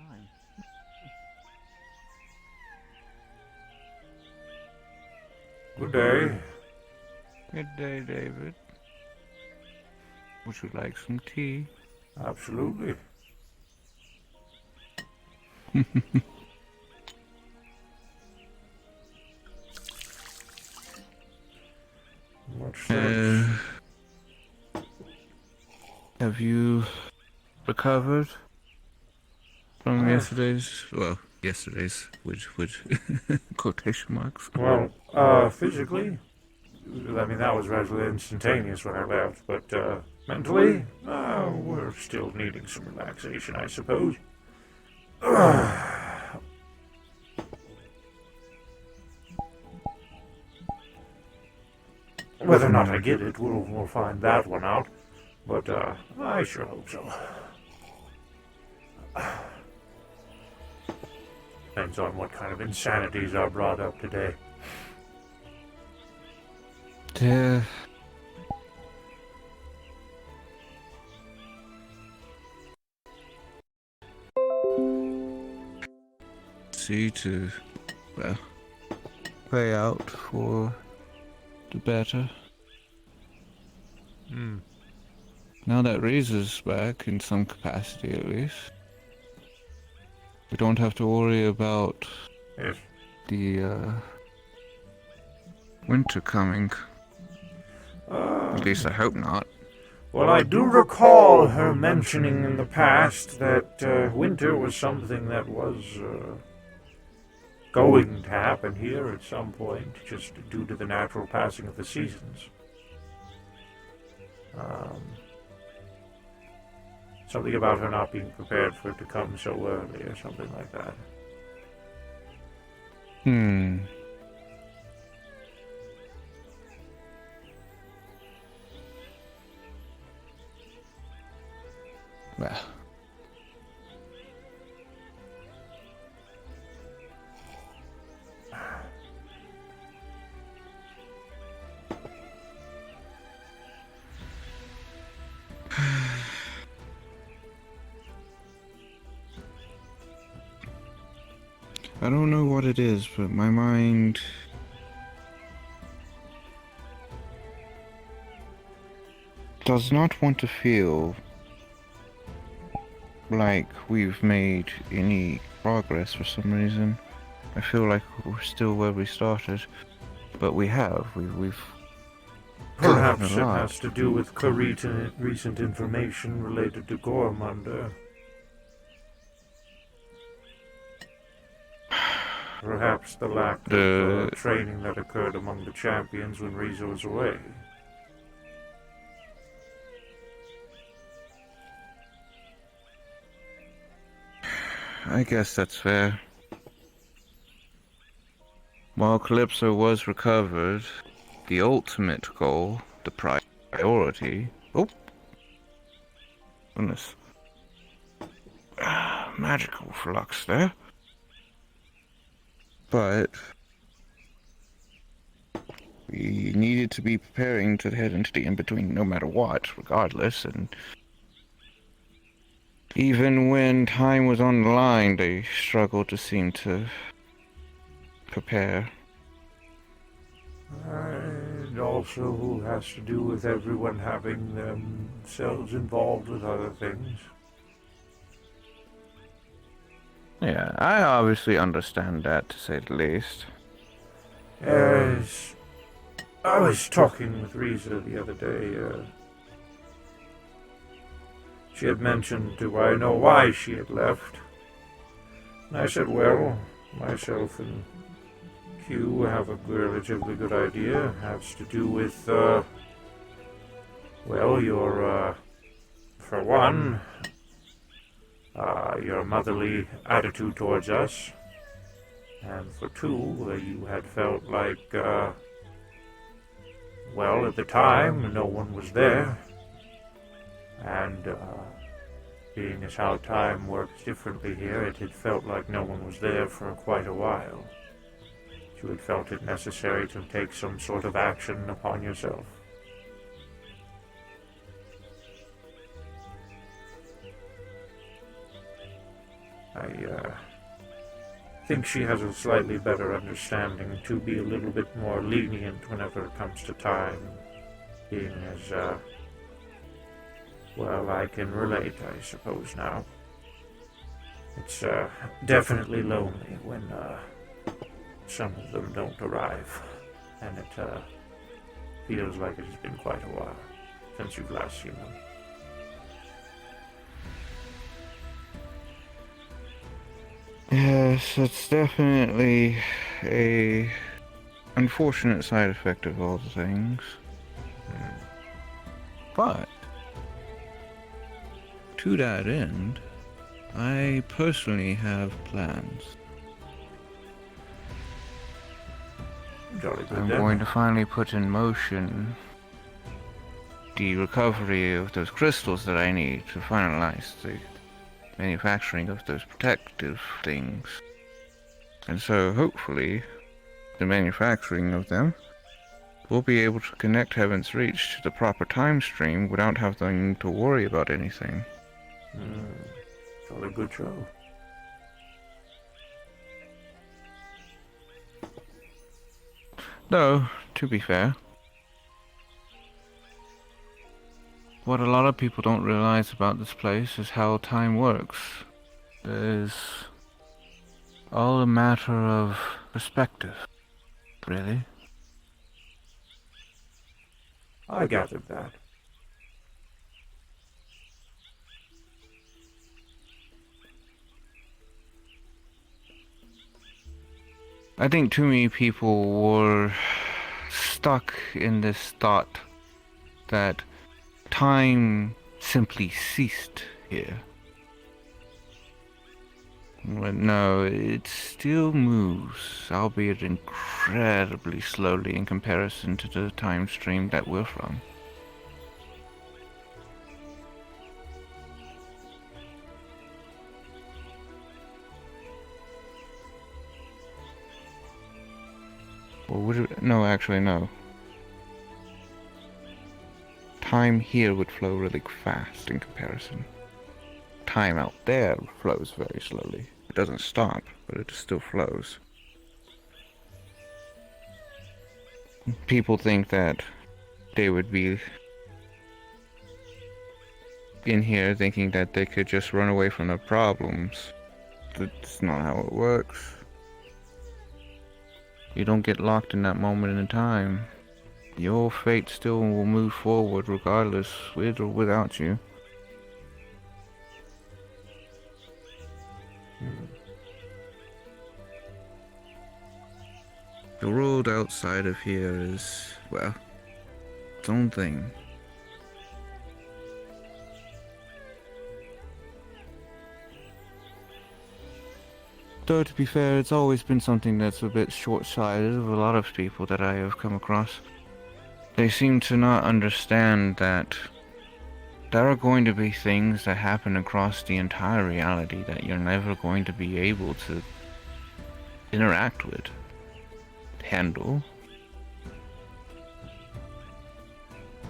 time. Good day. Good day, David. Would you like some tea? Absolutely. What's that? Have you recovered from yesterday's, which quotation marks? Well, physically, I mean, that was relatively instantaneous when I left, but, mentally, we're still needing some relaxation, I suppose. Whether or not I get it, we'll find that one out. But, I sure hope so. Depends on what kind of insanities are brought up today. Yeah. See to, well, play out for the better. Now that Razor's back, in some capacity at least, we don't have to worry about Yes. the winter coming. At least I hope not. Well, I do recall her mentioning in the past that winter was something that was going to happen here at some point, just due to the natural passing of the seasons. Something about her not being prepared for it to come so early, or something like that. Well. I don't know what it is, but my mind does not want to feel like we've made any progress for some reason. I feel like we're still where we started, but we have. We've Perhaps it has to do with recent information related to Gormunder. Perhaps the lack of training that occurred among the champions when Riza was away. I guess that's fair. While Calypso was recovered, the ultimate goal, the priority... Oh! Goodness. Magical flux there. But we needed to be preparing to head into the in-between no matter what, regardless, and even when time was on the line, they struggled to seem to prepare. And also has to do with everyone having themselves involved with other things. Yeah, I obviously understand that, to say the least. As I was talking with Riza the other day, she had mentioned, do I know why she had left? And I said, well, myself and Q have a relatively good idea. It has to do with, well, your, for one, your motherly attitude towards us. And for two, you had felt like, well, at the time, no one was there. And, being as how time works differently here, it had felt like no one was there for quite a while. You had felt it necessary to take some sort of action upon yourself. I think she has a slightly better understanding to be a little bit more lenient whenever it comes to time, being as, well, I can relate, I suppose, now. It's, definitely lonely when, some of them don't arrive, and it, feels like it has been quite a while since you've last seen them. Yes, it's definitely a unfortunate side effect of all the things. But to that end, I personally have plans. Jolly good I'm then. going to finally put in motion the recovery of those crystals that I need to finalize the manufacturing of those protective things. And so hopefully the manufacturing of them will be able to connect Heaven's Reach to the proper time stream without having to worry about anything. Jolly good show. Though, to be fair, what a lot of people don't realize about this place is how time works. It's all a matter of perspective, really. I gathered that. I think too many people were stuck in this thought that time simply ceased here. But no, it still moves, albeit incredibly slowly in comparison to the time stream that we're from. Or would it? No, actually, no. Time here would flow really fast in comparison. Time out there flows very slowly. It doesn't stop, but it still flows. People think that they would be in here thinking that they could just run away from their problems. That's not how it works. You don't get locked in that moment in time. Your fate still will move forward regardless, with or without you. The world outside of here is, well, its own thing. Though, to be fair, it's always been something that's a bit short-sighted of a lot of people that I have come across. They seem to not understand that there are going to be things that happen across the entire reality that you're never going to be able to interact with, handle.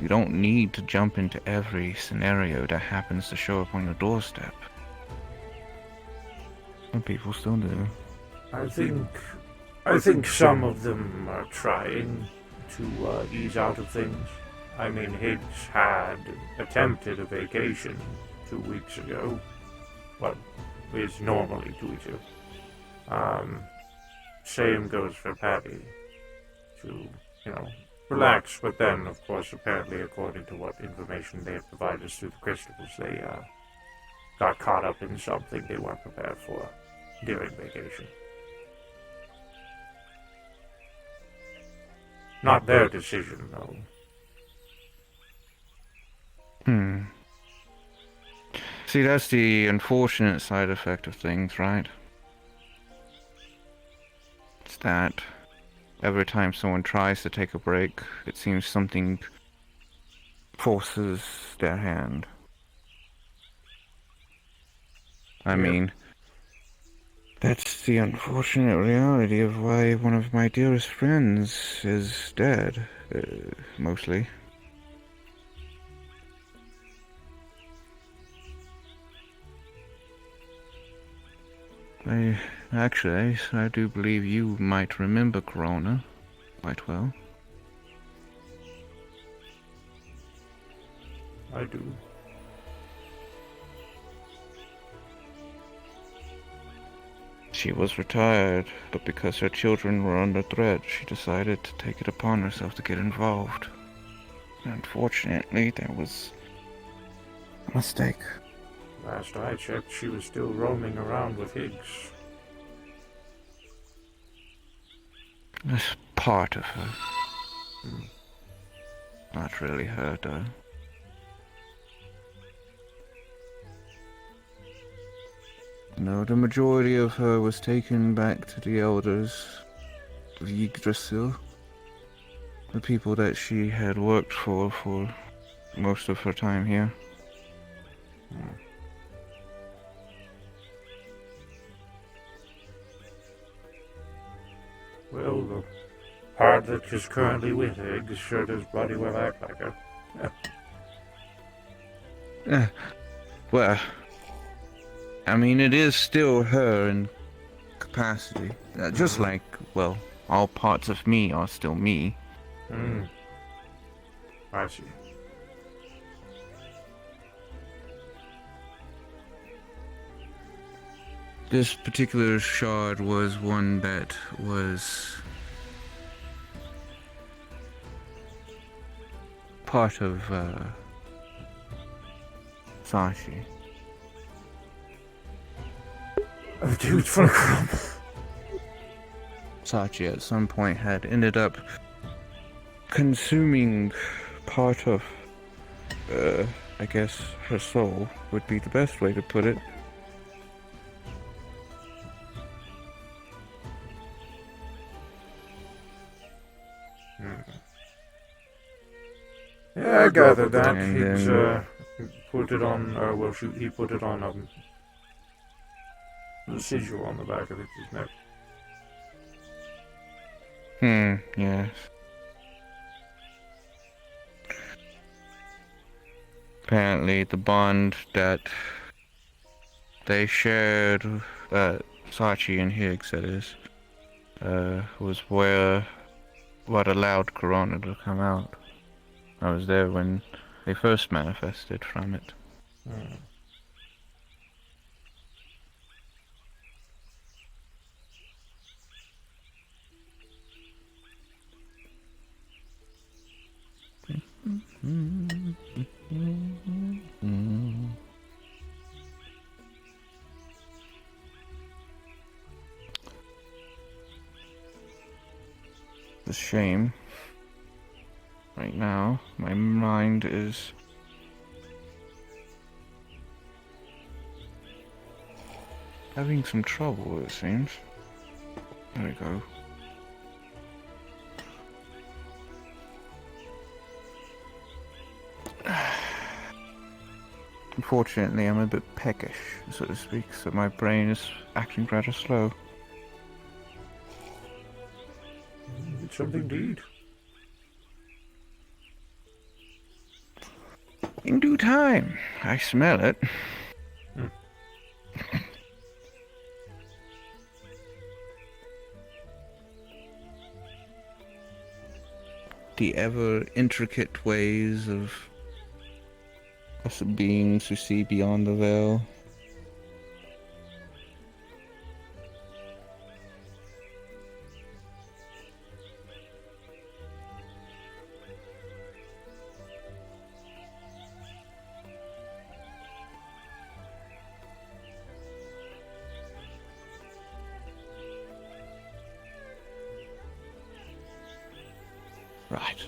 You don't need to jump into every scenario that happens to show up on your doorstep. Some people still do. I think some of them are trying to ease out of things. I mean, Higgs had attempted a vacation 2 weeks ago. Well, is normally 2 weeks ago. Same goes for Patty. To, relax, but then, of course, apparently, according to what information they have provided us through the crystals, they, got caught up in something they weren't prepared for during vacation. Not their decision, though. See, that's the unfortunate side effect of things, right? It's that every time someone tries to take a break, it seems something forces their hand. I mean, that's the unfortunate reality of why one of my dearest friends is dead, mostly. I do believe you might remember Corona quite well. I do. She was retired, but because her children were under threat, she decided to take it upon herself to get involved. Unfortunately, there was a mistake. Last I checked, she was still roaming around with Higgs. That's part of her. Not really her, though. No, the majority of her was taken back to the elders of Yggdrasil. The people that she had worked for most of her time here. Well, the part that is currently with Higgs sure does bloody well act like her. Well, I mean, it is still her in capacity. Just like, well, all parts of me are still me. I see. This particular shard was one that was part of Sashi. Oh, dude, full of crap. Sachi at some point had ended up consuming part of, I guess, her soul would be the best way to put it. Yeah, I gathered that. And Higgs then- put it on, well, shoot, he put it on the sigil on the back of Higgs' neck. Yes. Apparently the bond that they shared, Sachi and Higgs, that is, was what allowed Corona to come out. I was there when they first manifested from it. It's a shame. Right now, my mind is having some trouble, it seems. There we go. Unfortunately, I'm a bit peckish, so to speak, so my brain is acting rather slow. It's something to eat. In due time, I smell it. The ever intricate ways of us beings who see beyond the veil. Right.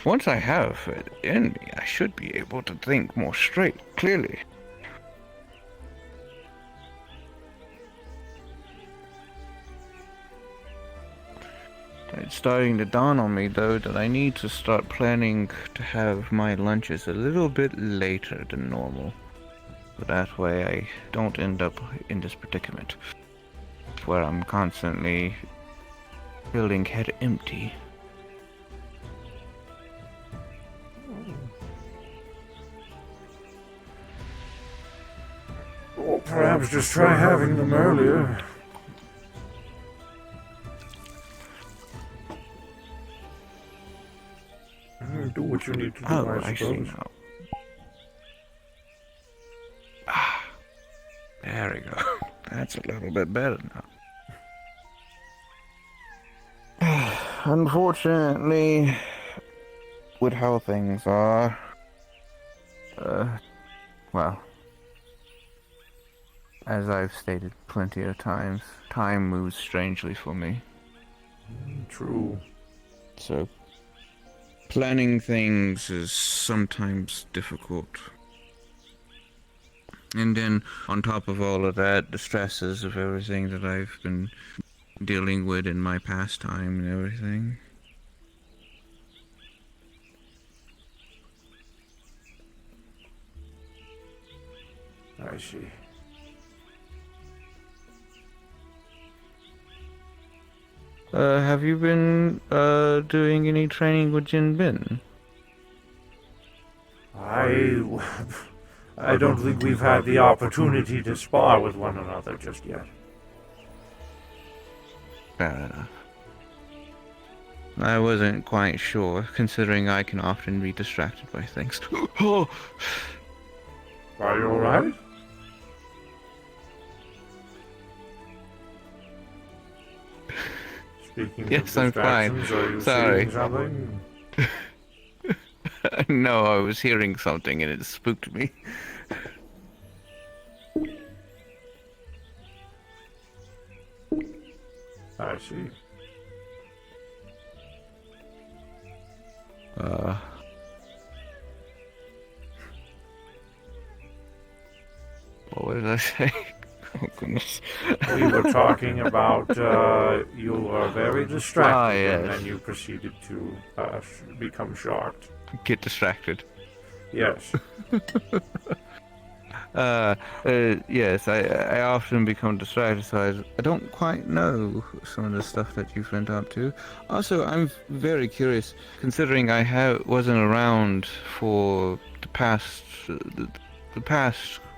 Once I have it in me, I should be able to think more straight, clearly. It's starting to dawn on me, though, that I need to start planning to have my lunches a little bit later than normal. So that way I don't end up in this predicament, where I'm constantly feeling head empty. Oh, Perhaps just try having them earlier. Do what you need to do, Oh, I I see suppose. now. Ah, there we go. That's a little bit better now. Unfortunately, with how things are, well, as I've stated plenty of times, time moves strangely for me. True. So, planning things is sometimes difficult. And then, on top of all of that, the stresses of everything that I've been dealing with in my pastime and everything. I see. Have you been, doing any training with Jin Bin? I don't think we've had the opportunity to spar with one another just yet. Fair enough. I wasn't quite sure, considering I can often be distracted by things. Oh! Are you alright? Speaking Yes, of I'm fine. distractions, are you Sorry. seeing something? No, I was hearing something and it spooked me. I see. What did I say? Oh, goodness. We were talking about you are very distracted, yes. and then you proceeded to become shocked. Get distracted. Yes. Yes, I often become distracted, so I don't quite know some of the stuff that you've been up to. Also, I'm very curious, considering I wasn't around for the past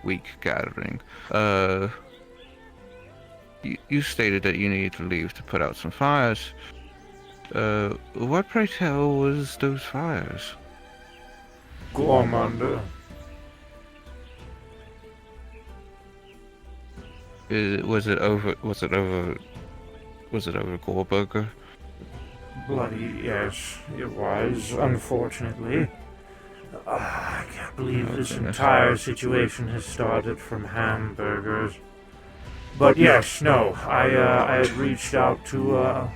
week gathering. You stated that you needed to leave to put out some fires. What, pray tell, was those fires? Gormander. Was it over Goreburger? Bloody yes, it was, unfortunately. I can't believe this goodness. entire situation has started from hamburgers. But yes, no, I had reached out to,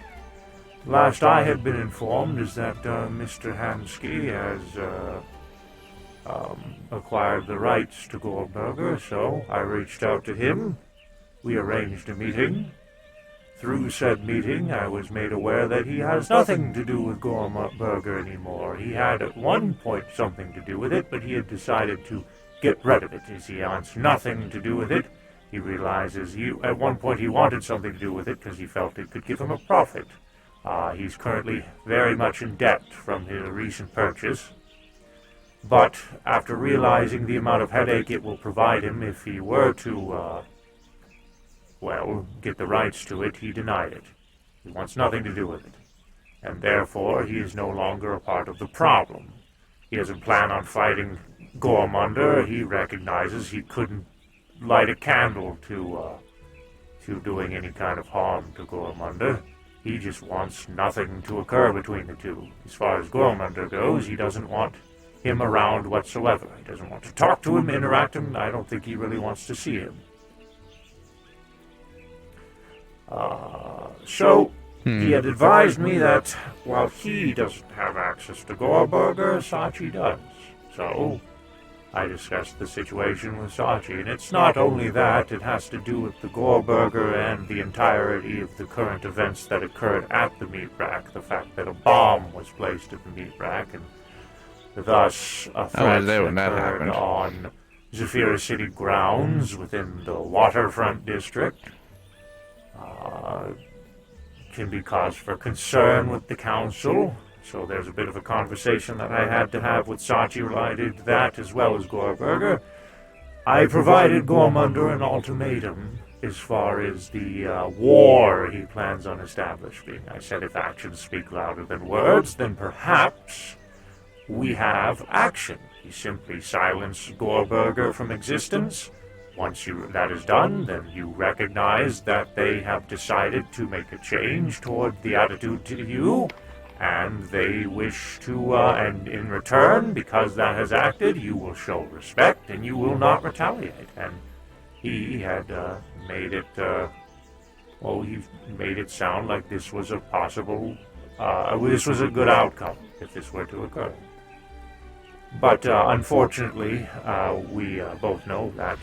last I had been informed is that Mr. Hansky has acquired the rights to Goldberger, so I reached out to him. We arranged a meeting. Through said meeting, I was made aware that he has nothing to do with Goldberger anymore. He had at one point something to do with it, but he had decided to get rid of it, as he wants nothing to do with it. He realizes at one point he wanted something to do with it because he felt it could give him a profit. He's currently very much in debt from his recent purchase. But after realizing the amount of headache it will provide him if he were to, get the rights to it, he denied it. He wants nothing to do with it. And therefore, he is no longer a part of the problem. He doesn't plan on fighting Gormander. He recognizes he couldn't light a candle to doing any kind of harm to Gormander. He just wants nothing to occur between the two. As far as Gormander goes, he doesn't want him around whatsoever. He doesn't want to talk to him, interact him. I don't think he really wants to see him. So he had advised me that while he doesn't have access to Goreburger, Sachi does. So I discussed the situation with Sachi, and it's not only that, it has to do with the Goreburger and the entirety of the current events that occurred at the meat rack, the fact that a bomb was placed at the meat rack, and thus a threat occurred on Zephyra City grounds within the waterfront district. Can be cause for concern with the council, so there's a bit of a conversation that I had to have with Sachi related to that, as well as Goreburger. I provided Gormunder an ultimatum as far as the war he plans on establishing. I said if actions speak louder than words, then perhaps we have action. He simply silenced Gorburger from existence. Once that is done, then you recognize that they have decided to make a change toward the attitude to you, and they wish to, and in return, because that has acted, you will show respect and you will not retaliate. And he had made it, he made it sound like this was a possible, this was a good outcome if this were to occur. But unfortunately, we both know that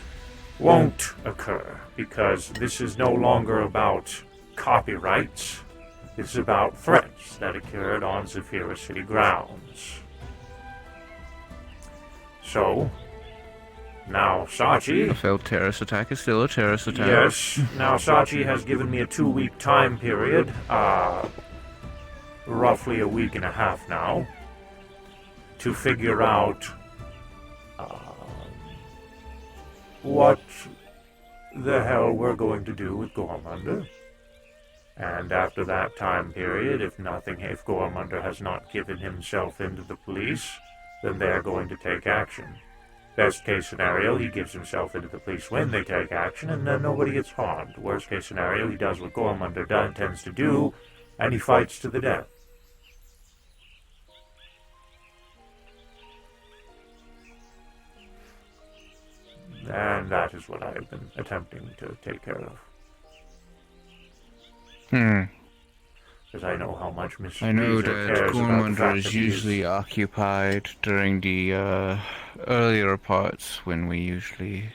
won't occur, because this is no longer about copyrights. It's about threats that occurred on Zephyra City grounds. So, now Sachi... A failed terrorist attack is still a terrorist attack. Yes, now Sachi has given me a 2-week time period, roughly a week and a half now, to figure out what the hell we're going to do with Gormunder. And after that time period, if Gormunder has not given himself into the police, then they're going to take action. Best case scenario, he gives himself into the police when they take action, and then nobody gets harmed. Worst case scenario, he does what Gormunder intends to do, and he fights to the death. And that is what I have been attempting to take care of. Because I know how much Mr. I know Beezer that cares about the Gormunder fact is that usually occupied during the earlier parts when we usually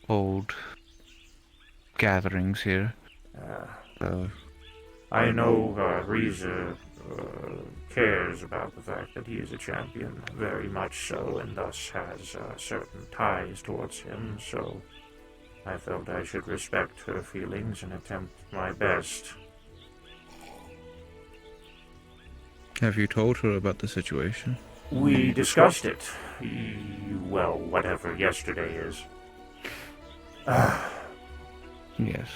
hold gatherings here. I know Reza cares about the fact that he is a champion, very much so, and thus has certain ties towards him, so I felt I should respect her feelings and attempt my best. Have you told her about the situation? We discussed it. Well, whatever yesterday is. Yes.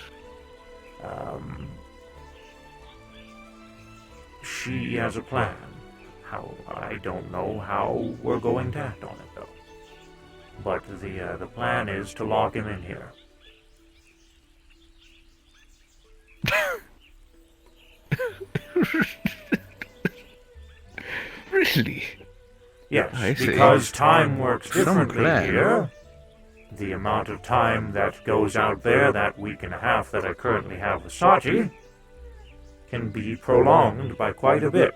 She has a plan. I don't know how we're going to act on it, though. But the plan is to lock him in here. Really? Yes, I see. because time works Some differently plan. here. The amount of time that goes out there, that week and a half that I currently have with Sachi, can be prolonged by quite a bit.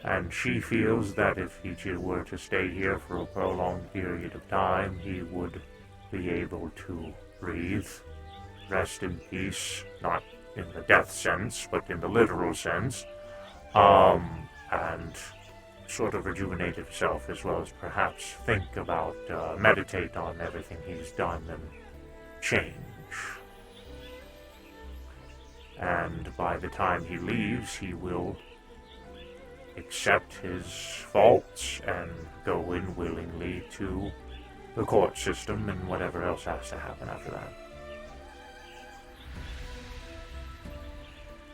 And she feels that if he were to stay here for a prolonged period of time, he would be able to breathe, rest in peace, not in the death sense, but in the literal sense, and sort of rejuvenate himself, as well as perhaps think about, meditate on everything he's done and change. And by the time he leaves, he will accept his faults and go in willingly to the court system and whatever else has to happen after that.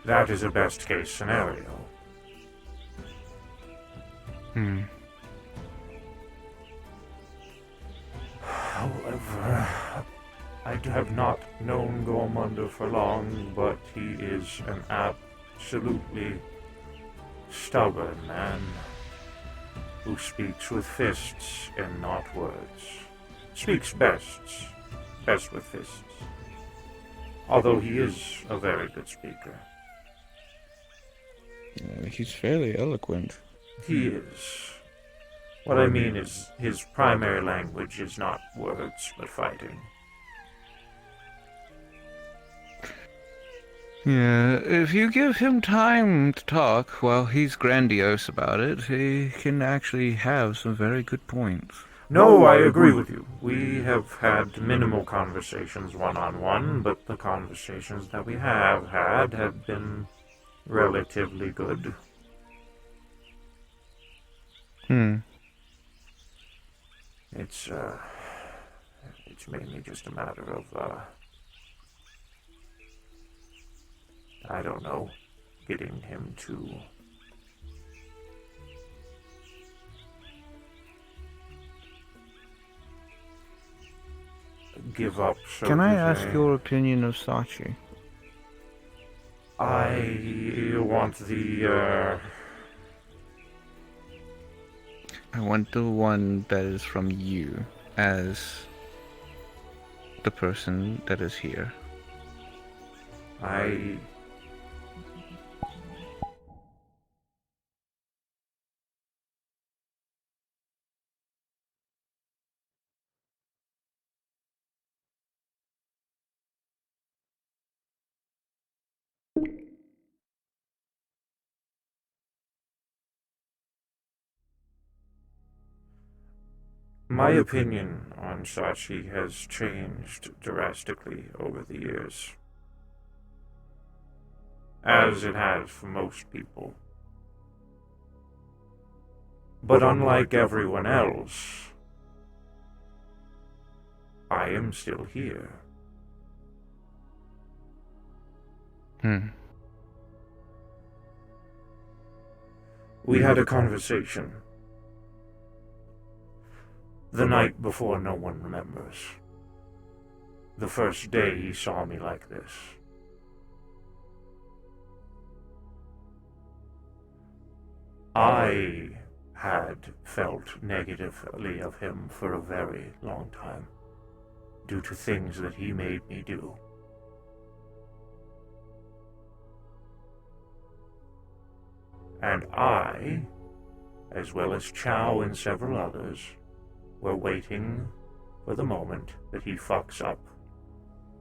That is a best case scenario. However, I have not known Gormunder for long, but he is an absolutely stubborn man who speaks with fists and not words. Speaks best with fists. Although he is a very good speaker. He's fairly eloquent. He is. What I mean is, his primary language is not words, but fighting. Yeah, if you give him time to talk while he's grandiose about it, he can actually have some very good points. No, I agree with you. We have had minimal conversations one-on-one, but the conversations that we have had have been relatively good. it's mainly just a matter of, I don't know, getting him to give up, so Can to I ask say. your opinion of Sachi? I want the, I want the one that is from you, as the person that is here. My opinion on Sachi has changed drastically over the years, as it has for most people. But unlike everyone else, I am still here. We had a conversation the night before no one remembers. The first day he saw me like this. I had felt negatively of him for a very long time, due to things that he made me do. And I, as well as Chow and several others, were waiting for the moment that he fucks up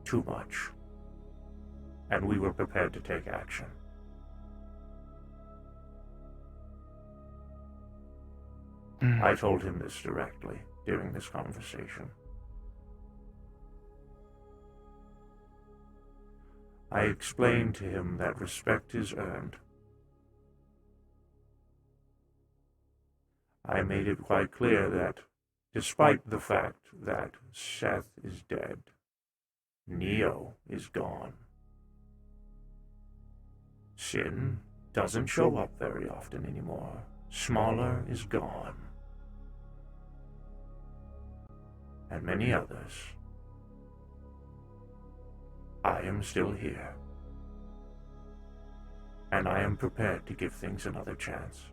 too much, and we were prepared to take action. I told him this directly during this conversation. I explained to him that respect is earned. I made it quite clear that, despite the fact that Seth is dead, Neo is gone. Sin doesn't show up very often anymore. Smaller is gone. And many others. I am still here. And I am prepared to give things another chance.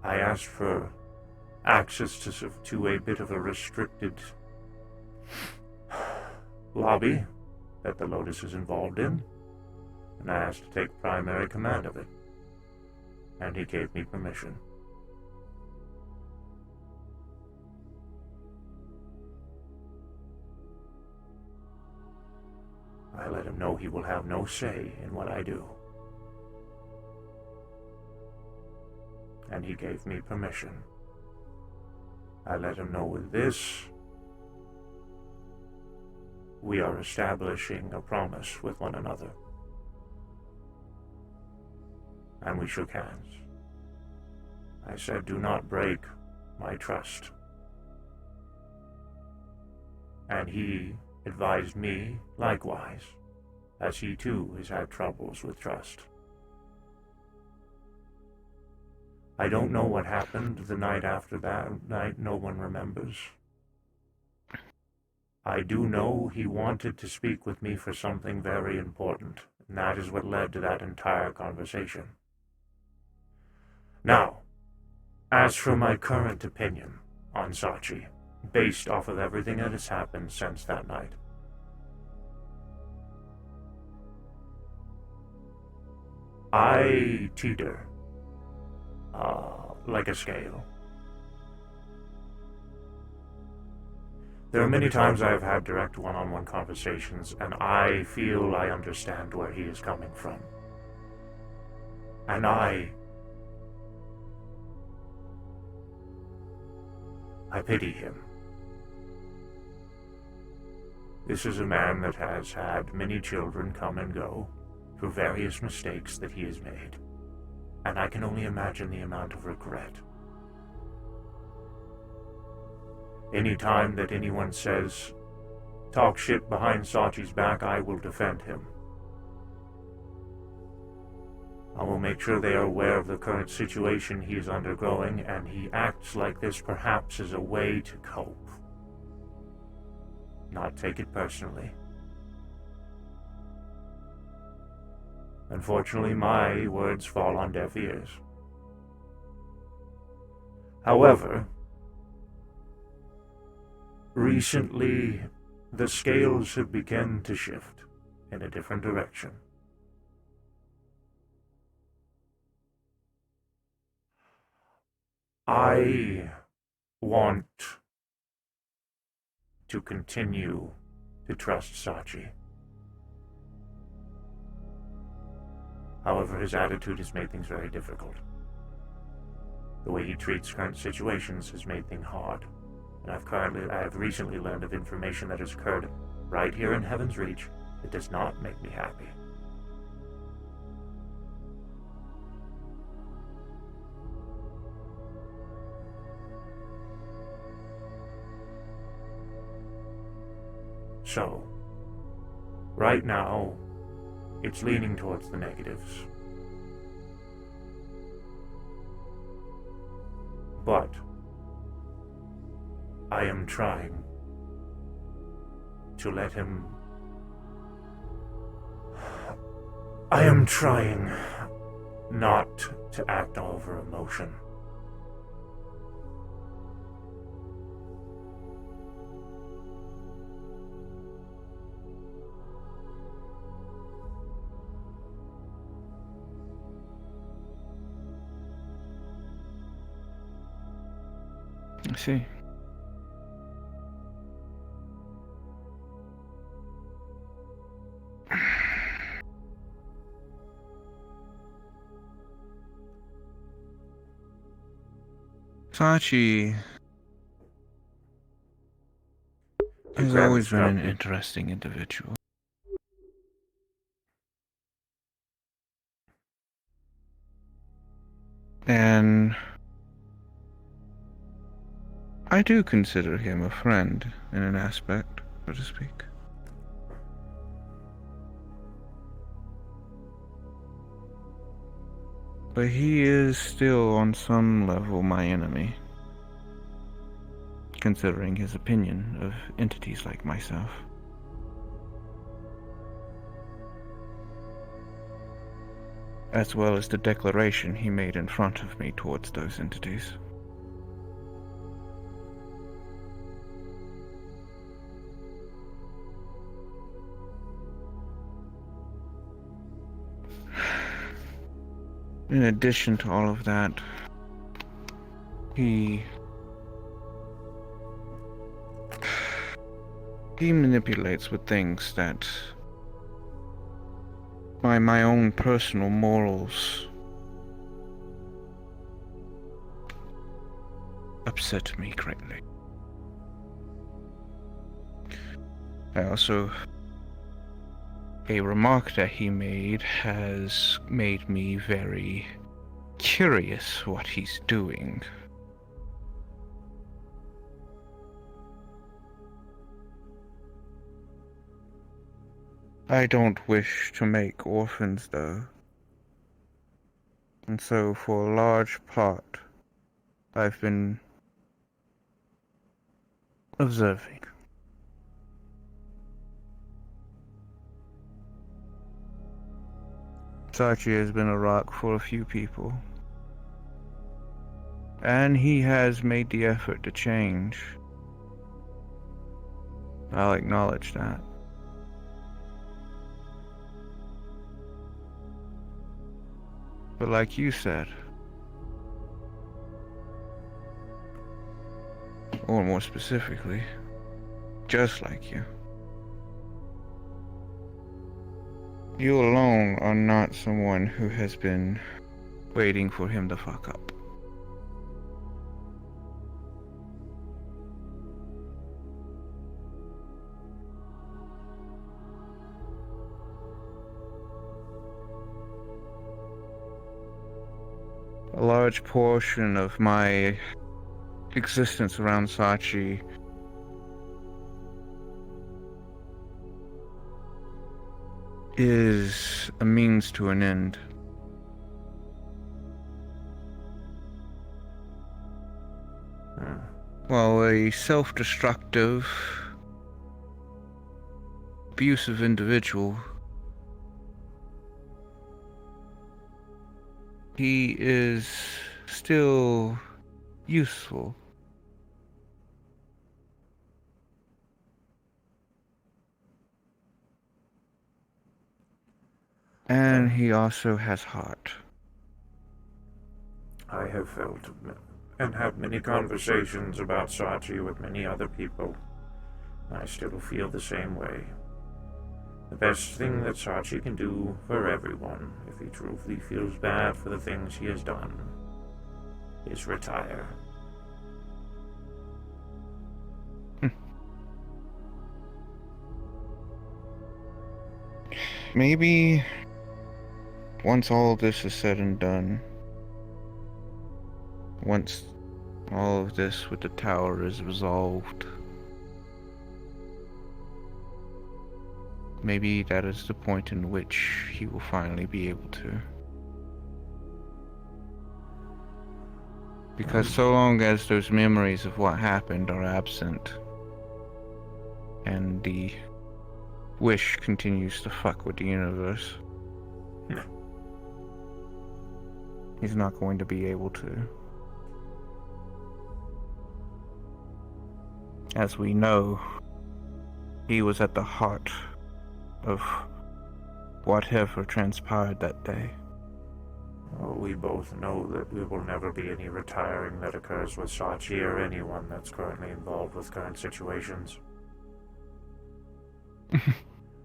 I asked for access to a bit of a restricted lobby that the Lotus is involved in, and I asked to take primary command of it, and he gave me permission. I let him know he will have no say in what I do. And he gave me permission. I let him know with this, we are establishing a promise with one another. And we shook hands. I said, do not break my trust. And he advised me likewise, as he too has had troubles with trust. I don't know what happened the night after that night. No one remembers. I do know he wanted to speak with me for something very important, and that is what led to that entire conversation. Now, as for my current opinion on Sachi, based off of everything that has happened since that night, I teeter like a scale. There are many times I have had direct one-on-one conversations, and I feel I understand where he is coming from. And I pity him. This is a man that has had many children come and go through various mistakes that he has made, and I can only imagine the amount of regret. Any time that anyone says, talk shit behind Sachi's back, I will defend him. I will make sure they are aware of the current situation he is undergoing, and he acts like this perhaps as a way to cope. Not take it personally. Unfortunately, my words fall on deaf ears. However, recently, the scales have begun to shift in a different direction. I want to continue to trust Sachi. However, his attitude has made things very difficult. The way he treats current situations has made things hard. And I have recently learned of information that has occurred right here in Heaven's Reach that does not make me happy. So, right now, it's leaning towards the negatives. But I am trying to let him... I am trying not to act over emotion. I see. Sachi has always been an interesting individual. And I do consider him a friend in an aspect, so to speak. But he is still on some level my enemy, considering his opinion of entities like myself. As well as the declaration he made in front of me towards those entities. In addition to all of that, he manipulates with things that by my own personal morals upset me greatly. A remark that he made has made me very curious what he's doing. I don't wish to make orphans, though. And so, for a large part, I've been observing. Sachi has been a rock for a few people. And he has made the effort to change. I'll acknowledge that. But like you said, or more specifically, just like you, you alone are not someone who has been waiting for him to fuck up. A large portion of my existence around Sachi is a means to an end. While a self-destructive, abusive individual, he is still useful. And he also has heart. I have felt and had many conversations about Sachi with many other people. I still feel the same way. The best thing that Sachi can do for everyone, if he truly feels bad for the things he has done, is retire. Maybe once all this is said and done, once all of this with the tower is resolved, maybe that is the point in which he will finally be able to. Because so long as those memories of what happened are absent, and the wish continues to fuck with the universe, he's not going to be able to. As we know, he was at the heart of whatever transpired that day. Well, we both know that there will never be any retiring that occurs with Sachi or anyone that's currently involved with current situations.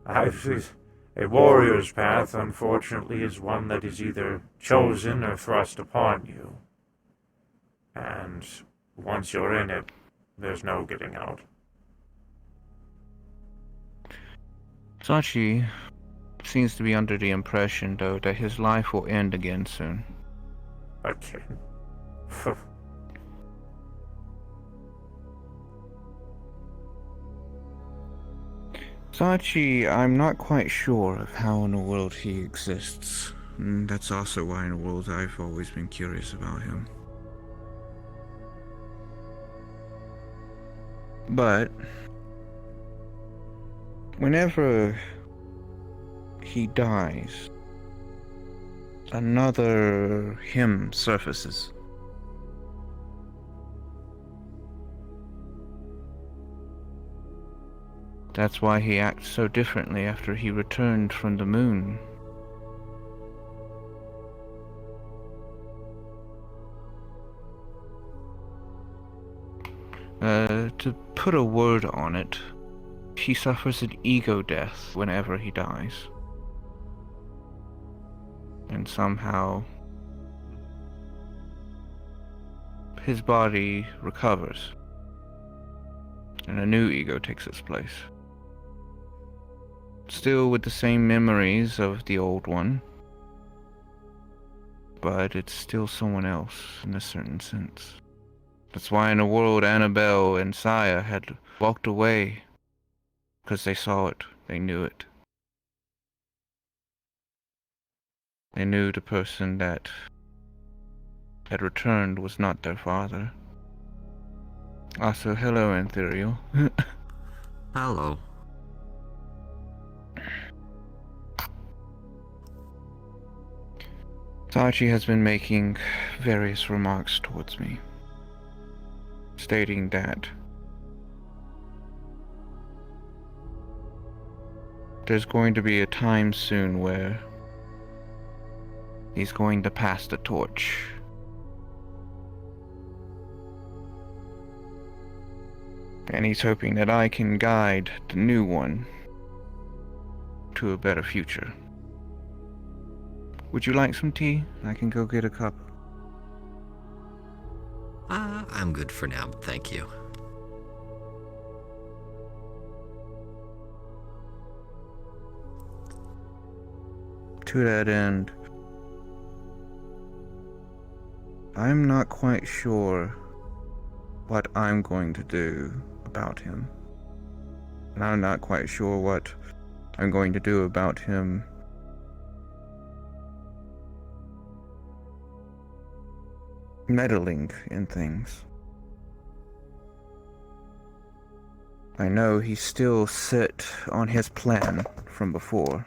A warrior's path, unfortunately, is one that is either chosen or thrust upon you. And once you're in it, there's no getting out. Sachi seems to be under the impression, though, that his life will end again soon. Again? Sachi, I'm not quite sure of how in the world he exists. And that's also why in the world I've always been curious about him. But whenever he dies, another him surfaces. That's why he acts so differently after he returned from the moon. To put a word on it, he suffers an ego death whenever he dies. And somehow his body recovers, and a new ego takes its place. Still with the same memories of the old one, but it's still someone else in a certain sense. That's why in the world Annabelle and Saya had walked away, because they saw it, they knew it. They knew the person that had returned was not their father. Also, hello, Anthuriel. Hello. Sachi has been making various remarks towards me, stating that there's going to be a time soon where he's going to pass the torch. And he's hoping that I can guide the new one to a better future. Would you like some tea? I can go get a cup. I'm good for now, thank you. To that end, I'm not quite sure what I'm going to do about him. And I'm not quite sure what I'm going to do about him meddling in things. I know he's still set on his plan from before.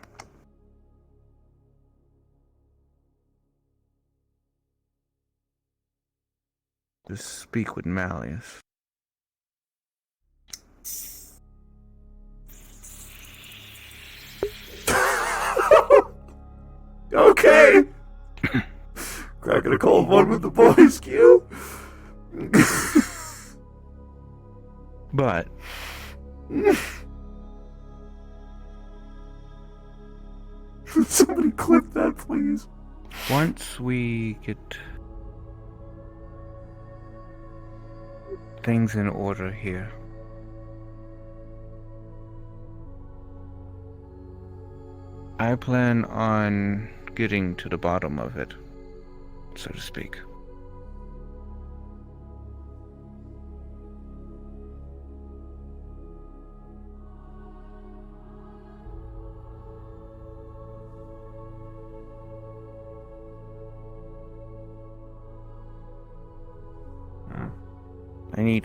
To speak with Malleus. Okay! Cracking a cold one with the boys, Q? But Somebody clip that, please. once we get things in order here, I plan on getting to the bottom of it, so to speak. I need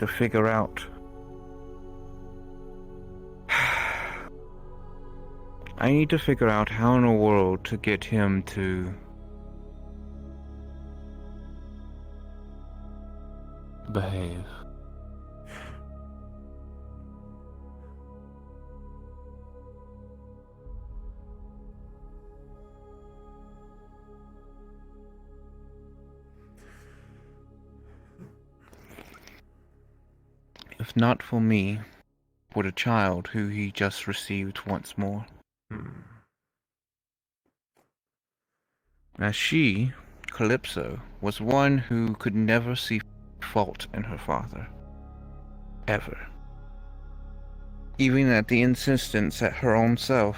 to figure out how in the world to get him to behave. If not for me, for the child who he just received once more. As she, Calypso, was one who could never see fault in her father. Ever. Even at the insistence at her own self.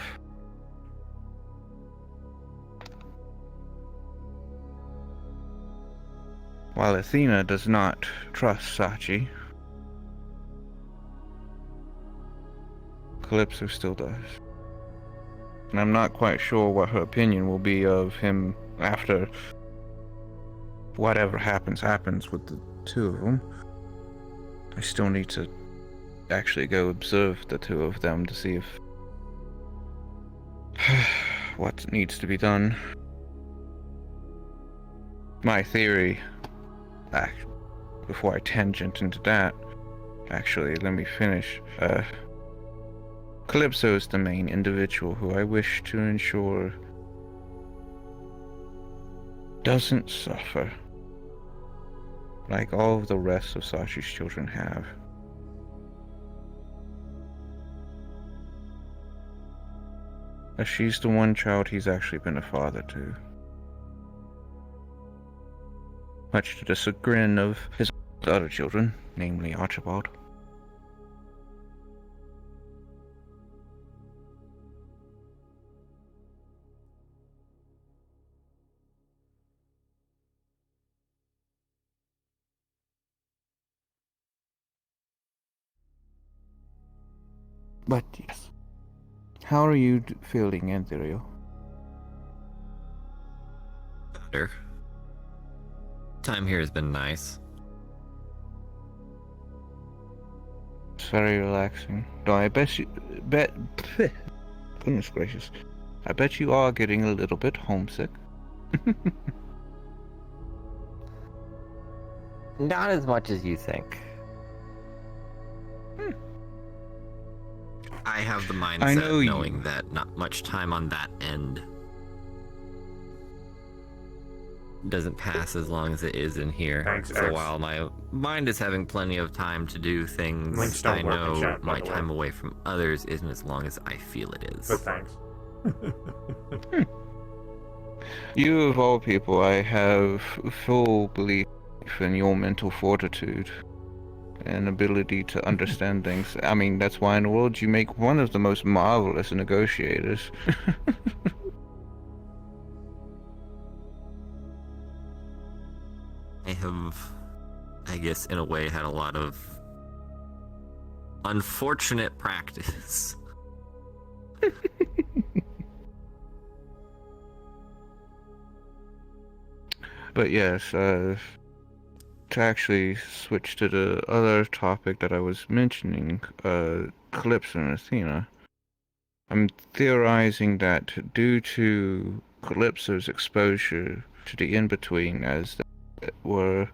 While Athena does not trust Sachi, Calypso still does. And I'm not quite sure what her opinion will be of him after whatever happens with the two of them. I still need to actually go observe the two of them to see if what needs to be done. My theory, before I tangent into that, actually, let me finish. Calypso is the main individual who I wish to ensure doesn't suffer like all of the rest of Sachi's children have. As she's the one child he's actually been a father to. Much to the chagrin of his other children, namely Archibald. But yes. How are you feeling, Antherio? Better. Time here has been nice. It's very relaxing. Though I bet you... Goodness gracious. I bet you are getting a little bit homesick. Not as much as you think. I have the I mindset know you- knowing that not much time on that end doesn't pass as long as it is in here. Thanks, so X. while my mind is having plenty of time to do Links things, don't I work in know chat, by my the way. time away from others isn't as long as I feel it is. But thanks. You of all people, I have full belief in your mental fortitude and ability to understand things. I mean, that's why in the world you make one of the most marvelous negotiators. I have, I guess, in a way, had a lot of unfortunate practice. But yes, to actually switch to the other topic that I was mentioning, Calypso and Athena, I'm theorizing that due to Calypso's exposure to the in-between, as it were,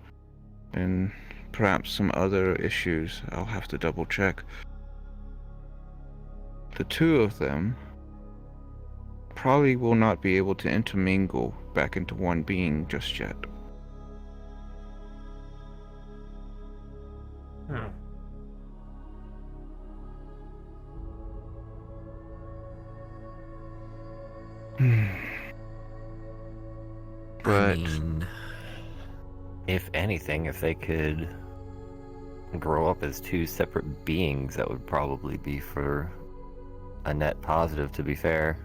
and perhaps some other issues, I'll have to double check, the two of them probably will not be able to intermingle back into one being just yet. Hmm. I But mean, If anything, if they could grow up as two separate beings, that would probably be for a net positive, to be fair.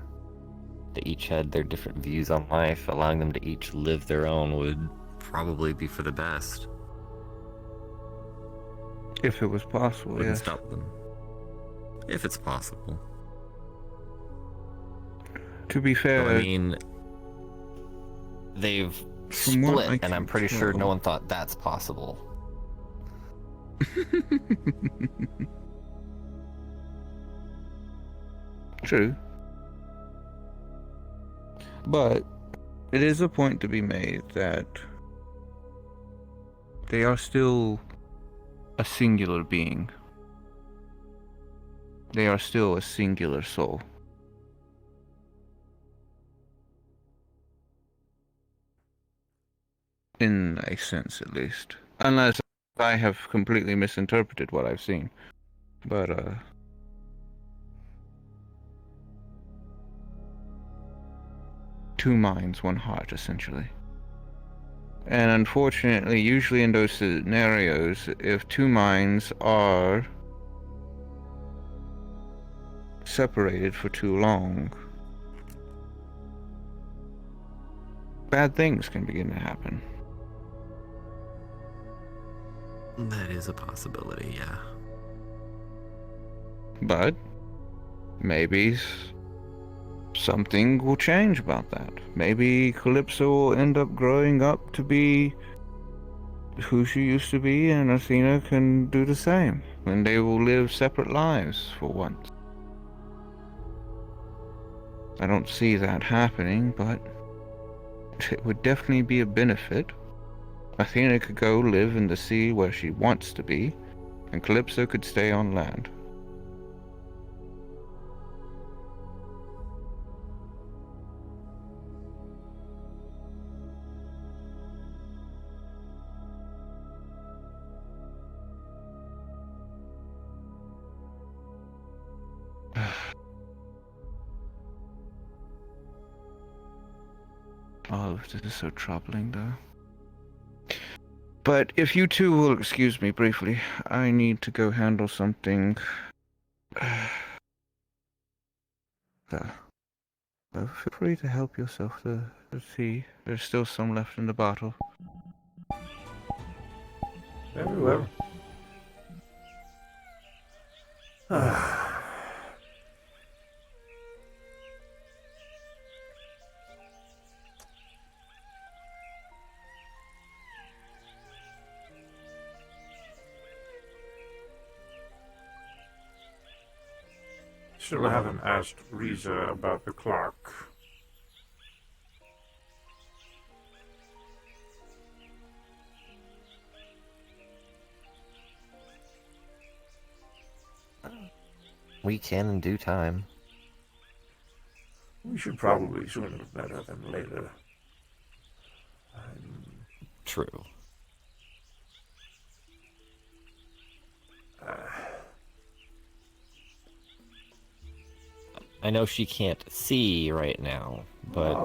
They each had their different views on life, allowing them to each live their own would. probably be for the best. if it was possible, Wouldn't yes. stop them. If it's possible. To be fair, So, I mean, they've From what I split, and can I'm pretty sure no tell- one thought that's possible. True. But it is a point to be made that they are still a singular being. They are still a singular soul. In a sense, at least. Unless I have completely misinterpreted what I've seen. But, two minds, one heart, essentially. And unfortunately, usually in those scenarios, if two minds are separated for too long, bad things can begin to happen. That is a possibility, yeah. But maybe something will change about that. Maybe Calypso will end up growing up to be who she used to be, and Athena can do the same. And they will live separate lives for once. I don't see that happening, but it would definitely be a benefit. Athena could go live in the sea where she wants to be, and Calypso could stay on land. Oh, this is so troubling, though. But if you two will excuse me briefly, I need to go handle something. Feel free to help yourself to the tea. There's still some left in the bottle. Very well. Still haven't asked Riza about the clock. We can in due time. We should probably sooner better than later. True. I know she can't see right now, but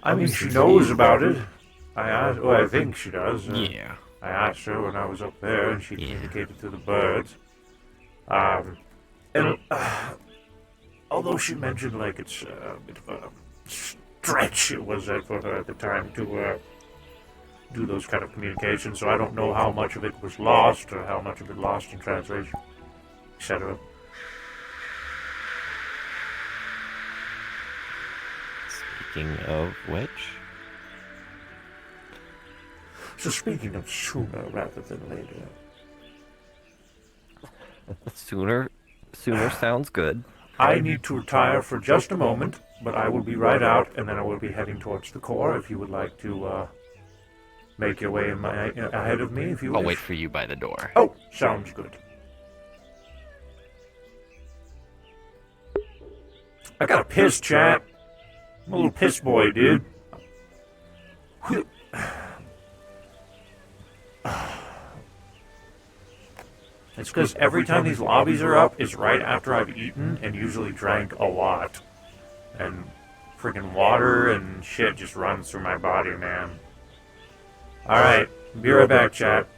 I mean, she knows about it. I asked. Well, I think she does. Yeah. I asked her when I was up there, and she Yeah. communicated to the birds. And although she mentioned like it's a bit of a stretch, it was for her at the time to do those kind of communications. So I don't know how much of it was lost or how much of it lost in translation, etc. speaking of which, So speaking of sooner rather than later, Sooner sounds good. I need to retire for just a moment, but I will be right out, and then I will be heading towards the core. If you would like to make your way ahead of me, if you wish. I'll wait for you by the door. Oh, sounds good. I got a piss, chat. I'm a little piss boy, dude. It's because every time these lobbies are up is right after I've eaten and usually drank a lot. And freaking water and shit just runs through my body, man. Alright, be right back, chat.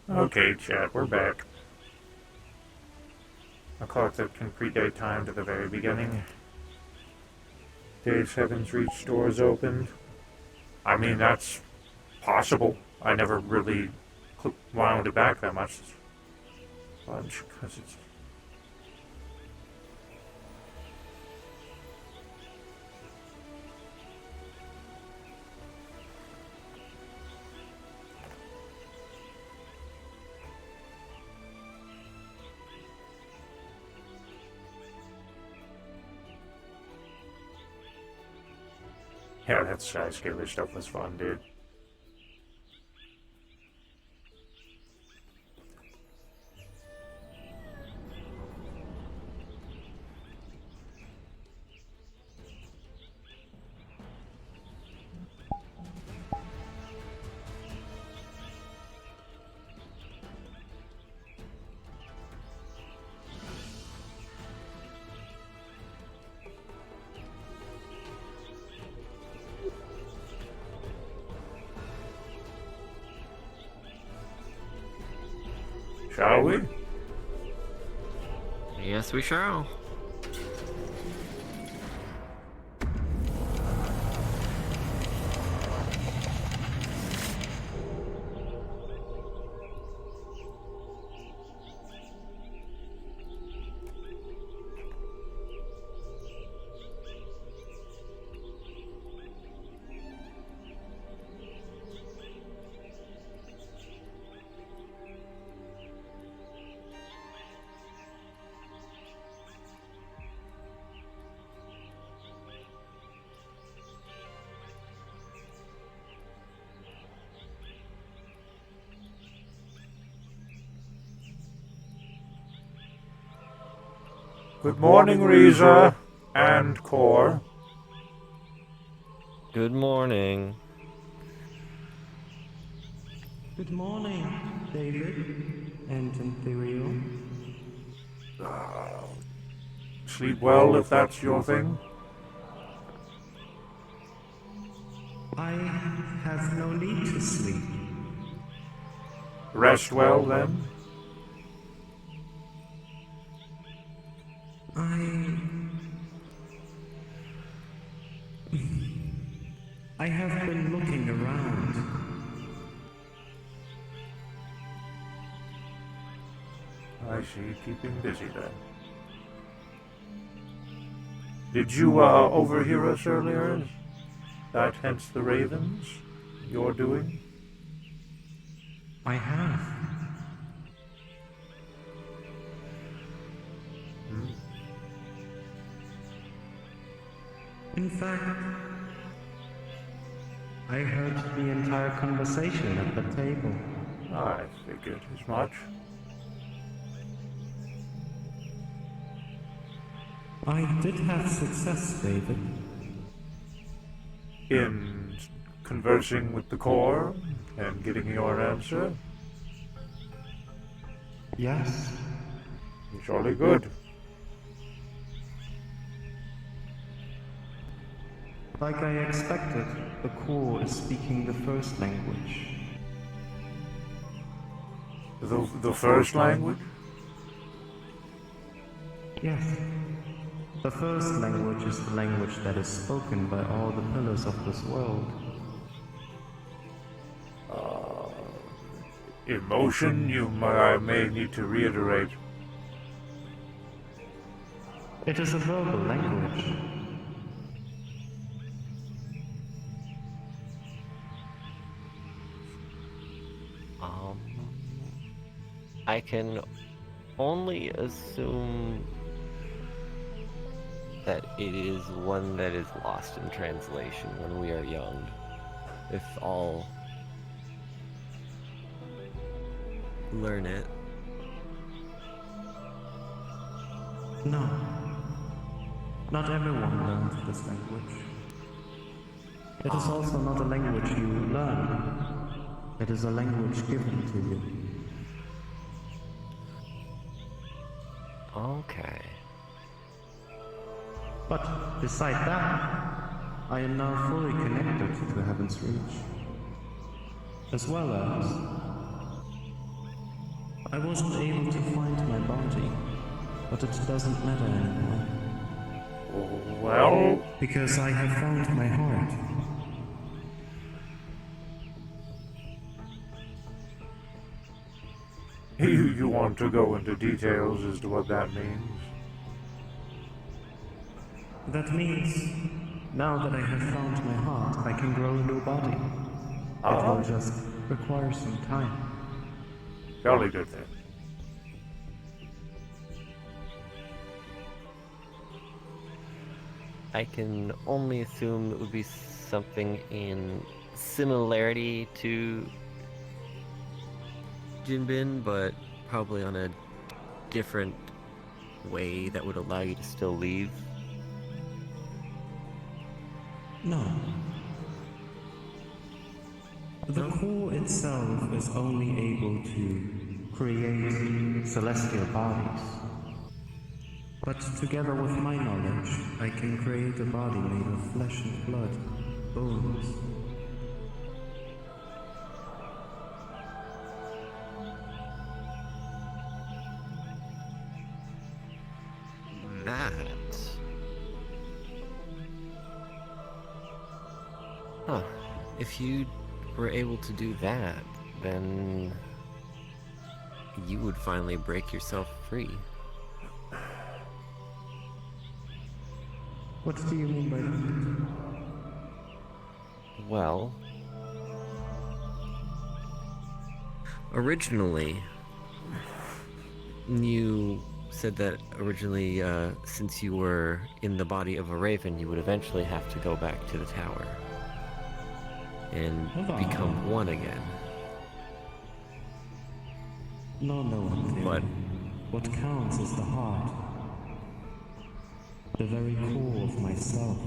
Okay, chat, we're back. I'll call it the concrete day time to the very beginning. Day 7's Reach doors opened. I mean, that's possible. I never really wound it back that much. Bunch, because it's... Yeah, that skyscraper stuff was fun, dude. Shall we? Yes, we shall. Good morning, Riza and Core. Good morning. Good morning, David and Imperial. Sleep well if that's your thing. I have no need to sleep. Rest well then. I have been looking around. I see. Keeping busy then. Did you overhear us earlier? That hence the ravens? You're doing? I have. In fact, I heard the entire conversation at the table. I figured as much. I did have success, David. In conversing with the core and getting your answer? Yes. Surely good. Like I expected, the core is speaking the first language. The first language? Yes. The first language is the language that is spoken by all the pillars of this world. Emotion, I may need to reiterate. It is a verbal language. I can only assume that it is one that is lost in translation when we are young. If all learn it. No. Not everyone learns this language. It is also not a language you learn. It is a language given to you. Okay. But beside that, I am now fully connected to Heaven's Reach. As well as, I wasn't able to find my body, but it doesn't matter anymore. Well, Because I have found my heart. you want to go into details as to what that means? That means, now that I have found my heart, I can grow a new body. It will just require some time. Jolly good then. I can only assume it would be something in similarity to Jinbin, but probably on a different way that would allow you to still leave. No. The core itself is only able to create celestial bodies. But together with my knowledge, I can create a body made of flesh and blood, bones. That. Huh. If you were able to do that, then you would finally break yourself free. What do you mean by that? Well, originally, you said that originally, since you were in the body of a raven, you would eventually have to go back to the tower and become one again. No, Theory. But What counts is the heart. The very core of myself.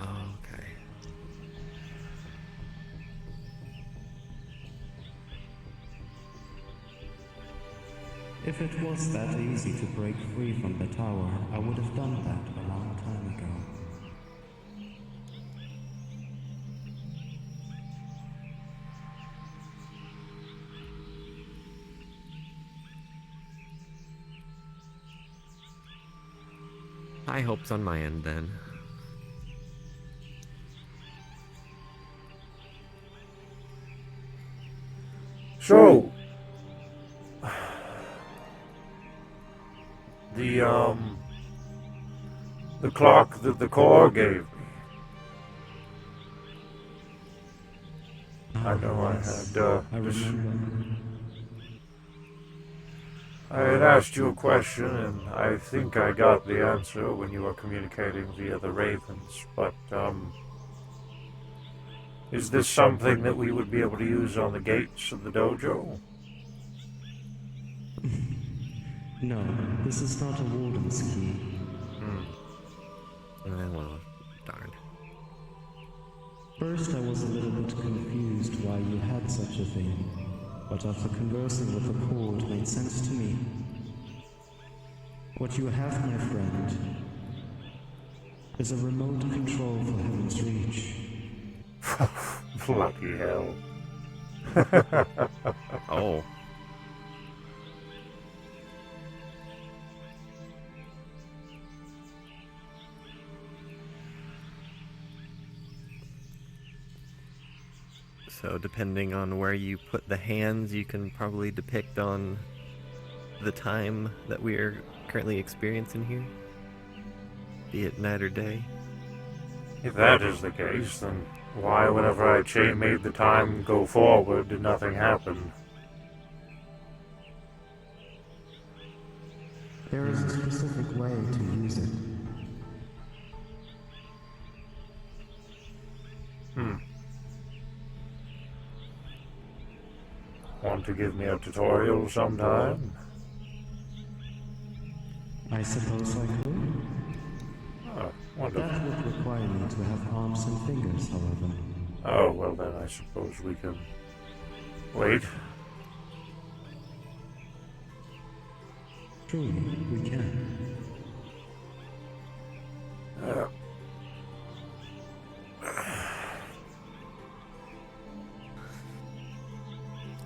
okay. If it was that easy to break free from the tower, I would have done that a long time ago. High hopes on my end then. So, the clock that the core gave me. I know I had, I remember. I had asked you a question, and I think I got the answer when you were communicating via the ravens, but, is this something that we would be able to use on the gates of the dojo? No, this is not a warden's key. Well, darn. First, I was a little bit confused why you had such a thing, but after conversing with the core, it made sense to me. What you have, my friend, is a remote control for Heaven's Reach. Bloody hell. Oh. So depending on where you put the hands, you can probably depict on the time that we are currently experiencing here, be it night or day. If that is the case, then why, whenever I made the time go forward, did nothing happen? There is a specific way to use it. Want to give me a tutorial sometime? I suppose I could. Oh, wonderful. That would require me to have arms and fingers, however. Oh, well then I suppose we can wait. Truly, we can.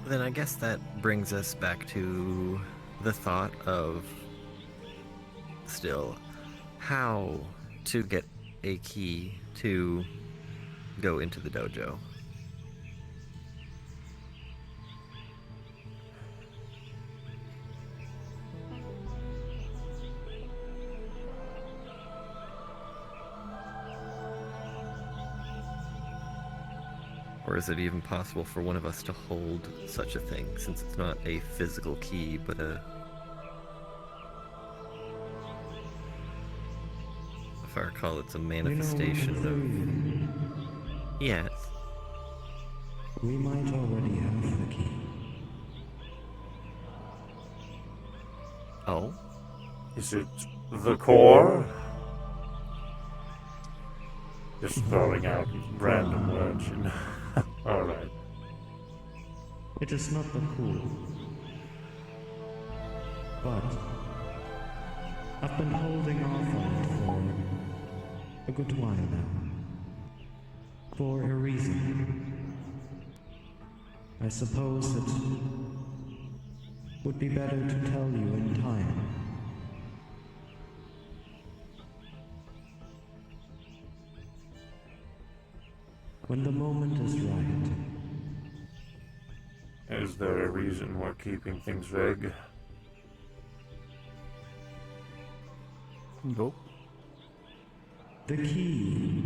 Then I guess that brings us back to the thought of still how to get a key to go into the dojo. Or is it even possible for one of us to hold such a thing, since it's not a physical key, but if I recall, it's a manifestation of... Yes. We might already have the key. Oh? Is it the core? Just throwing out random words. Alright. It is not the core. But I've been holding off on it for a good while now. For a reason. I suppose it would be better to tell you in time. When the moment is right. Is there a reason we're keeping things vague? Nope. The key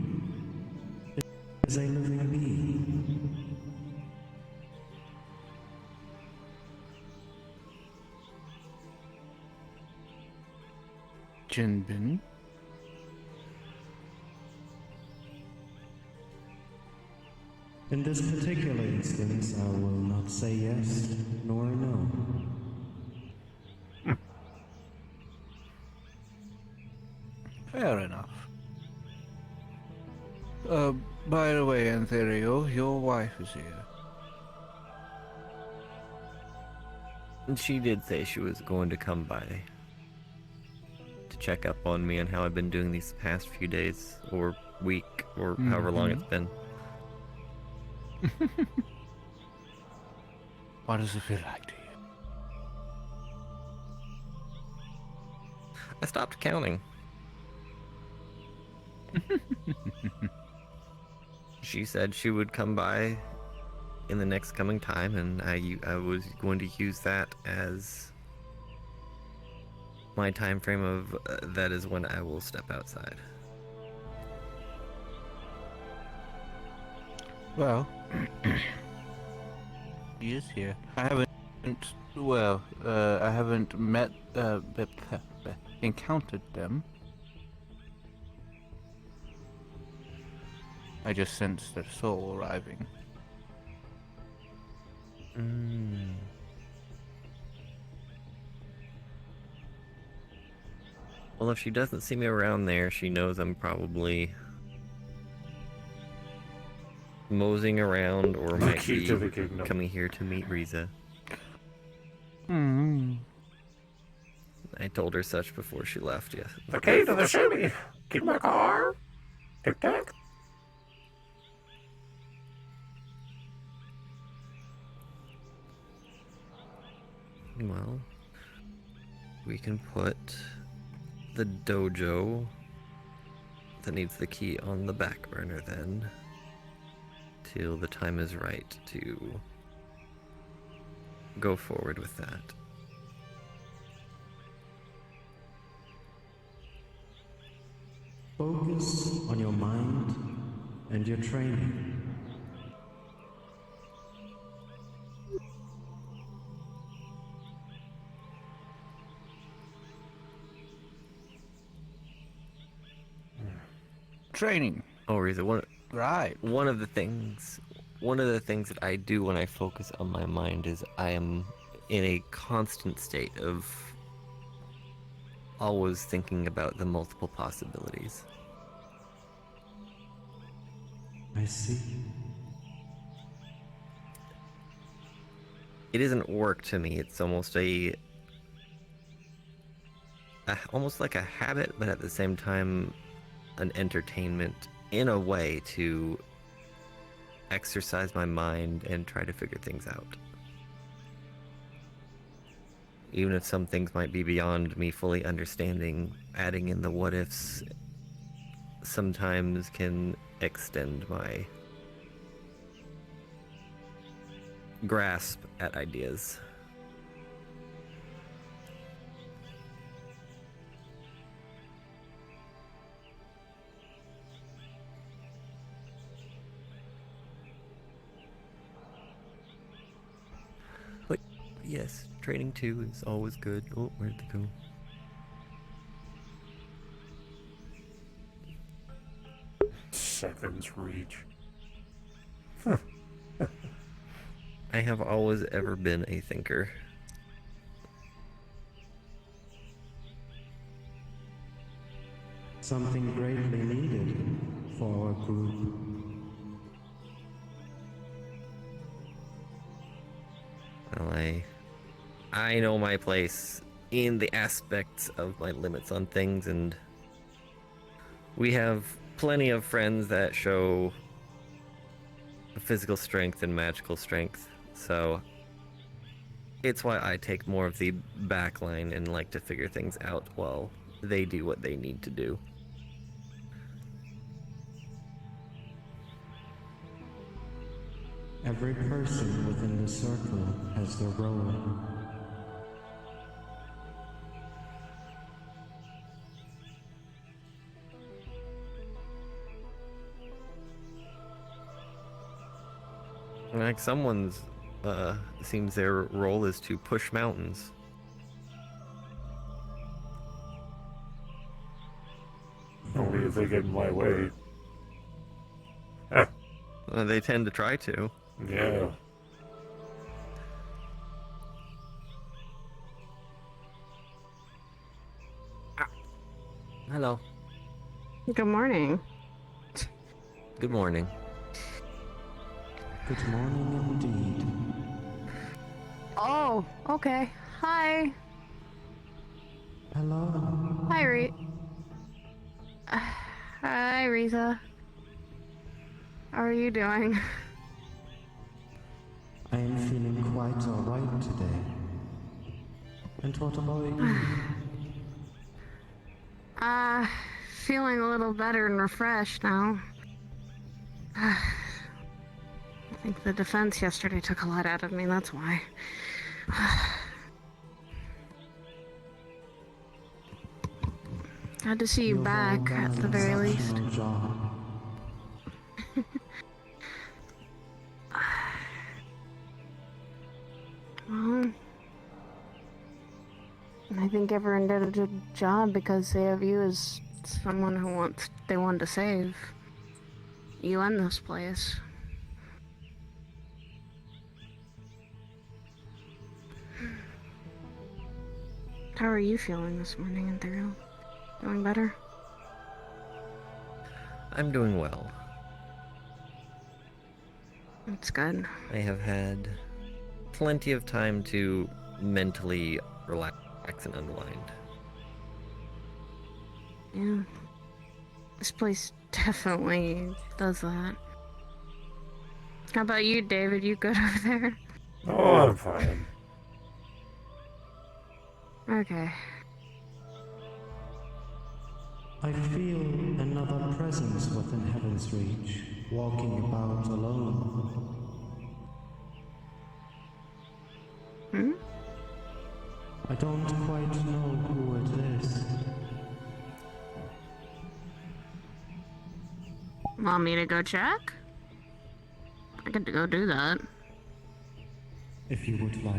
is a living being. Jinbin? In this particular instance, I will not say yes nor no. Fair enough. By the way, Antherio, your wife is here. And she did say she was going to come by to check up on me and how I've been doing these past few days, or week, or however long it's been. What does it feel like to you? I stopped counting. She said she would come by in the next coming time, and I was going to use that as my time frame of that is when I will step outside. Well, he is here. I haven't met, encountered them. I just sense their soul arriving. Well, if she doesn't see me around there, she knows I'm probably moseying around or The might key be to the kingdom. coming here to meet Riza. I told her such before she left, yes. The key to the city. Keep my car. Tic tac. Well, we can put the dojo that needs the key on the back burner then, till the time is right to go forward with that. Focus on your mind and your training. Training. Oh, Riza, Right. one of the things that I do when I focus on my mind is I am in a constant state of always thinking about the multiple possibilities. I see. It isn't work to me. It's almost almost like a habit, but at the same time an entertainment in a way to exercise my mind and try to figure things out. Even if some things might be beyond me fully understanding, adding in the what ifs sometimes can extend my grasp at ideas. But yes, training too is always good. Oh, where'd it go? Seven's reach. I have always ever been a thinker. Something greatly needed for our group. Well, I know my place in the aspects of my limits on things, and we have plenty of friends that show physical strength and magical strength, so it's why I take more of the back line and like to figure things out while they do what they need to do. Every person within the circle has their role. Like someone's, seems their role is to push mountains. Only if they get in my way. They tend to try to. Yeah. Hello. Good morning. Good morning. Good morning indeed. Oh, okay. Hi. Hello. Hi, Hi, Riza. How are you doing? I am feeling quite alright today. And what about you? feeling a little better and refreshed now. I think the defense yesterday took a lot out of me, that's why. Glad to see you back, at the very least. Well, I think everyone did a good job because they have you as someone who they want to save. You and this place. How are you feeling this morning, Ethereal? Feeling better? I'm doing well. That's good. I have had plenty of time to mentally relax and unwind. Yeah. This place definitely does that. How about you, David? You good over there? Oh, I'm fine. Okay. I feel another presence within Heaven's Reach, walking about alone. Hmm? I don't quite know who it is. Want me to go check? I get to go do that. If you would like.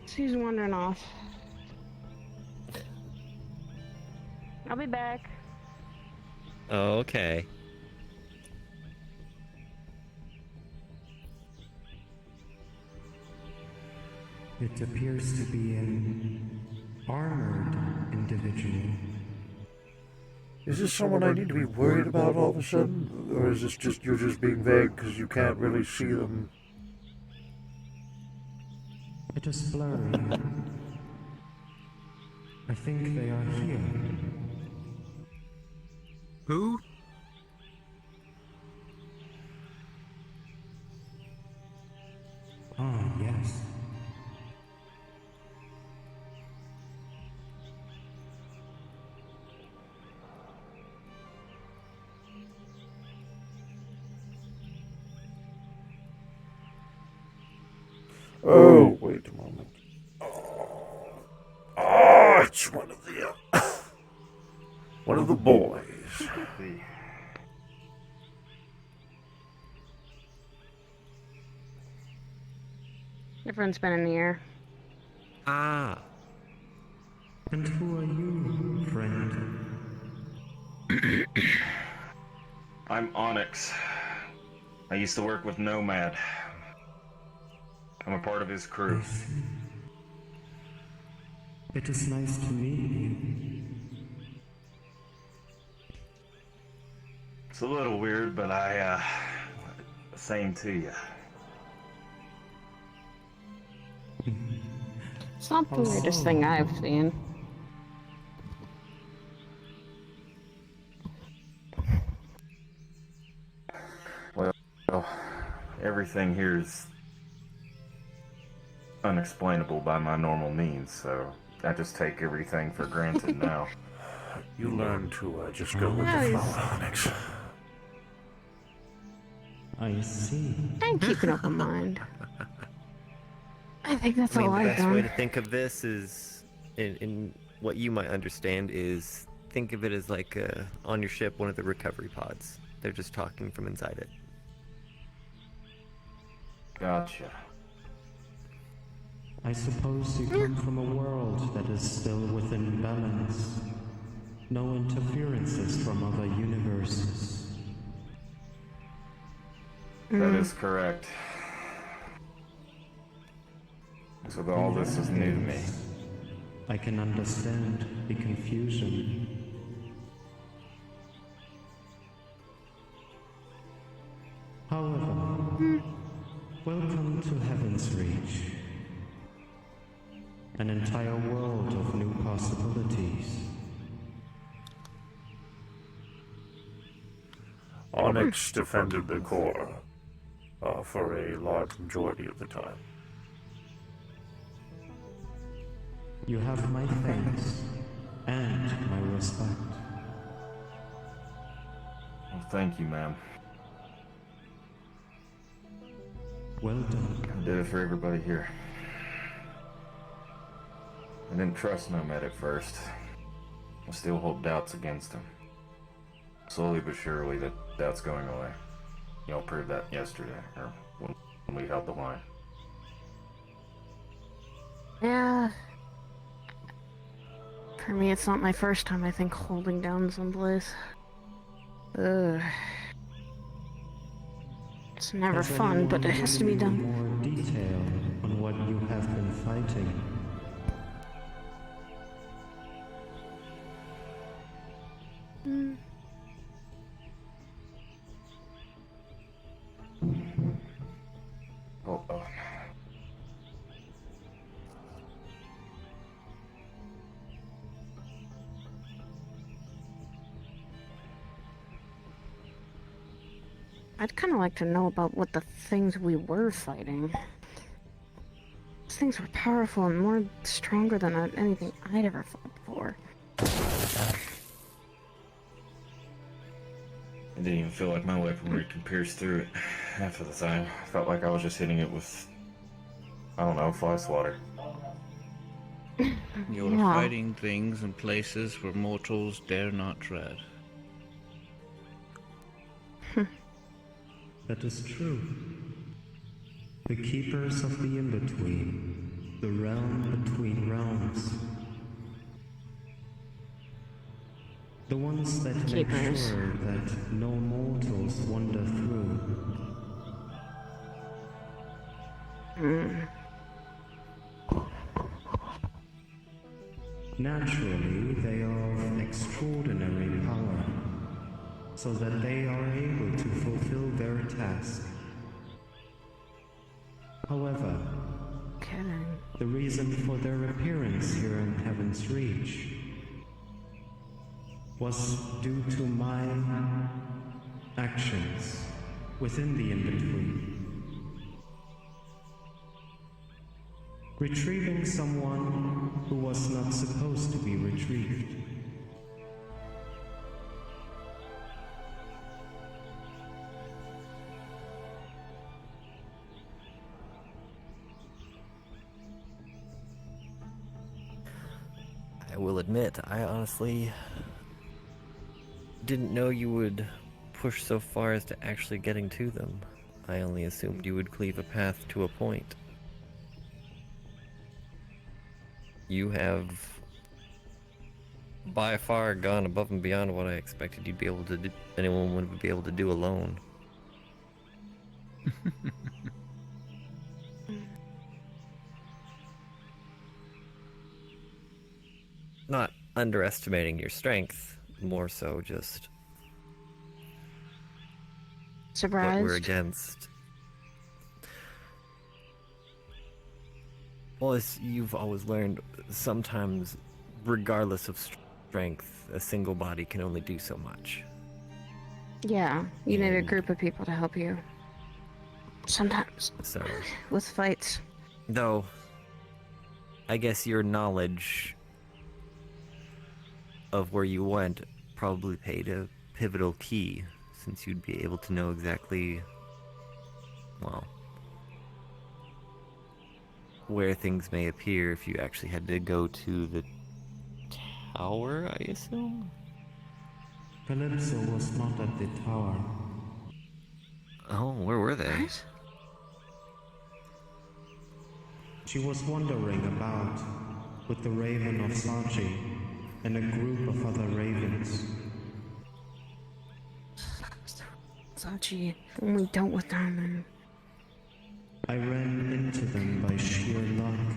She's wandering off. I'll be back. Okay. It appears to be an armored individual. Is this someone I need to be worried about all of a sudden? Or is this just you're just being vague because you can't really see them? It is blurry. I think they are here. Who? Ah, yes. Oh, wait a moment. Oh, it's one of the one of the boys. Your friend's been in the air. Ah. And who are you, friend? I'm Onyx. I used to work with Nomad. I'm a part of his crew. I see. It is nice to meet you. It's a little weird, but same to you. It's not the weirdest thing I've seen. Well, everything here is unexplainable by my normal means, so I just take everything for granted now. You learn to just go with the flow, Onyx. I see. I'm keeping an open mind. I think that's I mean, all the I've best way done. to think of this is, in what you might understand, is think of it as like on your ship, one of the recovery pods. They're just talking from inside it. Gotcha. I suppose you come from a world that is still within balance. No interferences from other universes. That is correct. So all this is new to me. I can understand the confusion. However, welcome to Heaven's Reach. An entire world of new possibilities. Onyx defended the core for a large majority of the time. You have my thanks. and my respect. Well, thank you, ma'am. Well done. I did it for everybody here. I didn't trust Nomad at first. I still hold doubts against him. Slowly but surely, that doubt's going away. Y'all proved that yesterday, or when we held the line. Yeah. For me, it's not my first time, I think, holding down someplace. Ugh. It's never Has fun, but it anyone has to be given you done. more detail on what you have been fighting? Mm. Hold on. I'd kind of like to know about what the things we were fighting. Those things were powerful and more stronger than anything I'd ever fought before. I didn't even feel like my weaponry could pierce through it. Half of the time, I felt like I was just hitting it with, I don't know, fly swatter. You're Yeah. fighting things in places where mortals dare not tread. That is true. The keepers of the in-between, the realm between realms. The ones that make Keepers. sure that no mortals wander through. Naturally, they are of extraordinary power, so that they are able to fulfill their task. However, Kidding. the reason for their appearance here in Heaven's Reach was due to my actions within the in-between. Retrieving someone who was not supposed to be retrieved. I will admit, I honestly didn't know you would push so far as to actually getting to them. I only assumed you would cleave a path to a point. You have by far gone above and beyond what I expected you'd be able to do, anyone would be able to do alone. Not underestimating your strength, more so just what we're Surprised? against. Well, as you've always learned, sometimes, regardless of strength, a single body can only do so much. Yeah, you need a And- group of people to help you. Sometimes, So, with fights. though, I guess your knowledge of where you went probably played a pivotal key, since you'd be able to know exactly, well, where things may appear if you actually had to go to the tower, I assume? Calypso was not at the tower. Oh, where were they? What? She was wandering about with the Raven of Sachi and a group of other ravens. Sachi, only dealt with them and... I ran into them by sheer luck.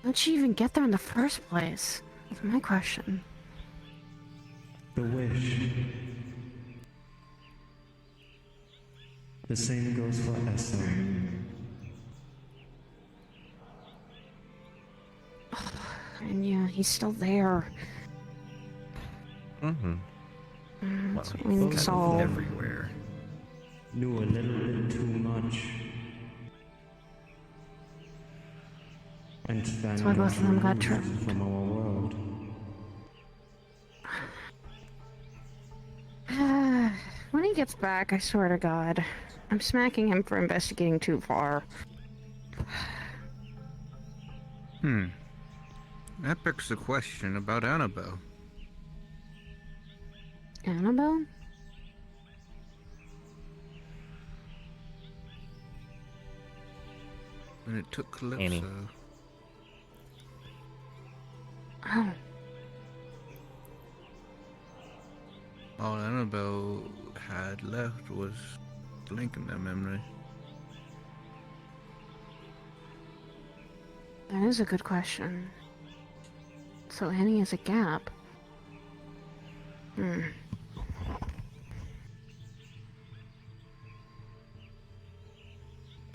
How'd she even get there in the first place? That's my question. The wish. The same goes for Esso. And yeah, he's still there. Mm-hmm. That's what we need to solve. Everywhere. Knew a little bit too much. And then That's why both of them got trapped. from our world. When he gets back, I swear to God, I'm smacking him for investigating too far. That begs the question about Annabelle. Annabelle? When it took Calypso. Annie. Oh, All Annabelle had left was the link in their memory. that is a good question. So Annie is a gap.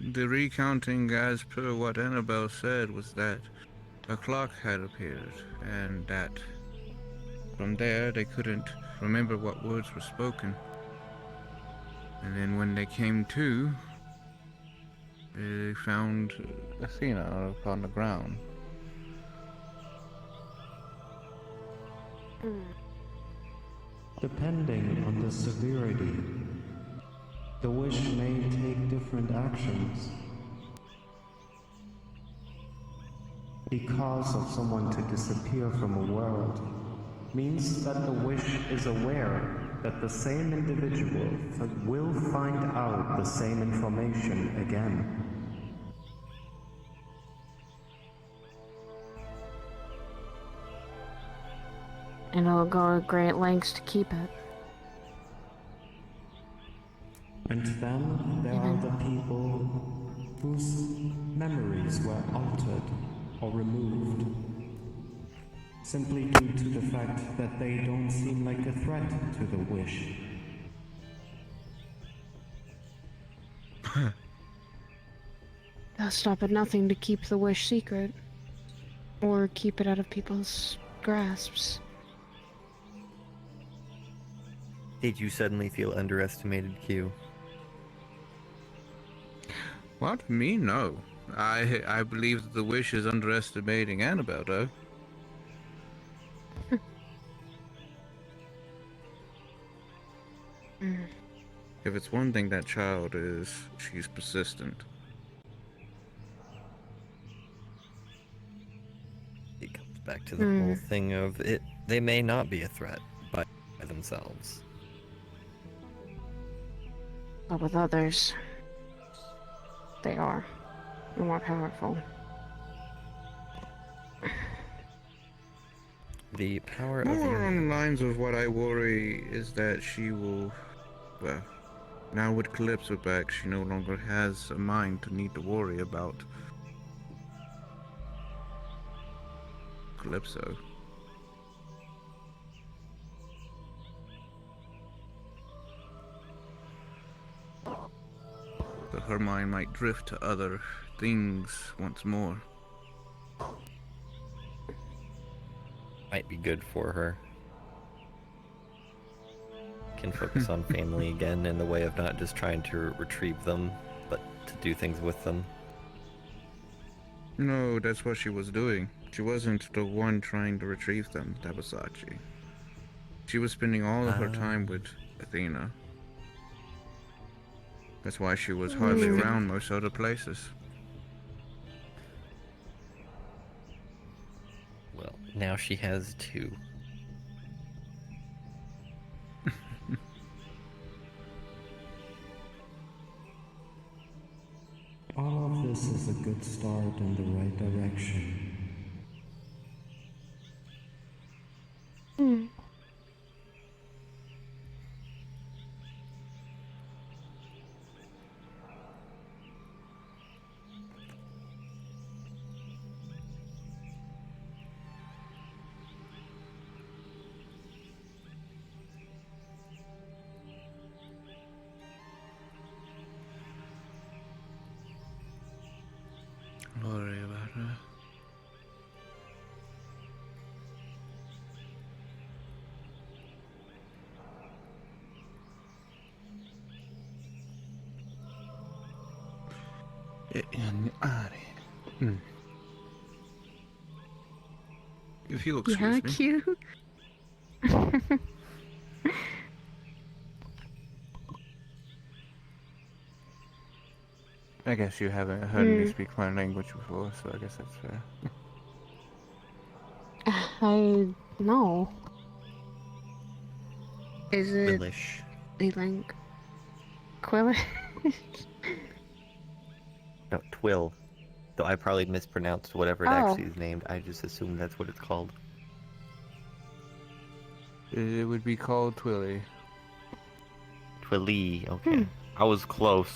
The recounting as per what Annabelle said was that a clock had appeared, and that from there they couldn't remember what words were spoken. And then when they came to, they found Athena upon the ground. Depending on the severity, the wish may take different actions. The cause of someone to disappear from a world means that the wish is aware that the same individual will find out the same information again. And it'll go to great lengths to keep it. And then there are the people whose memories were altered or removed, simply due to the fact that they don't seem like a threat to the wish. They'll stop at nothing to keep the wish secret. Or keep it out of people's grasps. Did you suddenly feel underestimated, Q? What? Me? No. I believe that the wish is underestimating Annabelle, though. If it's one thing that child is, she's persistent. It comes back to the whole thing of it. They may not be a threat by themselves. But with others, they are. They're more powerful. The power of More unity. on the lines of what I worry is that she will, well, now with Calypso back, she no longer has a mind to need to worry about Calypso. So her mind might drift to other things once more. Might be good for her. Can focus on family again in the way of not just trying to retrieve them, but to do things with them. No, that's what she was doing. She wasn't the one trying to retrieve them, that was Sachi. She was spending all of her time with Athena. That's why she was hardly around most other places. Well, now she has two. All of this is a good start in the right direction. Don't worry about her. If you'll excuse Yeah, me. cute. I guess you haven't heard me speak my language before, so I guess that's fair. I know. Is it Willish. the link? Quillish? No, Twill. Though I probably mispronounced whatever it Oh. actually is named. I just assumed that's what it's called. It would be called Twilly. Twilly. Okay. I was close.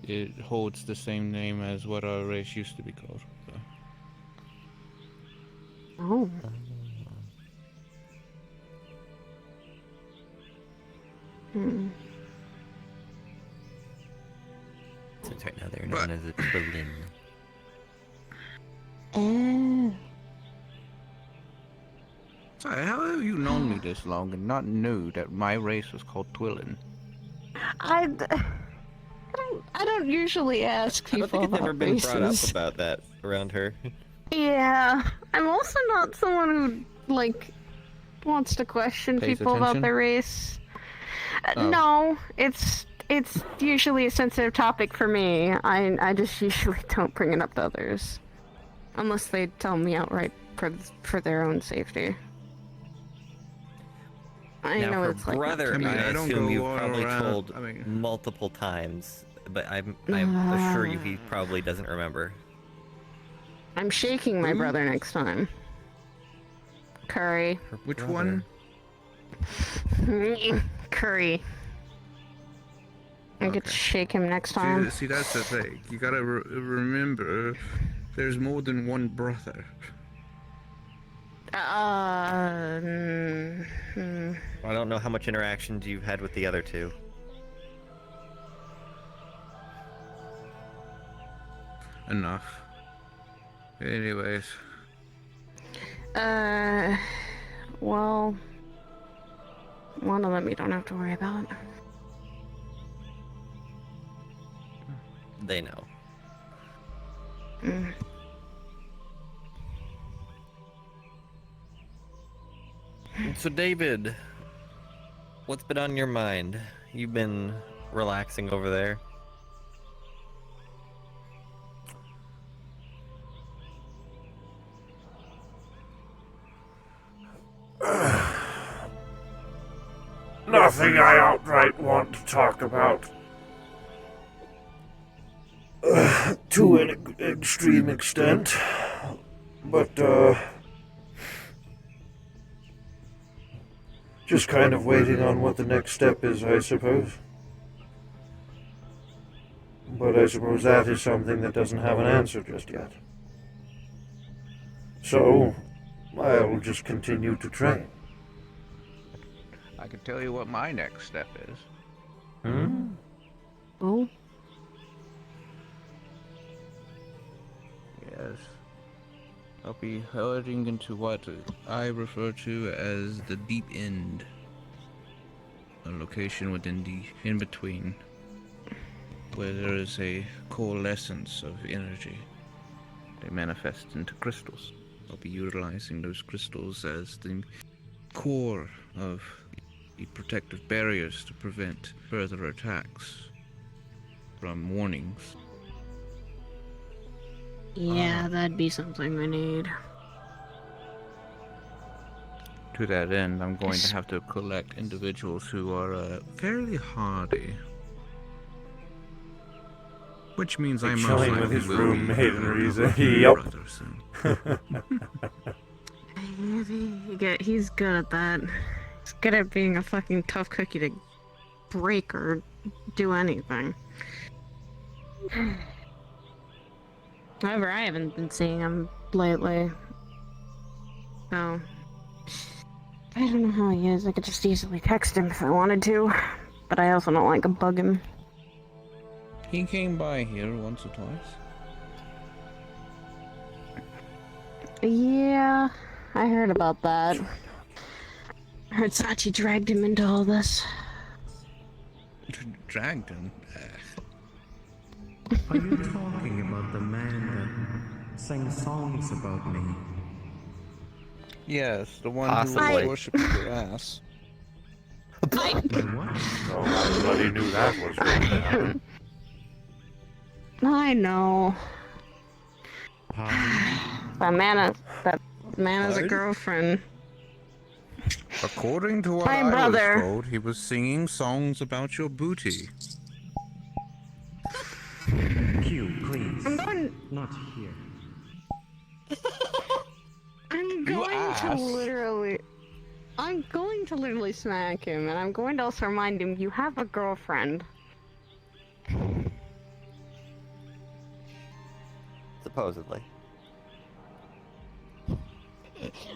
It holds the same name as what our race used to be called. So. Oh. Hmm. Since right now they're known as a Twillin. Oh. Sorry, how have you known me this long and not knew that my race was called Twillin? I don't usually ask I don't people think it's ever about been brought up races. about that around her. Yeah, I'm also not someone who like wants to question Pays people about attention? their race. Oh. No, it's usually a sensitive topic for me. I just usually don't bring it up to others, unless they tell me outright for their own safety. I Now, know her it's like brother, I mean, I I don't assume go you've all probably around- told I mean- multiple times, but I'm assure you he probably doesn't remember. I'm shaking my brother next time. Curry. Her Which brother. one? Curry. I could Okay. shake him next time. See, that's the thing. You gotta remember, there's more than one brother. I don't know how much interactions you've had with the other two. Enough. Anyways, Well, one of them you don't have to worry about. They know. Mm. So, David, what's been on your mind? You've been relaxing over there. Nothing I outright want to talk about. To an extreme extent. But, just kind of waiting on what the next step is, I suppose. But I suppose that is something that doesn't have an answer just yet. So, I'll just continue to train. I can tell you what my next step is. Oh, Yes. I'll be heading into what I refer to as the deep end. A location within the in-between, where there is a coalescence of energy. They manifest into crystals. I'll be utilizing those crystals as the core of the protective barriers to prevent further attacks from warnings. yeah, that'd be something we need. To that end, I'm going to have to collect individuals who are fairly hardy. Which means I most chilling likely with his will roommate be and Riza. recovering Yep. brother soon. He's good at that. He's good at being a fucking tough cookie to break or do anything. However, I haven't been seeing him lately. So, I don't know how he is. I could just easily text him if I wanted to. But I also don't like to bug him. He came by here once or twice. Yeah, I heard about that. I heard Sachi dragged him into all this. Dragged him. Are you talking about the man that sang songs about me? Yes, the one Possibly. who was worshipping your ass. My what? Oh, everybody knew that was going to happen. I know. Pardon? That man has a Pardon? girlfriend. According to what My I brother. was told, he was singing songs about your booty. Q, please. I'm going. Not here. I'm going to asked. literally. I'm going to literally smack him, and I'm going to also remind him you have a girlfriend. Supposedly.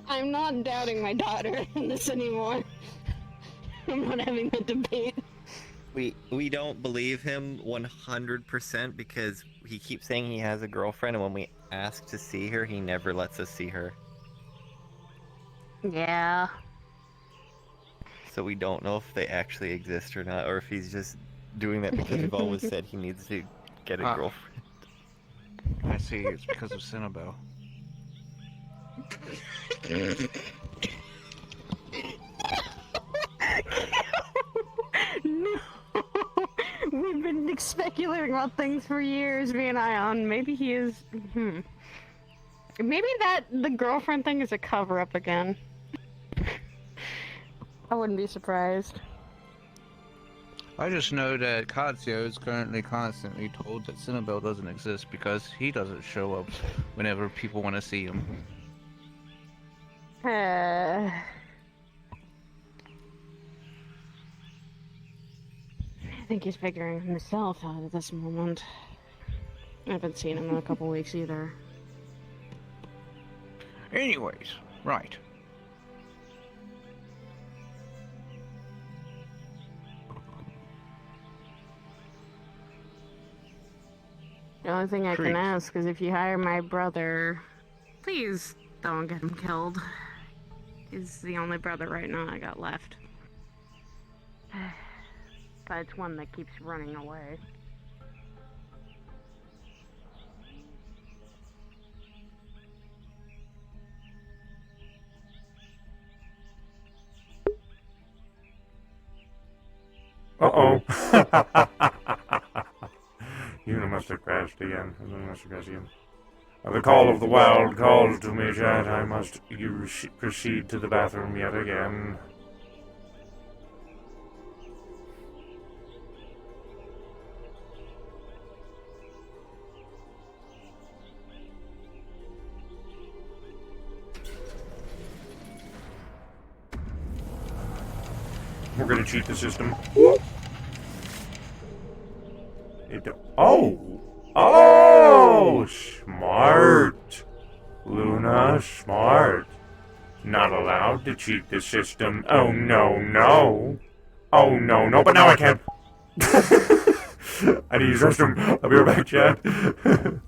I'm not doubting my daughter in this anymore. I'm not having that debate. We don't believe him 100% because he keeps saying he has a girlfriend, and when we ask to see her, he never lets us see her. Yeah. So we don't know if they actually exist or not, or if he's just doing that because we've always said he needs to get a Ah. girlfriend. I see, it's because of Cinnabelle. No. We've been speculating about things for years, me and Ion. Maybe he is. Maybe the girlfriend thing is a cover up again. I wouldn't be surprised. I just know that Kazio is currently constantly told that Cinnabelle doesn't exist because he doesn't show up whenever people want to see him. I think he's figuring himself out at this moment. I haven't seen him in a couple weeks either. Anyways, right. The only thing I Treat. can ask is if you hire my brother, please don't get him killed. He's the only brother right now I got left. But it's one that keeps running away. Uh-oh. Una must have crashed again. The call of the wild calls to me, Chad. I must proceed to the bathroom yet again. We're gonna cheat the system. Oh, smart. Luna, smart. Not allowed to cheat the system. Oh, no. Oh, no, but now I can't. I need to use the restroom. I'll be right back, Chad.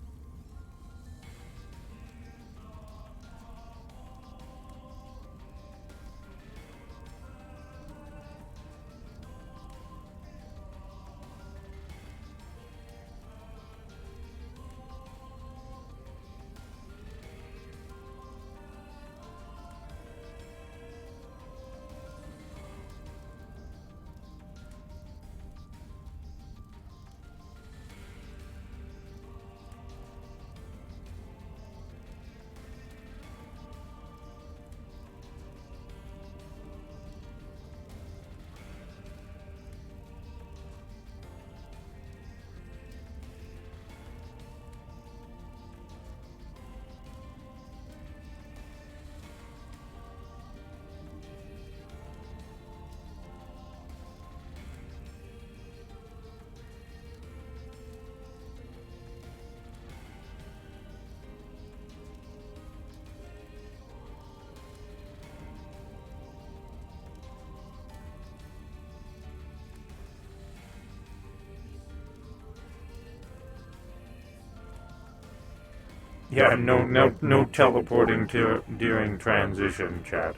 Yeah, no teleporting during transition, chat.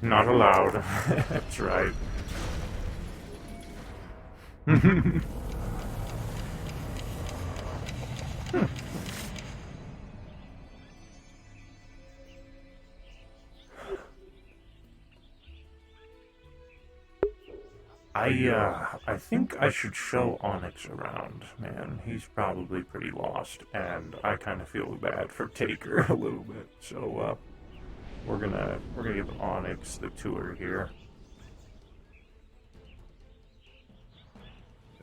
Not allowed. That's right. I think I should show Onyx around, man. He's probably pretty lost, and I kind of feel bad for Taker a little bit. So, we're gonna give Onyx the tour here.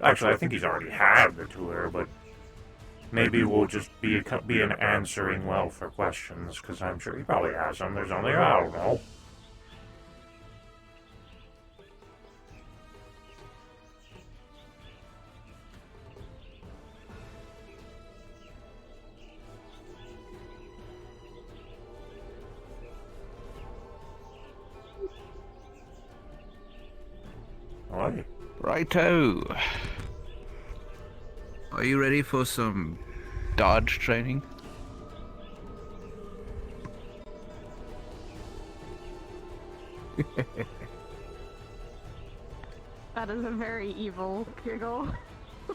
Actually, I think he's already had the tour, but maybe we'll just be an answering well for questions, because I'm sure he probably has them. There's only, I don't know. Oi. Righto. Are you ready for some dodge training? That is a very evil giggle. I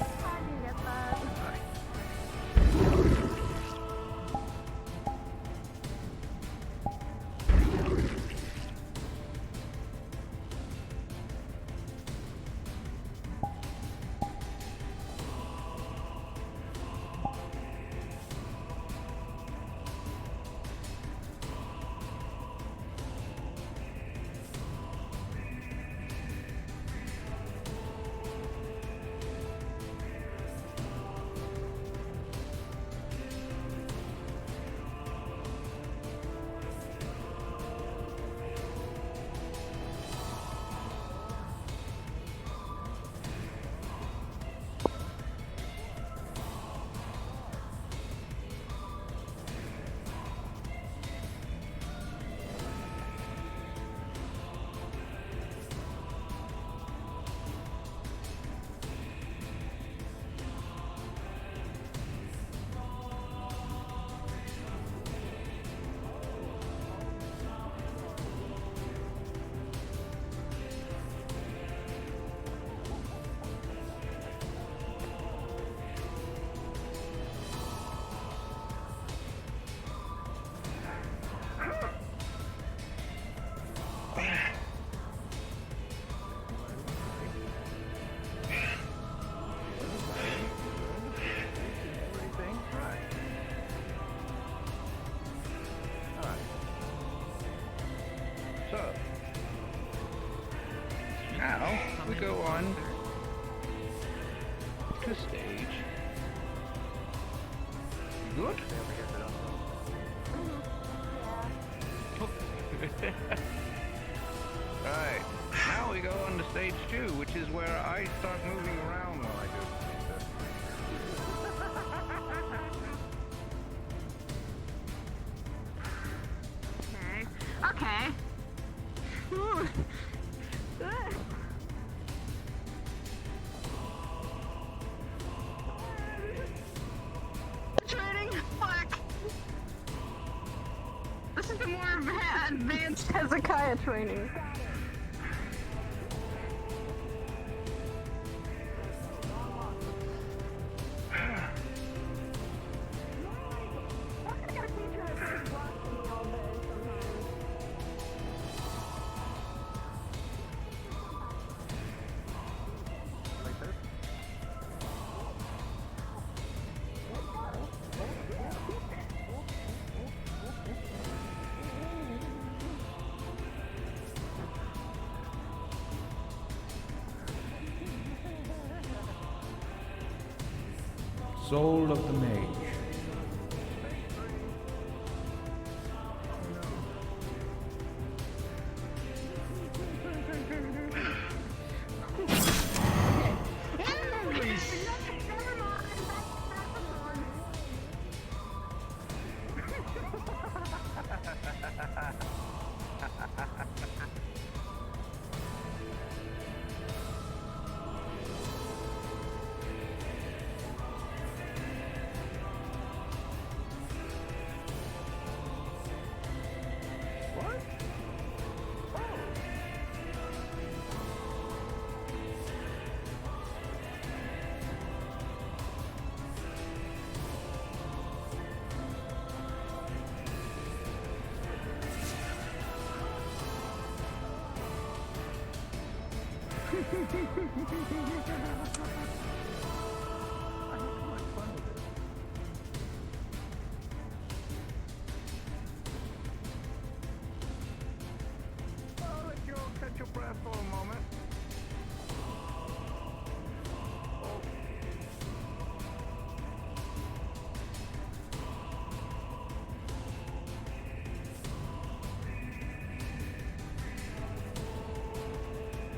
can get that. So, now we go on to stage. Good? Right, now we go on to stage 2, which is where I start moving around while I do this. Okay. Training? Fuck. This is the more advanced Hezekiah training. Soul of the Mage.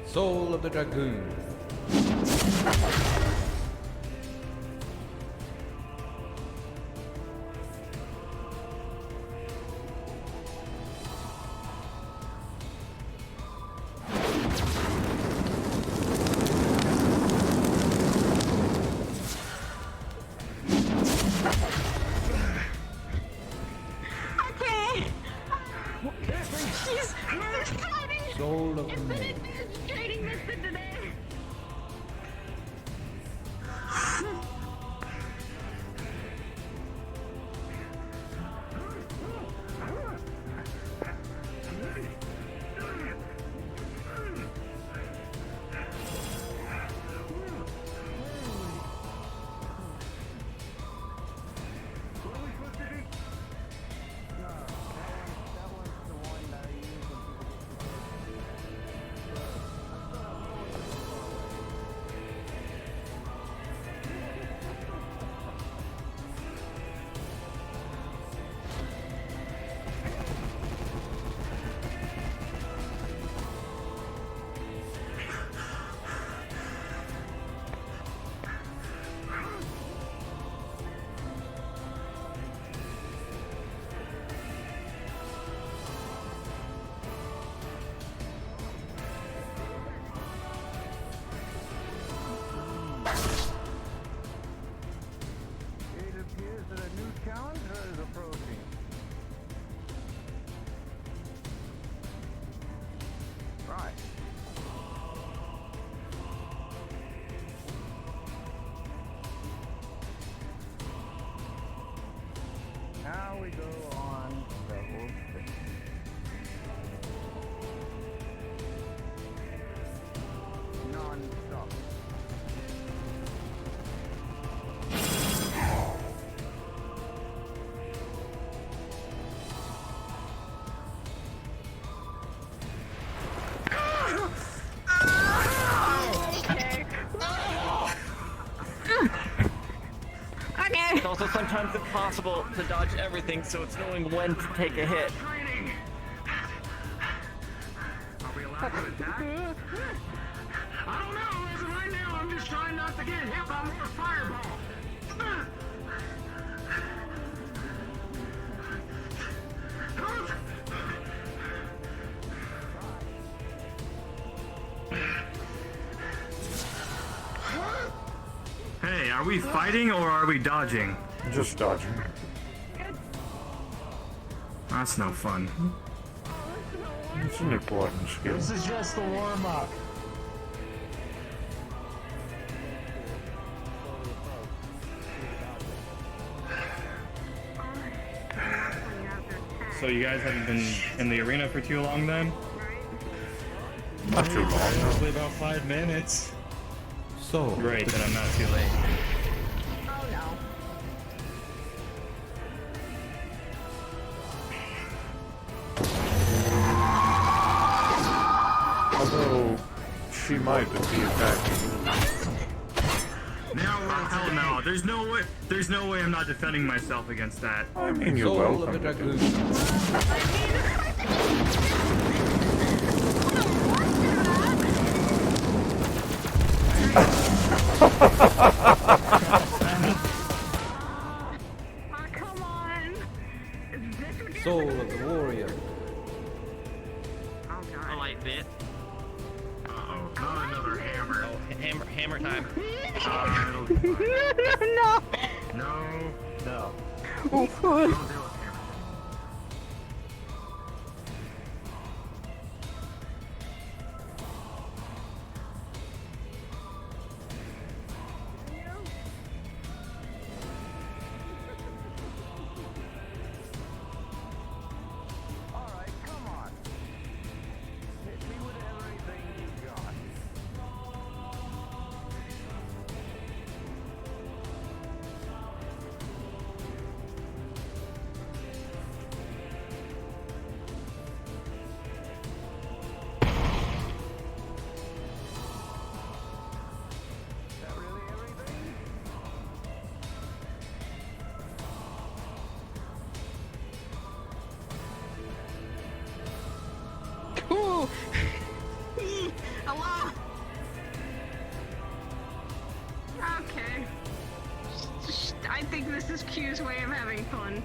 Soul of the Dragoon. Okay. She's fighting. Soul of the It's been Moon. administrating this today. Now we go on level 6. Non-stop. Okay. It's also sometimes impossible to dodge everything, so it's knowing when to take a hit. Are we allowed to attack? I don't know. As of right now, I'm just trying not to get hit by more fireball. Hey, are we fighting or are we dodging? Just dodging. That's no fun. It's an important skill. is just the warm-up. So you guys haven't been in the arena for too long then? Not too long. Probably about 5 minutes. Soul. Great, then I'm not too late. Oh no. Although, she might be attacking. Now, hell no. There's no way I'm not defending myself against that. I mean, you're Soul of the welcome. Dragoon. Oh, come on. Is this what you're Soul of the Warrior. Oh, A God. light bit. Uh-oh, not another hammer. Oh, hammer time. No. No. No. Oh, God. Don't deal with hammer. Alright, come on. Hit me with everything you got. No! Hello? Okay. I think this is Q's way of having fun.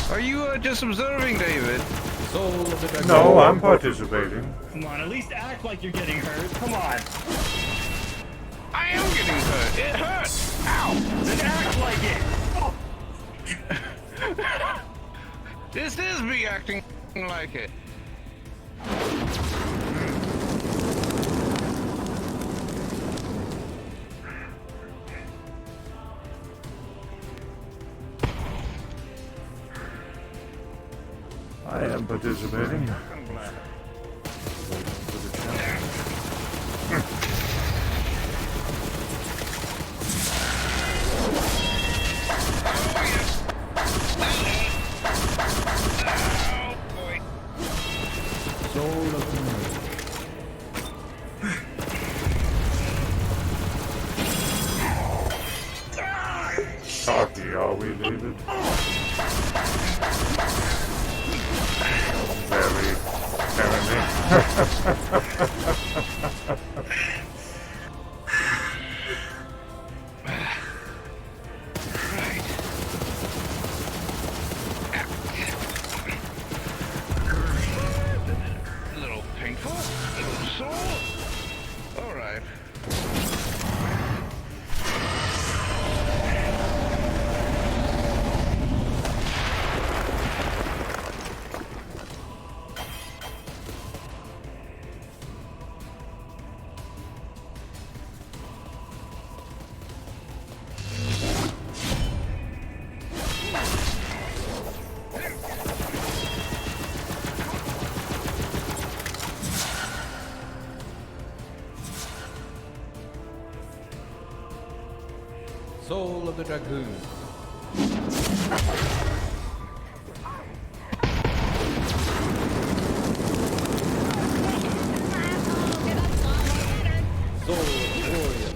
Are you just observing, David? Soul of the Dragoon. No, I'm participating. Come on, at least act like you're getting hurt. Come on. I am getting hurt. It hurts. Ow! Then act like it. This is me acting like it. I am participating. I'm glad. Waiting for the challenge. Soul of the Mage. Cocky, are we, David? Very, apparently. A little painful, a little sore. All right. Soul of the Dragoon. Soul of the Warrior.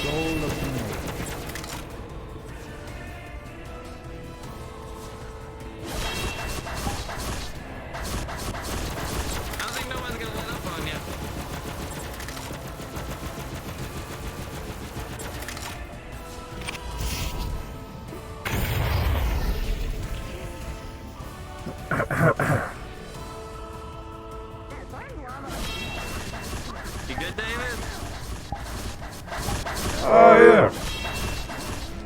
Soul of the Mage. I don't think no one's gonna let up on you. You good, David? Oh, yeah.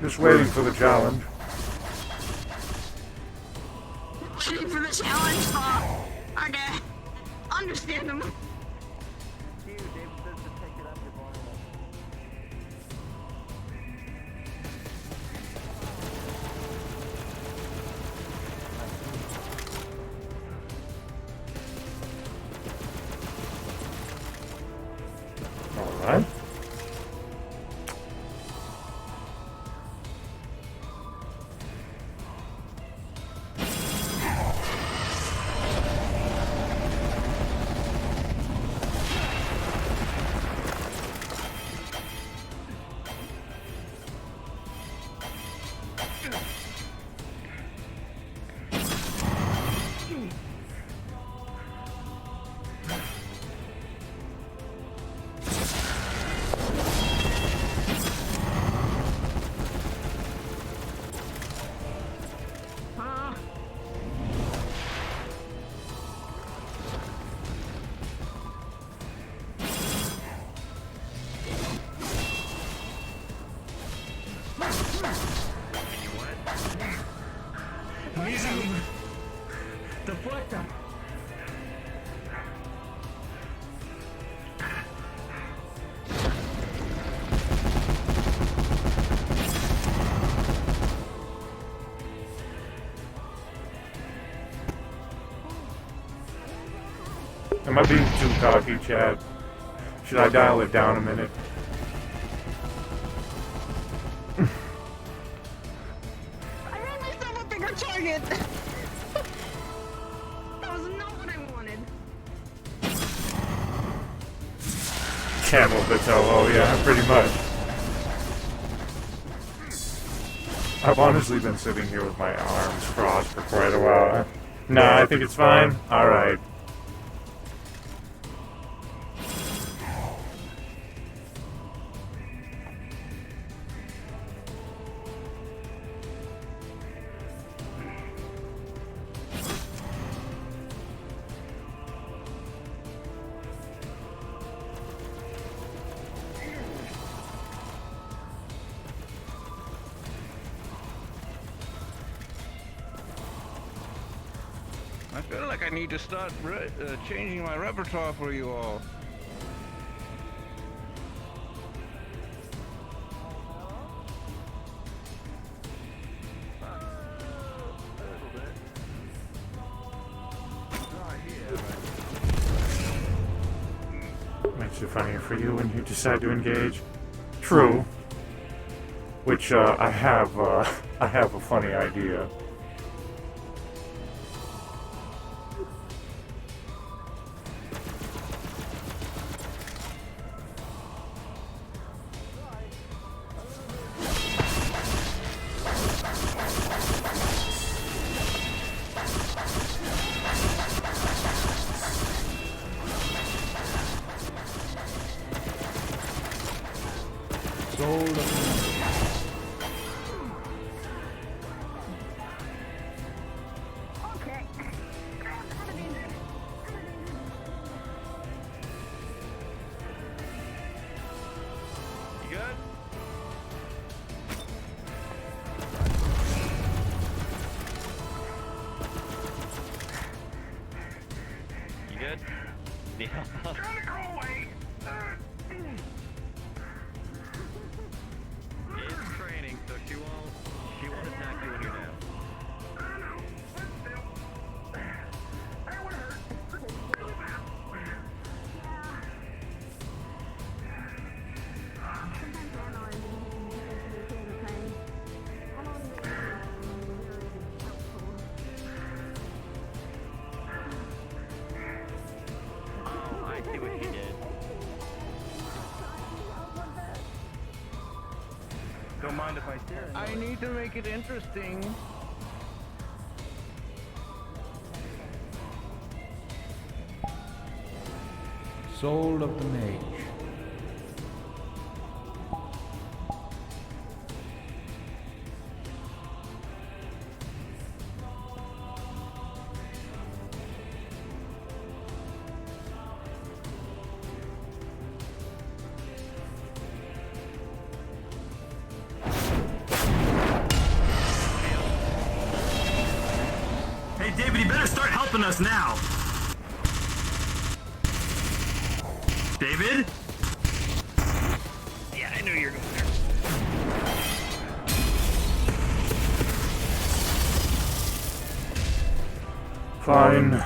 Just waiting for the challenge. Waiting for the challenge. Oh, okay. Understandable. What? Deflector. Am I being too cocky, Chad? Should I dial it down a minute? I made myself a bigger target! That was not what I wanted. Camel Vitello, yeah, pretty much. I've honestly been sitting here with my arms crossed for quite a while. Nah, I think it's fine. Alright. I feel like I need to start changing my repertoire for you all. Makes it funnier for you when you decide to engage. True. Which, I have a funny idea. Soul of the night. You good? You good? Yeah. It's training, so she won't attack you when you're down. Oh, I see what she did. Don't mind if I steer. I need to make it interesting. Soul of the mage. Hey, David, you better start helping us now. David? Yeah, I knew you were going there. Fine.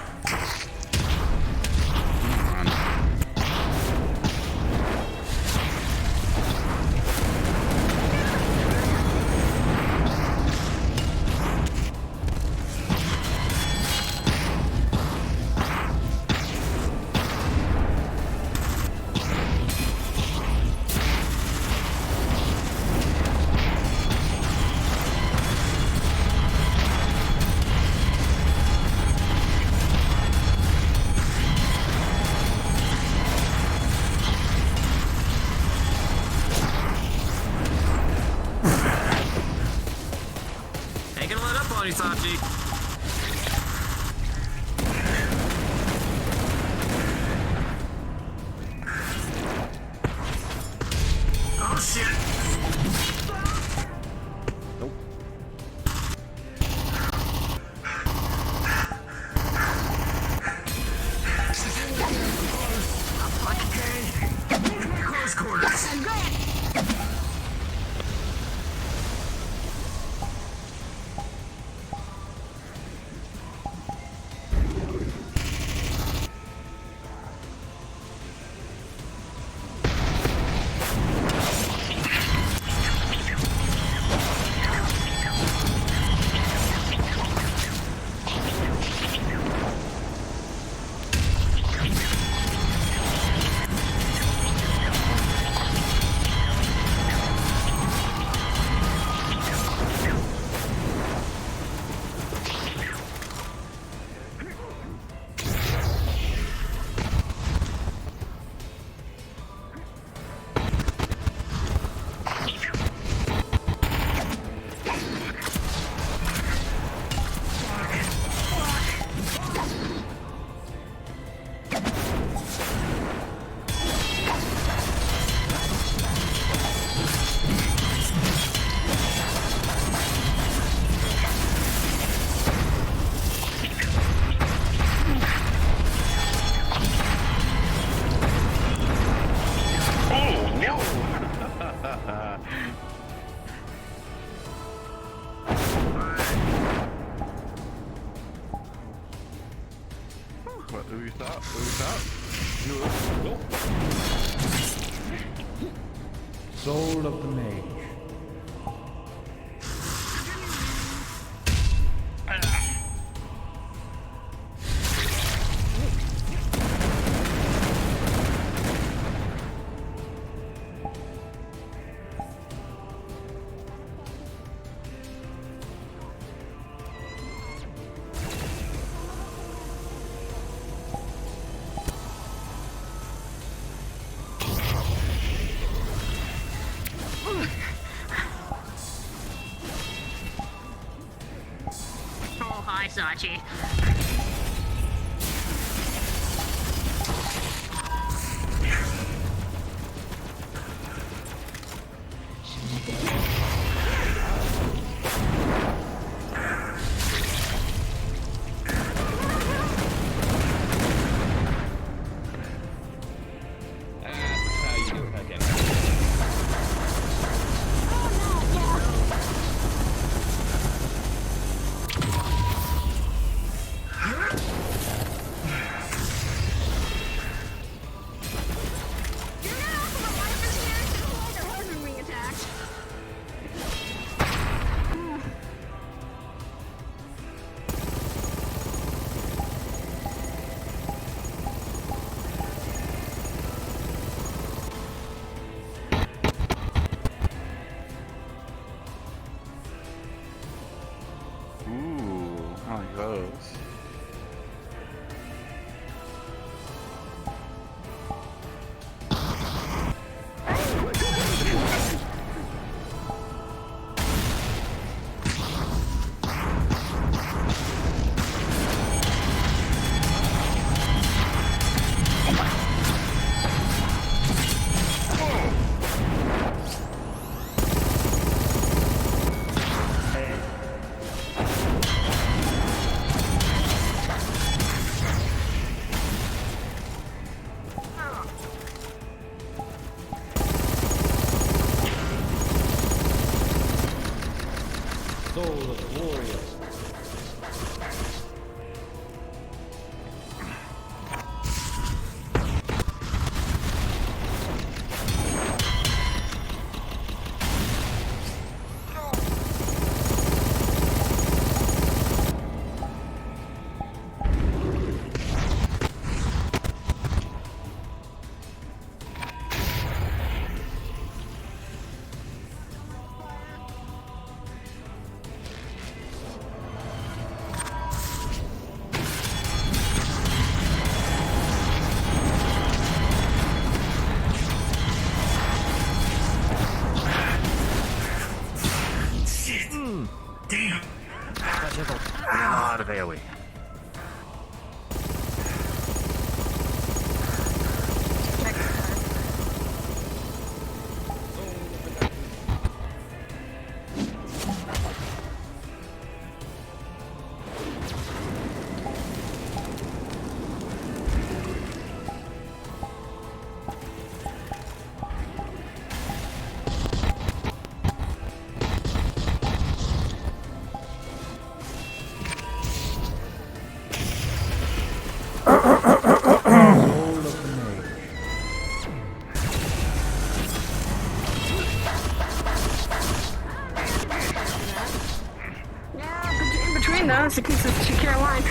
Sorry, Sachi. Oh shit! Close quarters. What, do we stop? Do we stop? Soul of the Mage. Oh, hi, Sachi. Massachusetts to Caroline.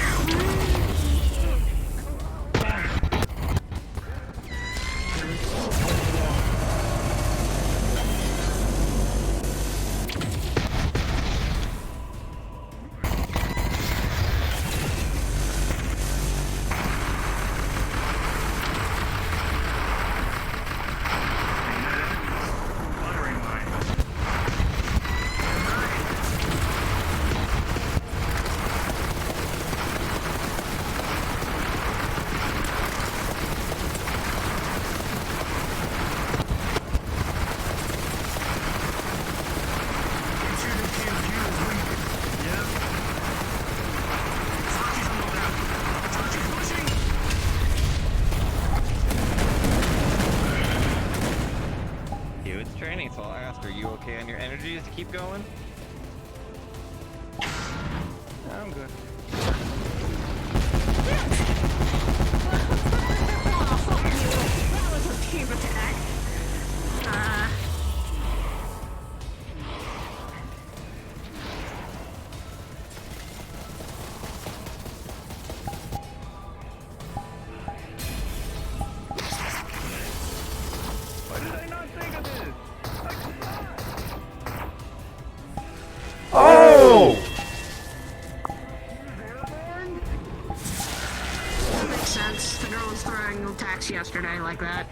It's training, so I'll ask, are you okay on your energies to keep going? I'm good. That was a cheap attack. Why did I not think of this? Oh! That makes sense. The girl was throwing attacks yesterday like that.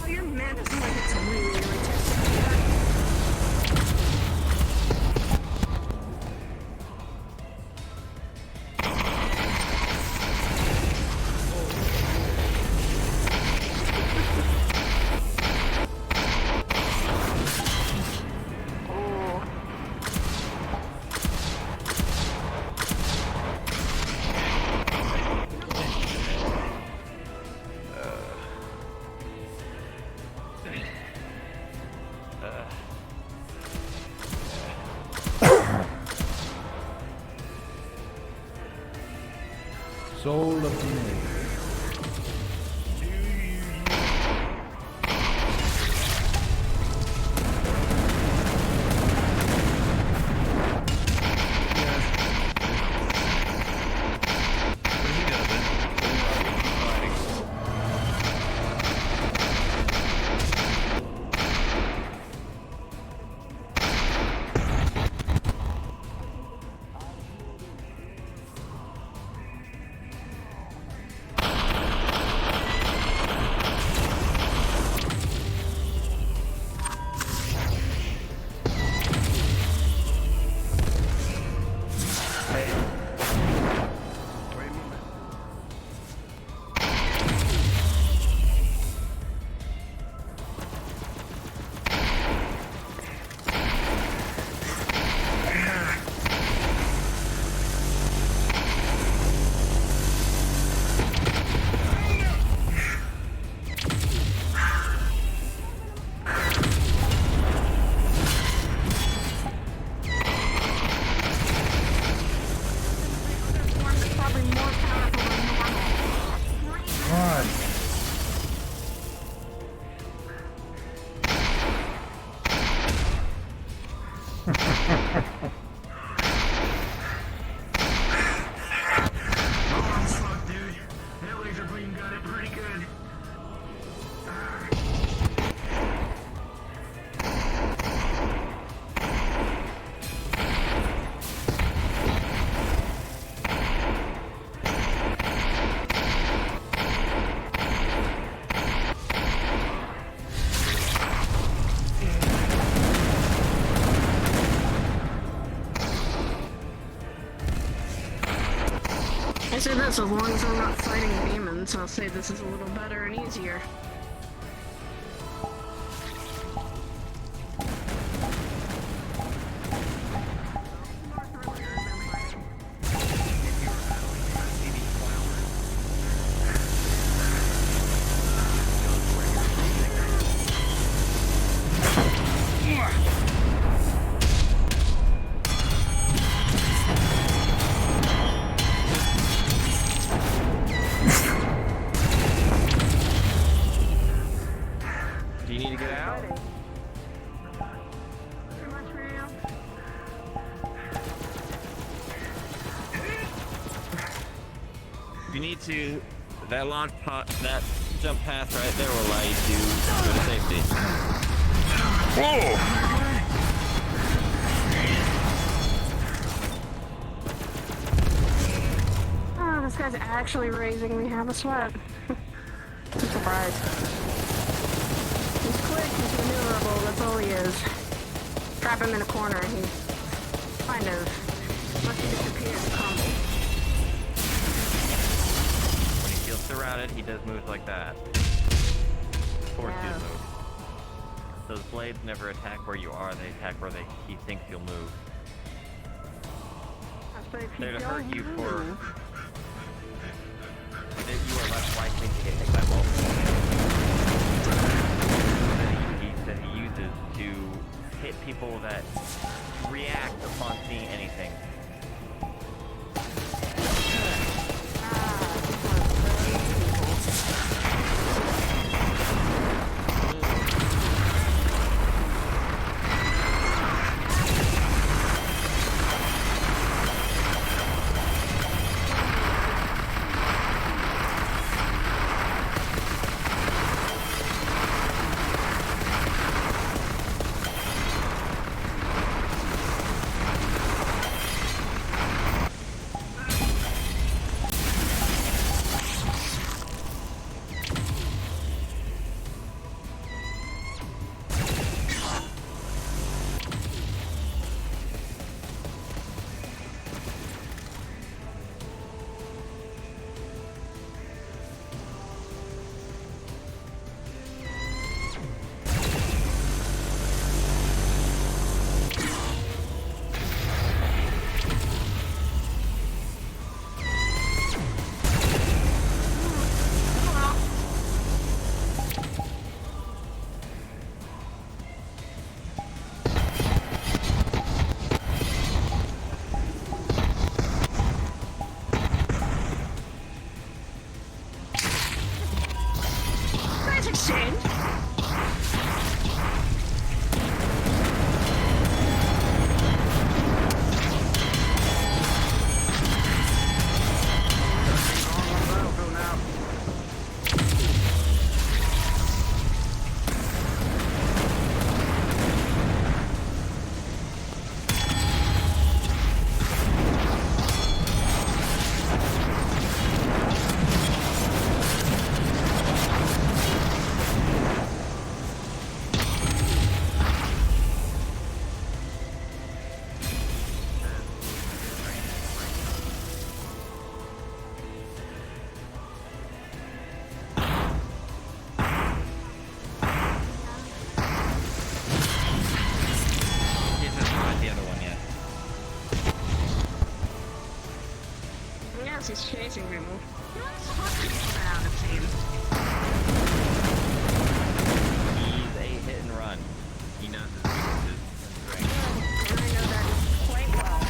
Your madness like it's really, really testing. Soul of the Maid. I say this, as long as I'm not fighting demons, I'll say this is a little better and easier. Do you need to get out? You need to. That launch pod, that jump path right there will allow you to go to safety. Whoa! Oh, this guy's actually raising me half a sweat. I'm surprised. He's quick, he's maneuverable, that's all he is. Trap him in a corner and he kind of lets you disappear in combo. When he feels surrounded, he does moves like that. Force you to move. Those blades never attack where you are, they attack where he thinks you'll move. But if They're you to don't hurt you move, for... that you are less likely to get hit by multiple that he uses to hit people that react upon seeing anything. He's chasing people. Around, it seems. He's a hit and run. He knows his weaknesses and strengths. And I know that quite well.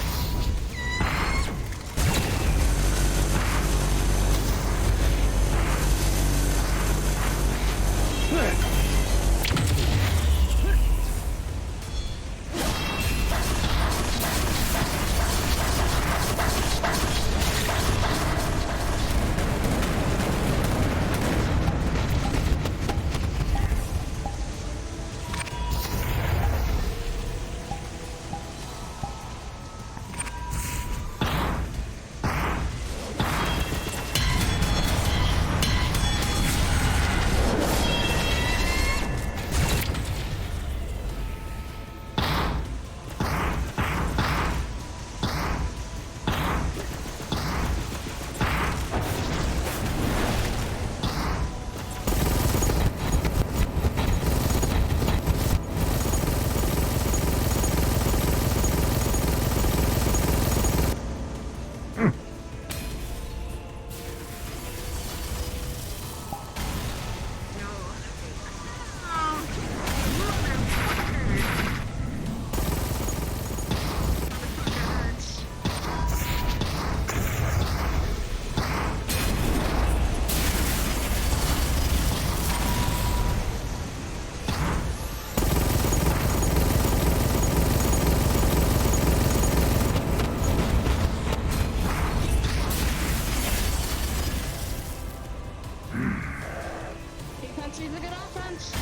good offense.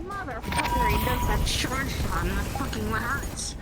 Motherfucker, he does that charge shot and that fucking hurts.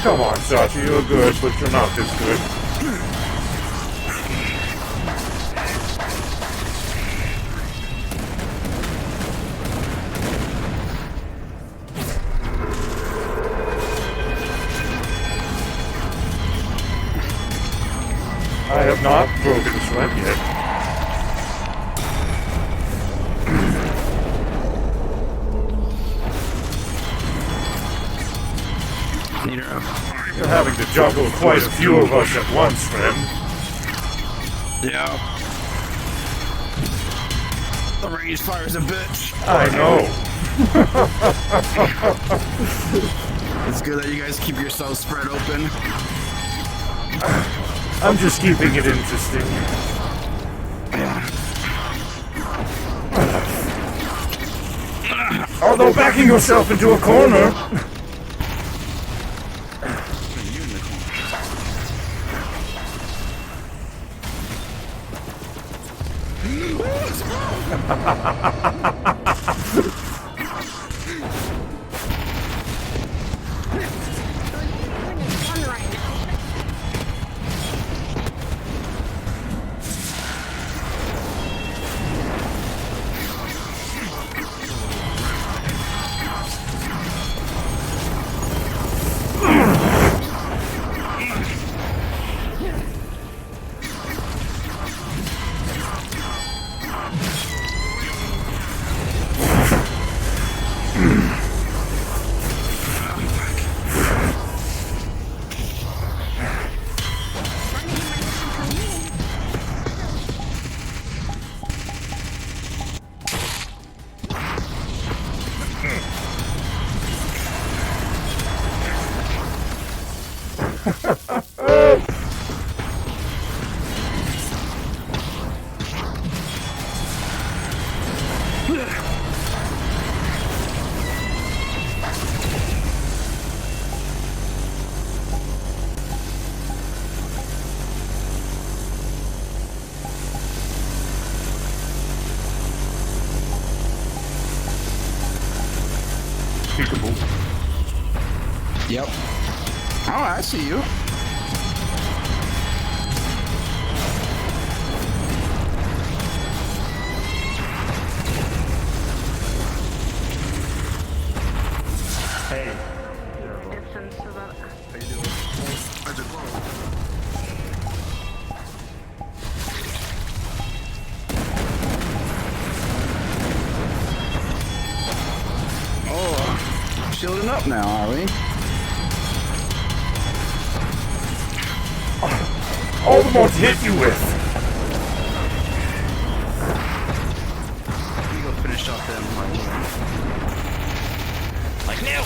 Come on, Sachi, you're good, but you're not this good. I have not broken a sweat yet. You're having to juggle quite a few of us at once, friend. Yeah. The range fire's a bitch. I know. It's good that you guys keep yourselves spread open. I'm just keeping it interesting. Although backing yourself into a corner. Yep. Oh, I see you. Hey. How you doing? How's it going? Oh, shielding up now, are we? All the more to hit you with. Let me go finish off them. Like now.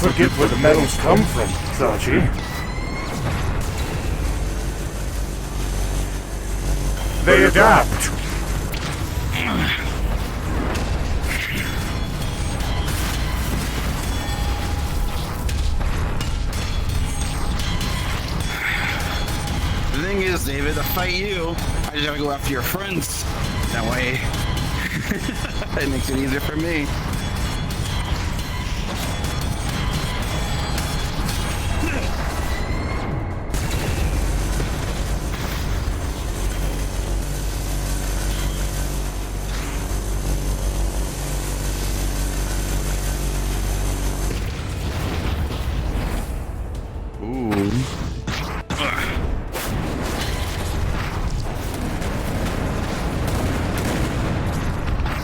forget where the metals come from, Sachi. They adapt. The thing is, David, to fight you, I just gotta go after your friends. That way, it makes it easier for me.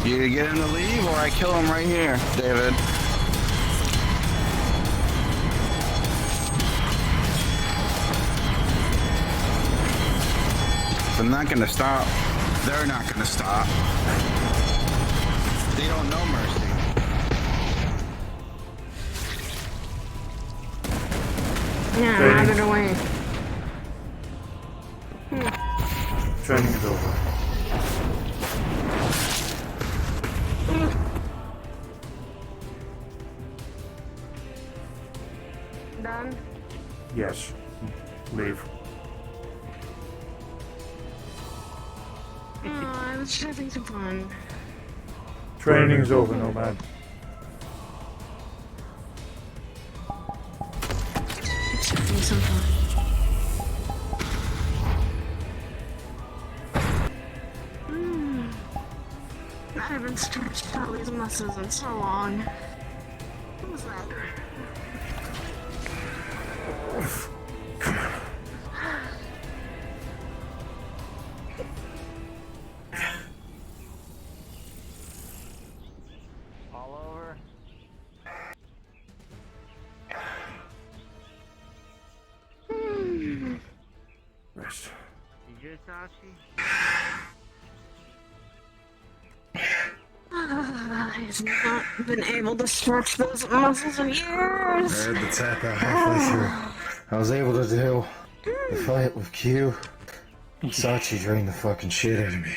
You get him to leave, or I kill him right here, David. If I'm not gonna stop, they're not gonna stop. They don't know mercy. Yeah, out of the way. Training is over. Done? Yes. Leave. Oh, I was just having some fun. Training's over, Nomad. Just having some fun. I haven't stretched out these muscles in so long. What was that? All over? Rest. You good, Sachi? I've not been able to stretch those muscles in years. I had the tap out halfway through. I was able to do the fight with Q. Sachi drained the fucking shit out of me.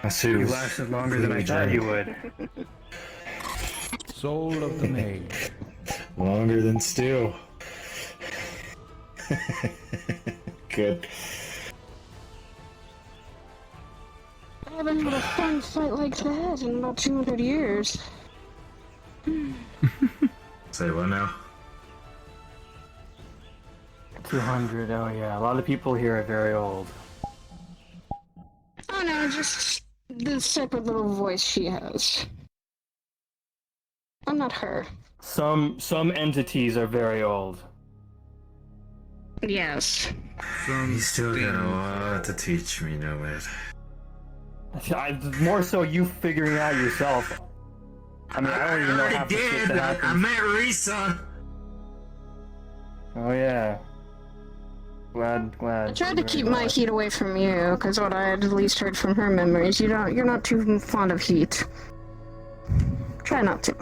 My suit You was lasted longer than I thought you would. Soul of the Mage. longer than steel. Good. I haven't had a fun fight like that in about 200 years. Say what now? 200, oh yeah. A lot of people here are very old. Oh no, just the separate little voice she has. I'm not her. Some entities are very old. Yes. You still got a lot to teach me, Nomad. More so you figuring out yourself. I mean, I don't even know half the shit that happens. I met Risa. Oh yeah. Glad. I tried to keep my heat away from you, because what I had at least heard from her memories, you're not too fond of heat. Try not to.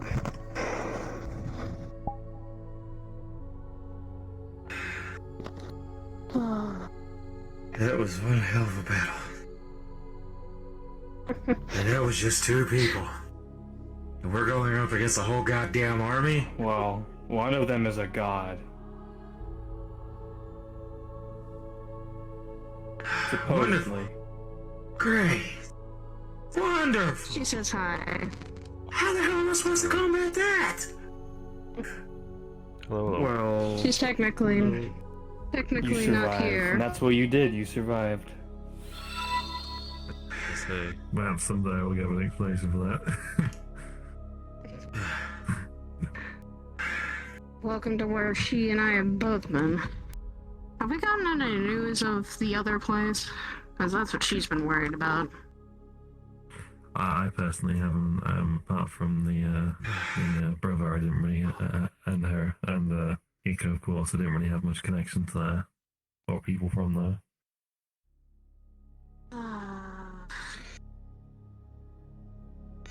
That was one hell of a battle. And that was just two people. And we're going up against a whole goddamn army? Well, one of them is a god. Supposedly. Great. Wonderful. She says hi. How the hell am I supposed to combat that? Hello. Well, She's technically You not survived. here. And that's what you did. You survived. well, someday we'll get an explanation for that. Welcome to where she and I have both been. Have we gotten any news of the other place? Because that's what she's been worried about. I personally haven't, apart from the brother, I didn't really, and her, and Ika, of course, I didn't really have much connection to there, or people from there.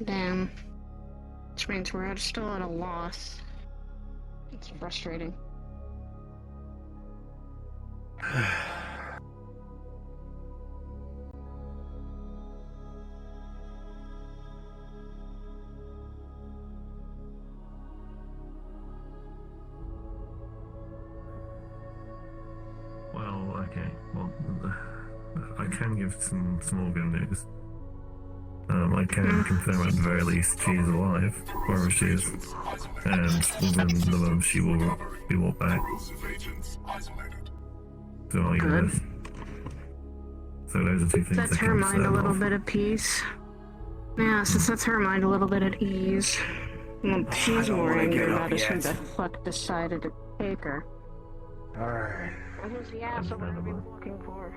Damn. Which means we're still at a loss. It's frustrating. Well, okay. Well, I can give some small good news. I can confirm at the very least she is alive, wherever she is, and within the month she will be brought back. So I'll give Good. this. So those are two things Sets I her can mind a certain little of. bit at peace. Yeah, so sets her mind a little bit at ease. What she's don't more wanna angry get up about is who yet. the fuck decided to take her. Alright. And who's the asshole we're gonna be looking for?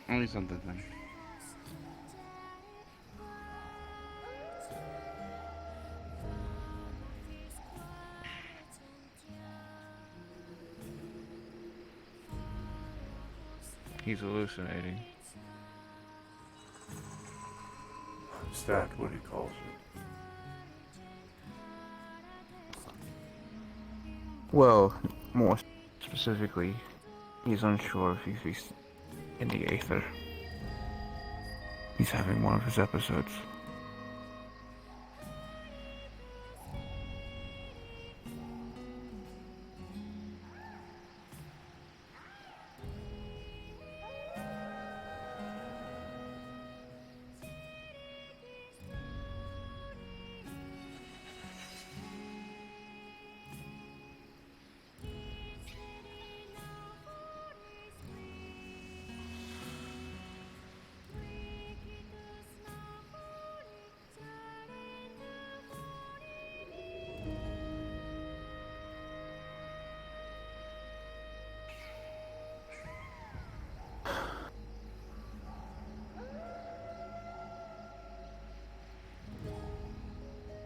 Only something then. He's hallucinating. Is that what he calls it? Well, more specifically, he's unsure if he's in the Aether. He's having one of his episodes.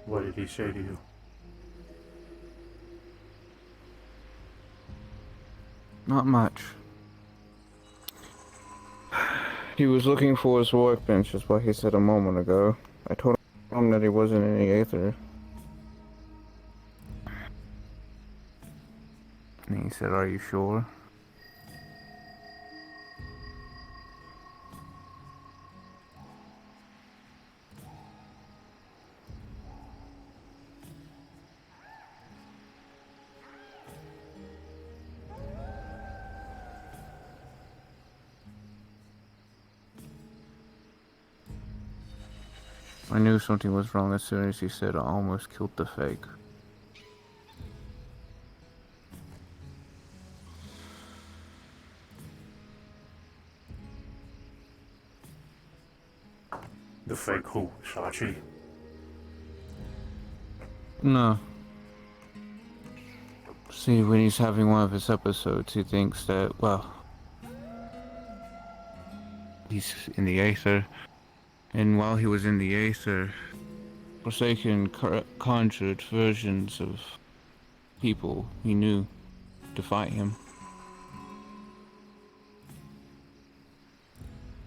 What did he say to you? Not much. He was looking for his workbench, is what he said a moment ago. I told him that he wasn't in the Aether. And he said, "Are you sure?" I knew something was wrong as soon as he said I almost killed the fake. The fake who, Sachi? No. See, when he's having one of his episodes, he thinks that, well, he's in the Aether, and while he was in the Aether, Forsaken conjured versions of people he knew to fight him.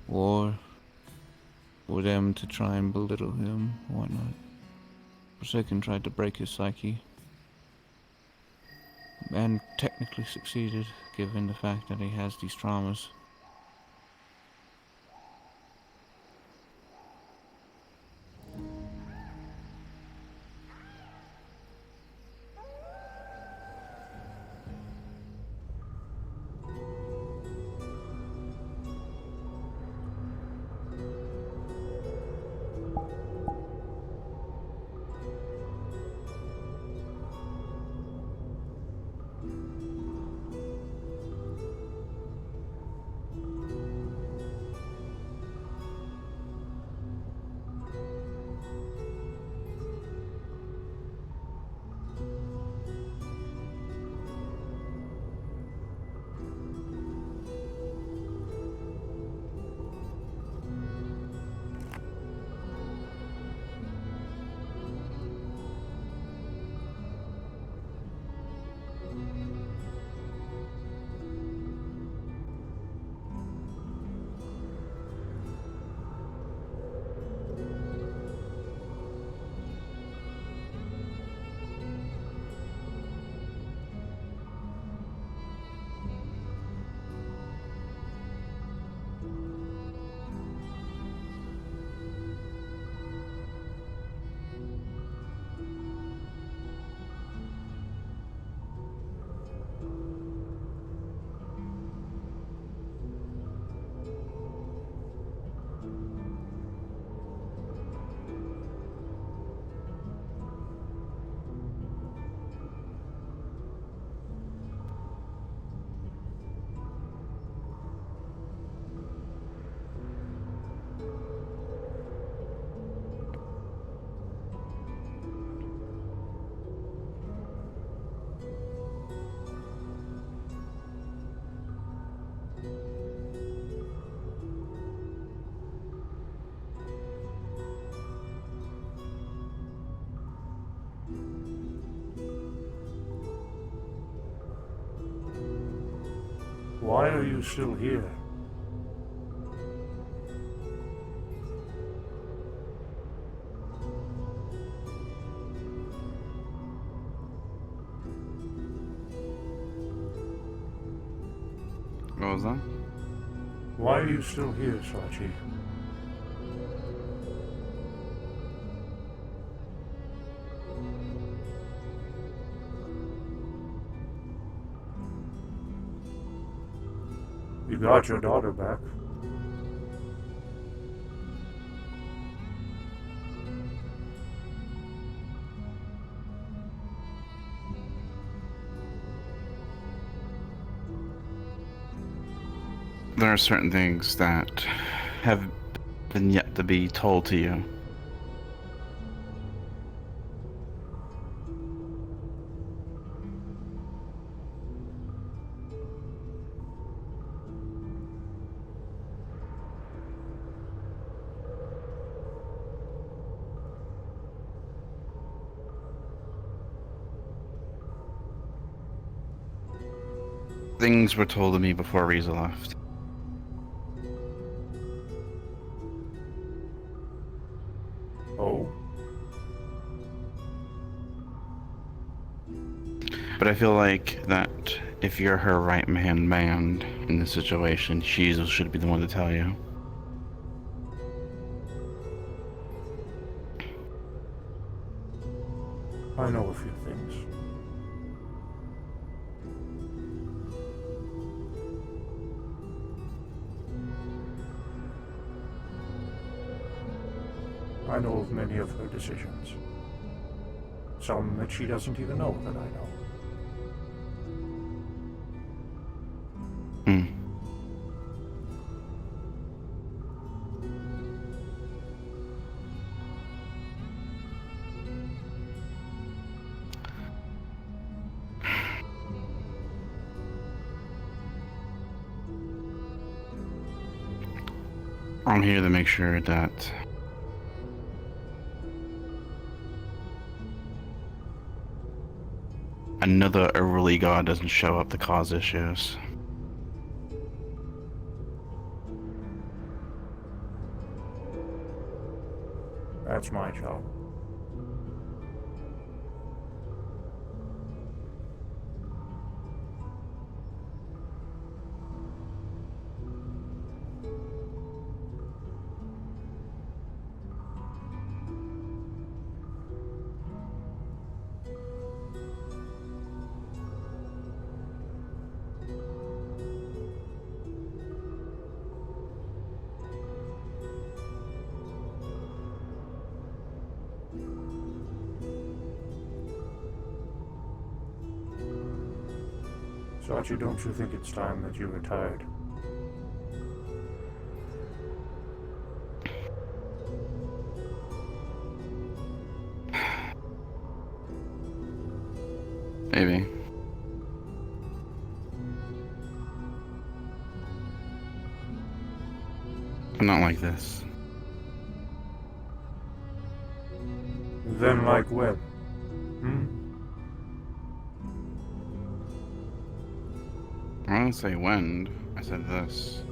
Or for them to try and belittle him, or whatnot. Forsaken tried to break his psyche, and technically succeeded, given the fact that he has these traumas. Why are you still here? What was that? Why are you still here, Sachi? You got your daughter back. There are certain things that have been yet to be told to you. Things were told to me before Riza left. Oh? But I feel like that if you're her right-hand man in this situation, she should be the one to tell you. I know a few things. I know of many of her decisions. Some that she doesn't even know that I know. Hmm. I'm here to make sure that another overly god doesn't show up to cause issues. That's my job. Sachi, don't you think it's time that you retired? Maybe. I'm not like this. Then like when? I didn't say when, I said this.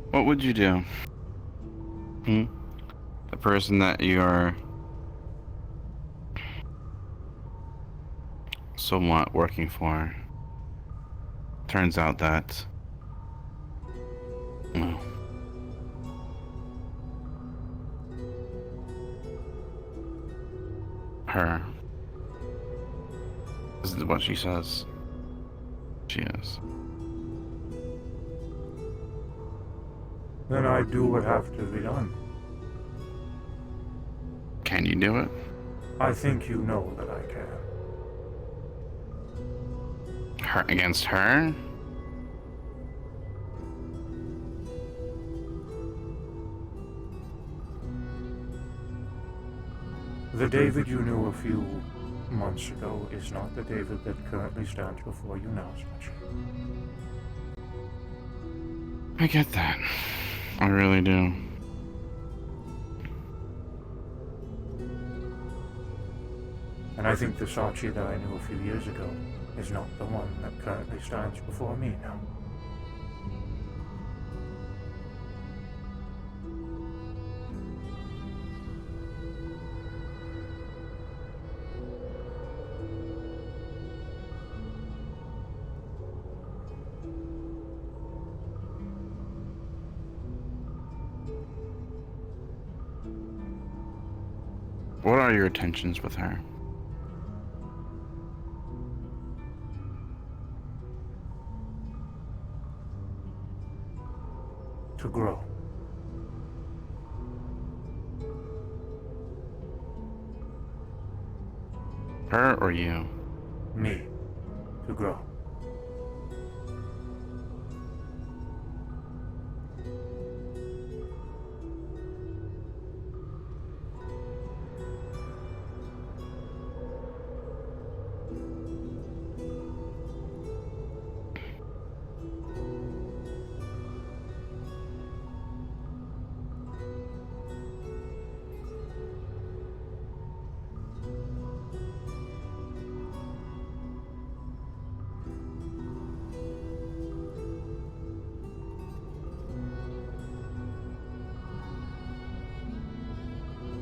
What would you do? The person that you're somewhat working for turns out that well, her, this is what she says she is. Then I do what have to be done. Can you do it? I think you know that I can. Her against her? The David you knew a few months ago is not the David that currently stands before you now, Sachi. I get that. I really do. And I think the Sachi that I knew a few years ago is not the one that currently stands before me now. What are your intentions with her? To grow. Her or you? Me. To grow.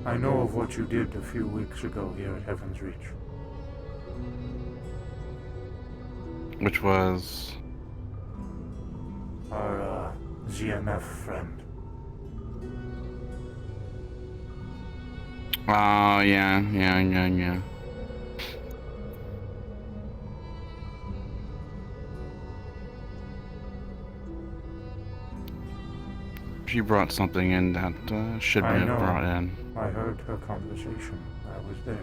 I know of what you did a few weeks ago here at Heaven's Reach. Which was... Our, ZMF friend. Oh, yeah. She brought something in that shouldn't I have know. brought in. I heard her conversation. I was there.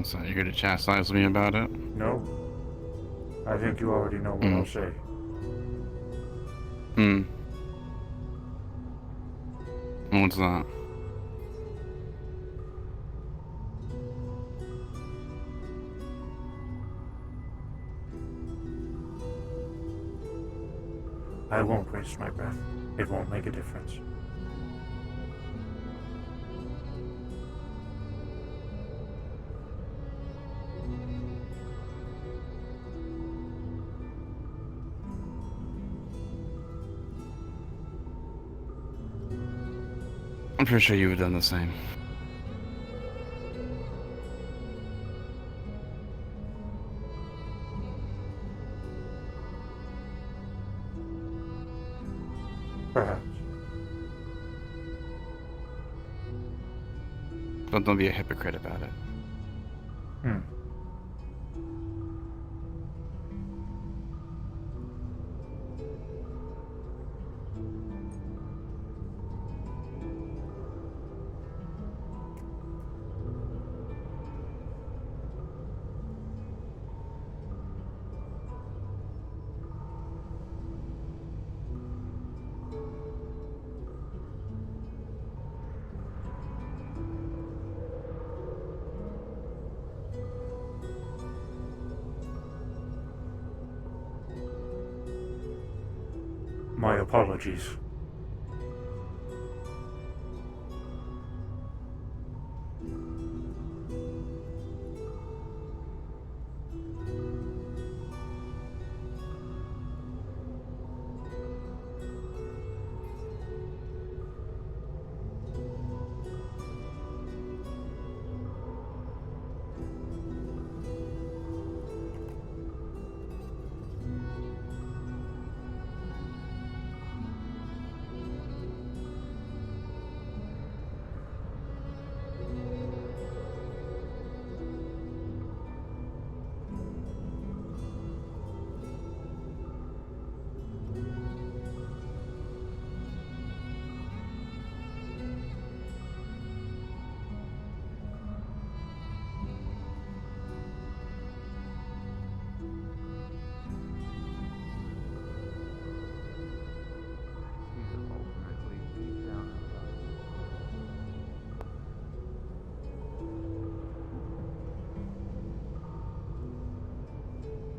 So you're gonna chastise me about it? No. I think you already know what I'll say. What's that? I won't waste my breath. It won't make a difference. I'm pretty sure you would have done the same. Perhaps. But don't be a hypocrite about it. My apologies.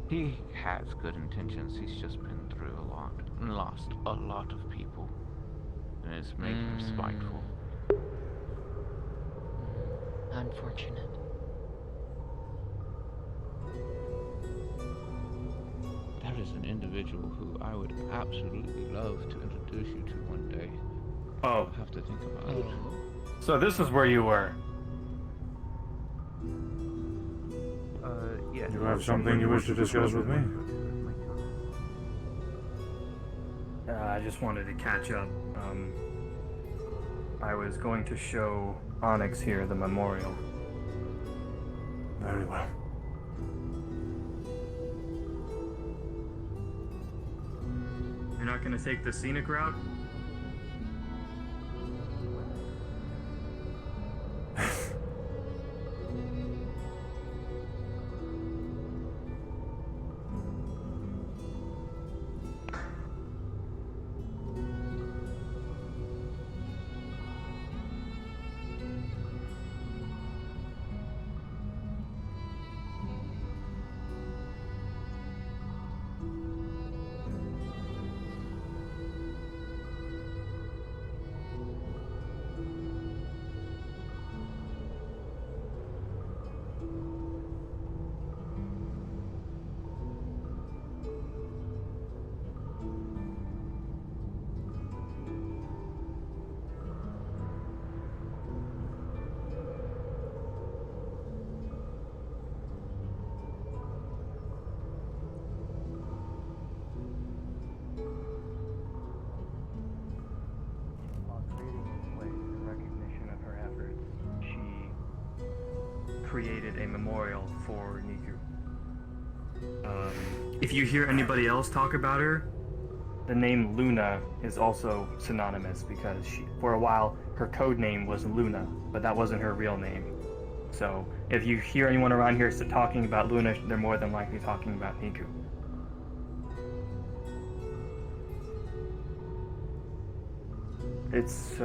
He has good intentions. He's just been through a lot and lost a lot of people, and it's made him spiteful. Unfortunate. That is an individual who I would absolutely love to introduce you to one day. Oh. I'll have to think about it. So this is where you were. Yeah. You have something you wish to discuss with me? I just wanted to catch up. I was going to show Onyx here the memorial. Very well. You're not going to take the scenic route? created a memorial for Niku. If you hear anybody else talk about her, the name Luna is also synonymous because for a while her code name was Luna, but that wasn't her real name. So if you hear anyone around here talking about Luna, they're more than likely talking about Niku. It's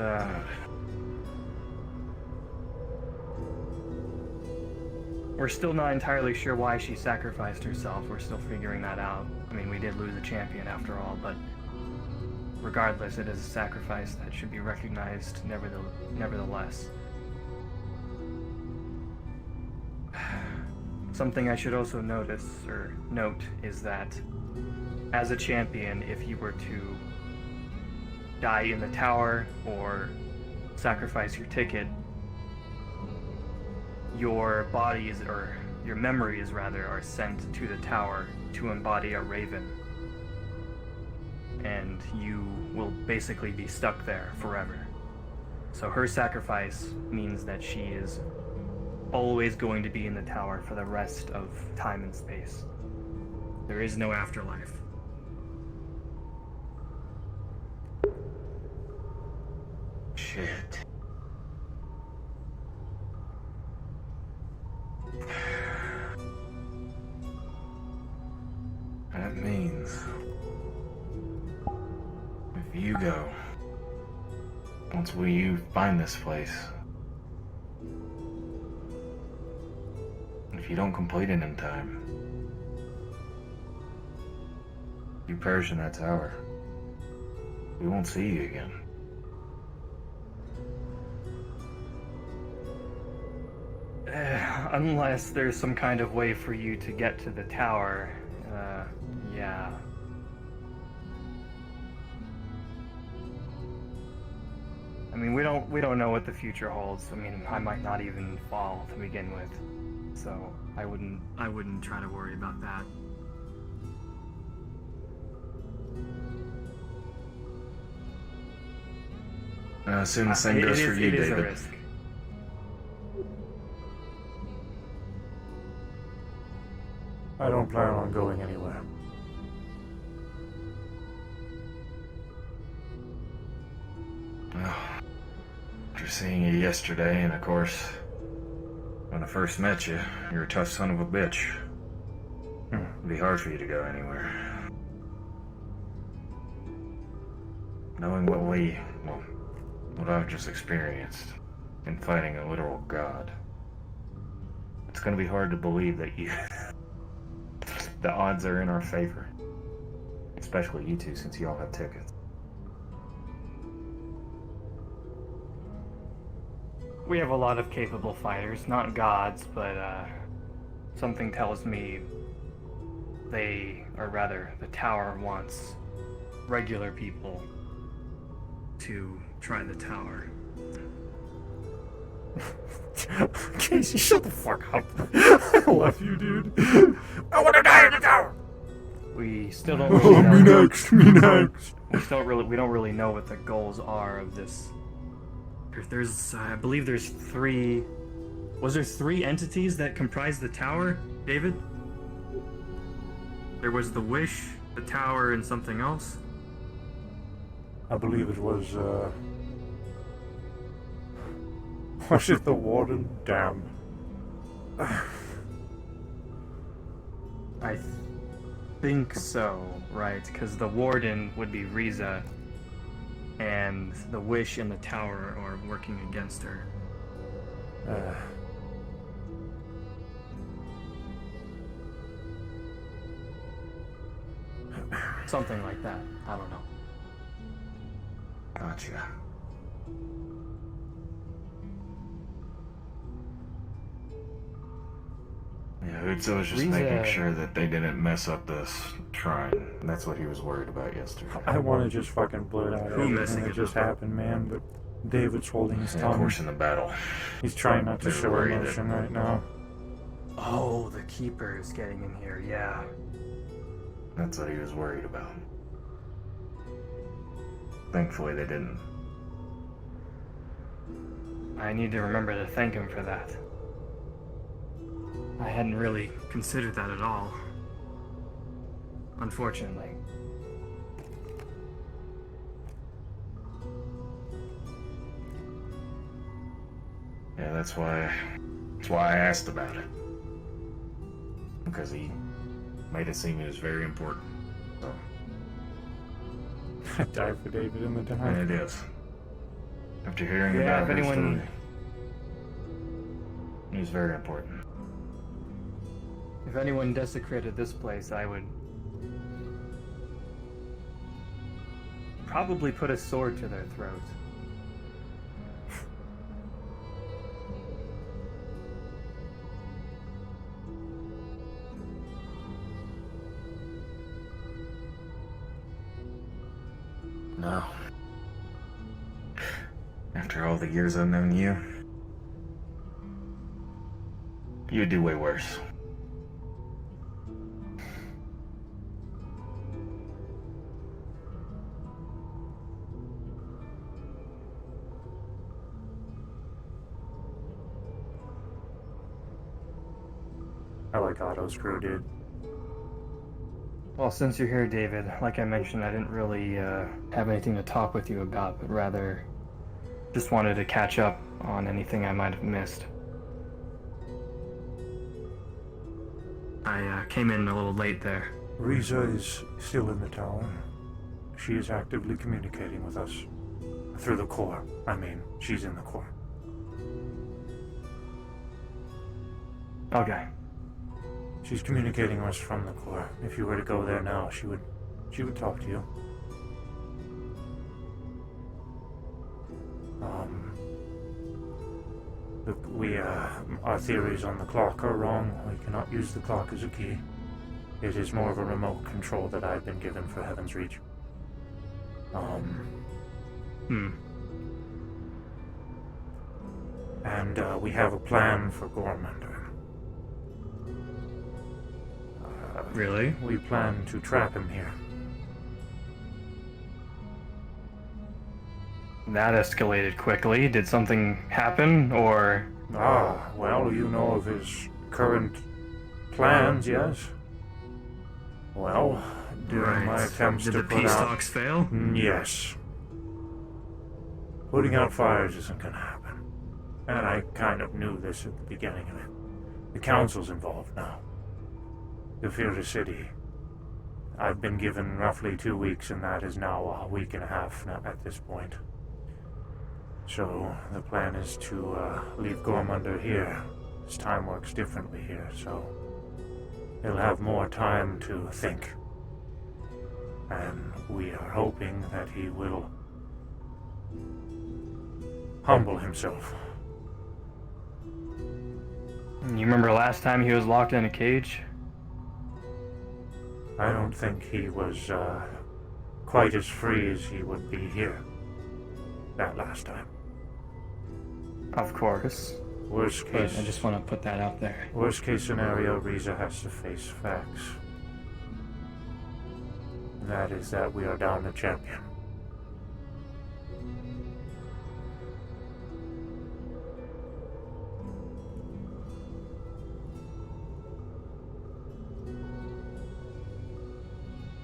we're still not entirely sure why she sacrificed herself. We're still figuring that out. I mean, we did lose a champion after all, but regardless, it is a sacrifice that should be recognized nevertheless. Something I should also note is that as a champion, if you were to die in the tower or sacrifice your ticket, your bodies, or your memories rather, are sent to the tower to embody a raven. And you will basically be stuck there forever. So her sacrifice means that she is always going to be in the tower for the rest of time and space. There is no afterlife. Shit. That means if you go, once you find this place, if you don't complete it in time, you perish in that tower. We won't see you again. Unless there's some kind of way for you to get to the tower, yeah. I mean, we don't know what the future holds. I mean, I might not even fall to begin with, so I wouldn't try to worry about that. I assume the same goes for you, David. It is a David. risk. I don't plan on going anywhere. Well, after seeing you yesterday, and of course, when I first met you, you're a tough son of a bitch. It'd be hard for you to go anywhere. Knowing what I've just experienced in fighting a literal god, it's gonna be hard to believe that the odds are in our favor. Especially you two, since you all have tickets. We have a lot of capable fighters, not gods, but something tells me the tower wants regular people to try the tower. Casey, shut the fuck up. I love you, dude. I want to die in the tower. We still don't really know. Me next. We don't really know what the goals are of this. There's, I believe there's three. Was there three entities that comprise the tower, David? There was the Wish, the tower, and something else. I believe it was, was it the Warden? Damn. I think so, right? Because the Warden would be Riza, and the Wish and the tower are working against her. Something like that. I don't know. Gotcha. Yeah, Utsu was just making sure that they didn't mess up this shrine. That's what he was worried about yesterday. I want to just fucking blurt out everything that just happened, man, but David's holding his tongue. Of course, in the battle. He's trying not to They're show worried emotion right now. Oh, the Keeper is getting in here, yeah. That's what he was worried about. Thankfully, they didn't. I need to remember to thank him for that. I hadn't really considered that at all. Unfortunately. Yeah, that's why I asked about it. Because he made it seem it was very important. So. Die for David in the dark. And it is. After hearing Yeah, about if her anyone- story, it was very important. If anyone desecrated this place, I would probably put a sword to their throat. No. After all the years I've known you, you'd do way worse. I like Autoscrew, dude. Well, since you're here, David, like I mentioned, I didn't really have anything to talk with you about, but rather just wanted to catch up on anything I might have missed. I came in a little late there. Riza is still in the tower. She is actively communicating with us. Through the core. I mean, she's in the core. Okay. She's communicating with us from the core. If you were to go there now, she would talk to you. Look, our theories on the clock are wrong. We cannot use the clock as a key. It is more of a remote control that I've been given for Heaven's Reach. And we have a plan for Gormander. Really? We plan to trap him here. That escalated quickly. Did something happen, or...? Well, you know of his current plans, yes? Well, during my attempts Did to the put peace out... talks fail? Yes. Putting out fires isn't gonna happen. And I kind of knew this at the beginning of it. The council's involved now. The Fira City. I've been given roughly 2 weeks, and that is now a week and a half at this point. So, the plan is to leave Gormander here. His time works differently here, so he'll have more time to think. And we are hoping that he will humble himself. You remember last time he was locked in a cage? I don't think he was quite as free as he would be here that last time. Of course. Worst But case, I just want to put that out there. worst case scenario, Riza has to face facts. That is that we are down a champion.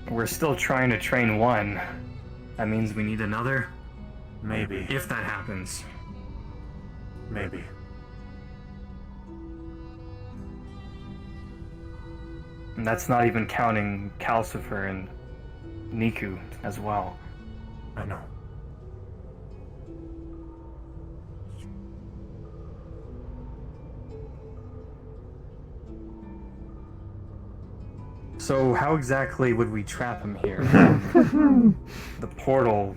We're still trying to train one. That means we need another? Maybe. If that happens. Maybe. And that's not even counting Calcifer and Niku as well. I know. So how exactly would we trap him here? The portal,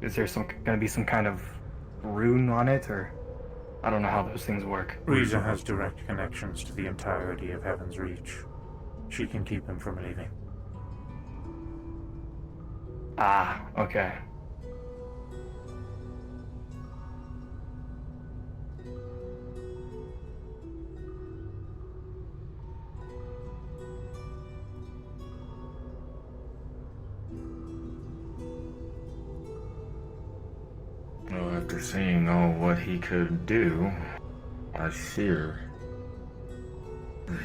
is there gonna be some kind of rune on it, or I don't know how those things work. Riza has direct connections to the entirety of Heaven's Reach. She can keep him from leaving. Ah, okay. Well, after seeing all what he could do, I fear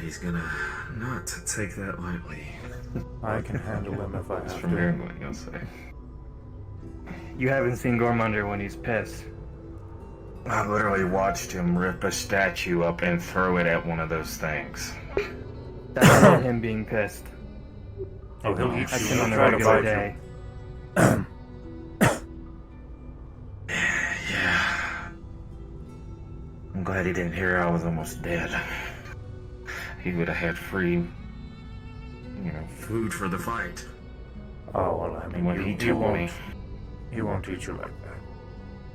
He's gonna not take that lightly. I can handle him if I That's have from to. hearing what you'll say. You haven't seen Gormunder when he's pissed. I literally watched him rip a statue up and throw it at one of those things. That's not him being pissed. Oh, he'll eat That's you. him on the He'll try to regular bite you. day. Yeah. I'm glad he didn't hear I was almost dead. He would have had free, food for the fight. Oh, well, I mean, when he told me. He won't eat you like that.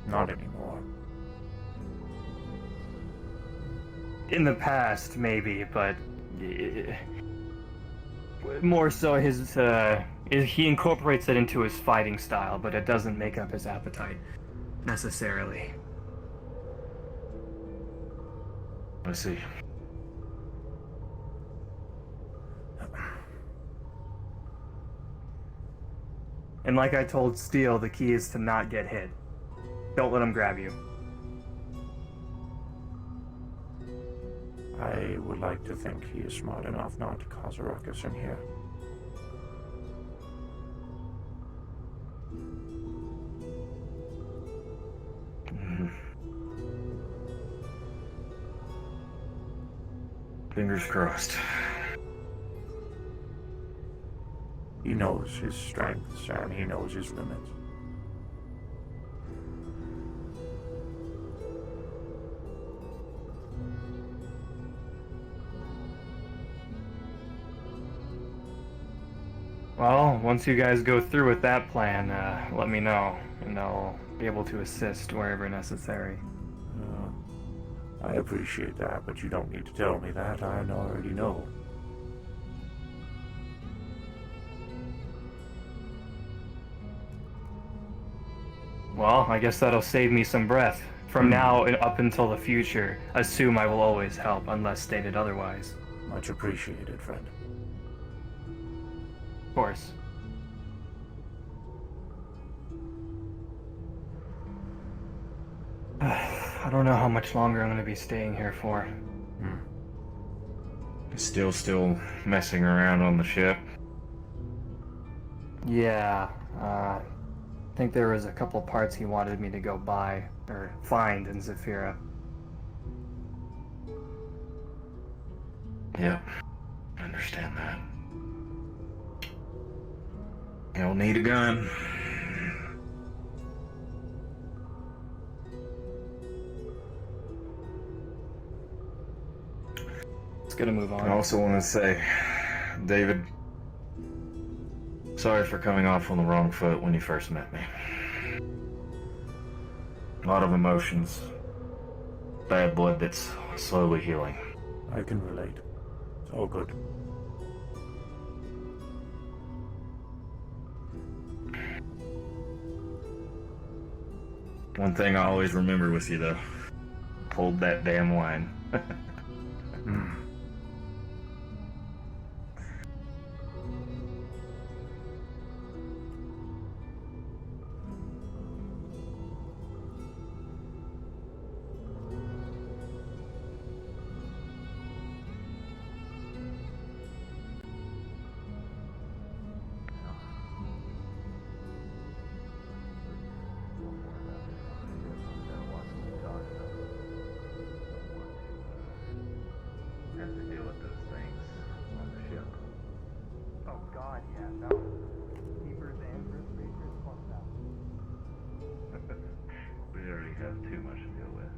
Not anymore. In the past, maybe, but more so he incorporates it into his fighting style, but it doesn't make up his appetite necessarily. I see. And like I told Steel, the key is to not get hit. Don't let him grab you. I would like to think he is smart enough not to cause a ruckus in here. Fingers crossed. He knows his strengths and he knows his limits. Well, once you guys go through with that plan, let me know, and I'll be able to assist wherever necessary. I appreciate that, but you don't need to tell me that. I already know. Well, I guess that'll save me some breath. From now and up until the future, assume I will always help, unless stated otherwise. Much appreciated, friend. Of course. I don't know how much longer I'm going to be staying here for. Still messing around on the ship. Yeah, I think there was a couple parts he wanted me to go buy, or find in Zephyra. Yep, I understand that. You'll need a gun. It's gonna move on. I also want to say, David, sorry for coming off on the wrong foot when you first met me. A lot of emotions. Bad blood that's slowly healing. I can relate. It's all good. One thing I always remember with you, though. Hold that damn line. Have to deal with those things on the ship. Oh god, yeah, no. Keepers and first creatures, fuck that. We already have too much to deal with.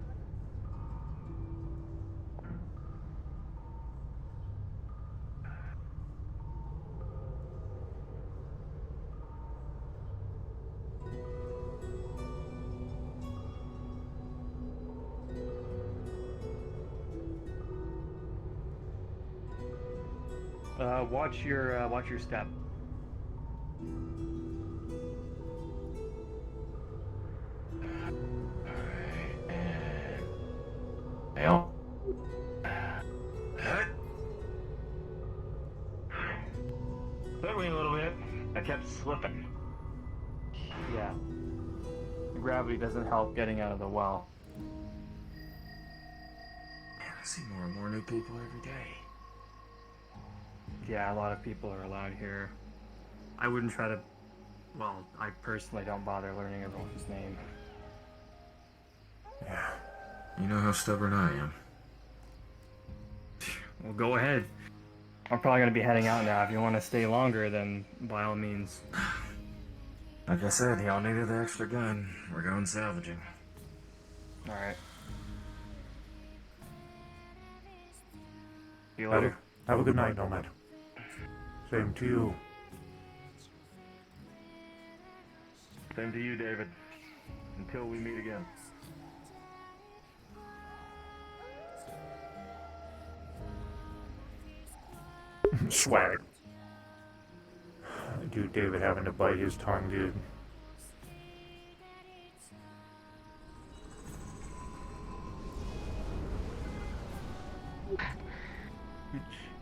Watch your step. Hell. Took me a little bit. I kept slipping. Yeah. The gravity doesn't help getting out of the well. Man, I see more and more new people every day. yeah, a lot of people are allowed here. I wouldn't try to. Well, I personally don't bother learning everyone's name. Yeah. You know how stubborn I am. Well, go ahead. I'm probably gonna be heading out now. If you want to stay longer, then by all means. Like I said, y'all needed the extra gun. We're going salvaging. Alright. See you later. Have a good night, Nomad. Same to you. Same to you, David. Until we meet again. Swag. Dude, David having to bite his tongue, dude.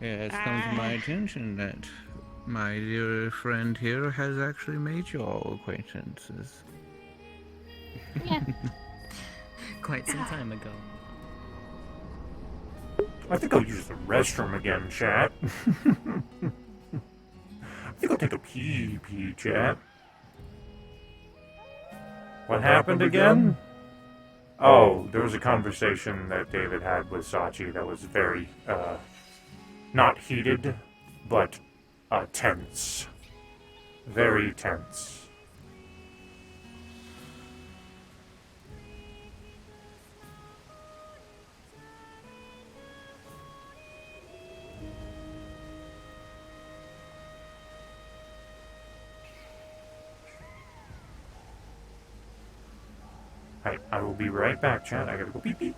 Yeah, it's come to my attention that my dear friend here has actually made your acquaintances. Yeah. Quite some time ago. I think I'll use the restroom again, chat. I think I'll take a pee, chat. What happened again? Oh, there was a conversation that David had with Sachi that was very, not heated, but, tense. Very tense. I will be right back, chat. I gotta go pee pee.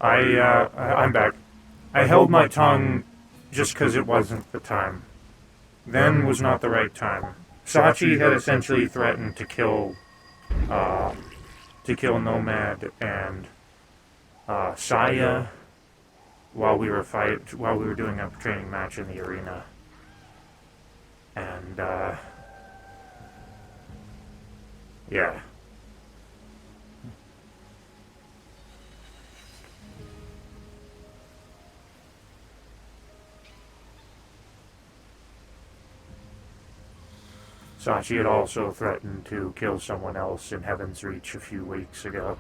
I'm back. I held my tongue just because it wasn't the time. Then was not the right time. Sachi had essentially threatened to kill Nomad and Saya while we were doing a training match in the arena. And yeah. Sachi had also threatened to kill someone else in Heaven's Reach a few weeks ago.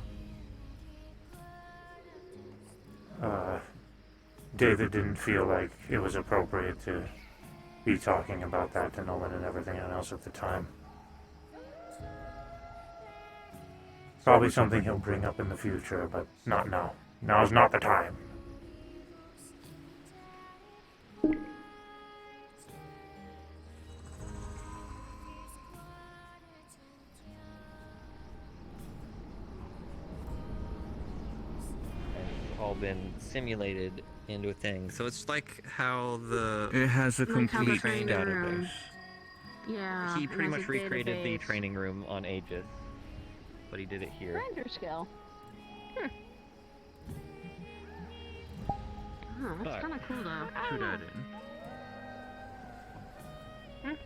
David didn't feel like it was appropriate to be talking about that to Nolan and everything else at the time. Probably something he'll bring up in the future, but not now. Now's not the time. All been simulated into a thing. So it's like how the... It has a Like how the complete training room. database. Yeah. He and pretty there's much a recreated the database. training room on Aegis, but he did it here. Grinder skill. Oh, that's But- kind of cool though. To that end.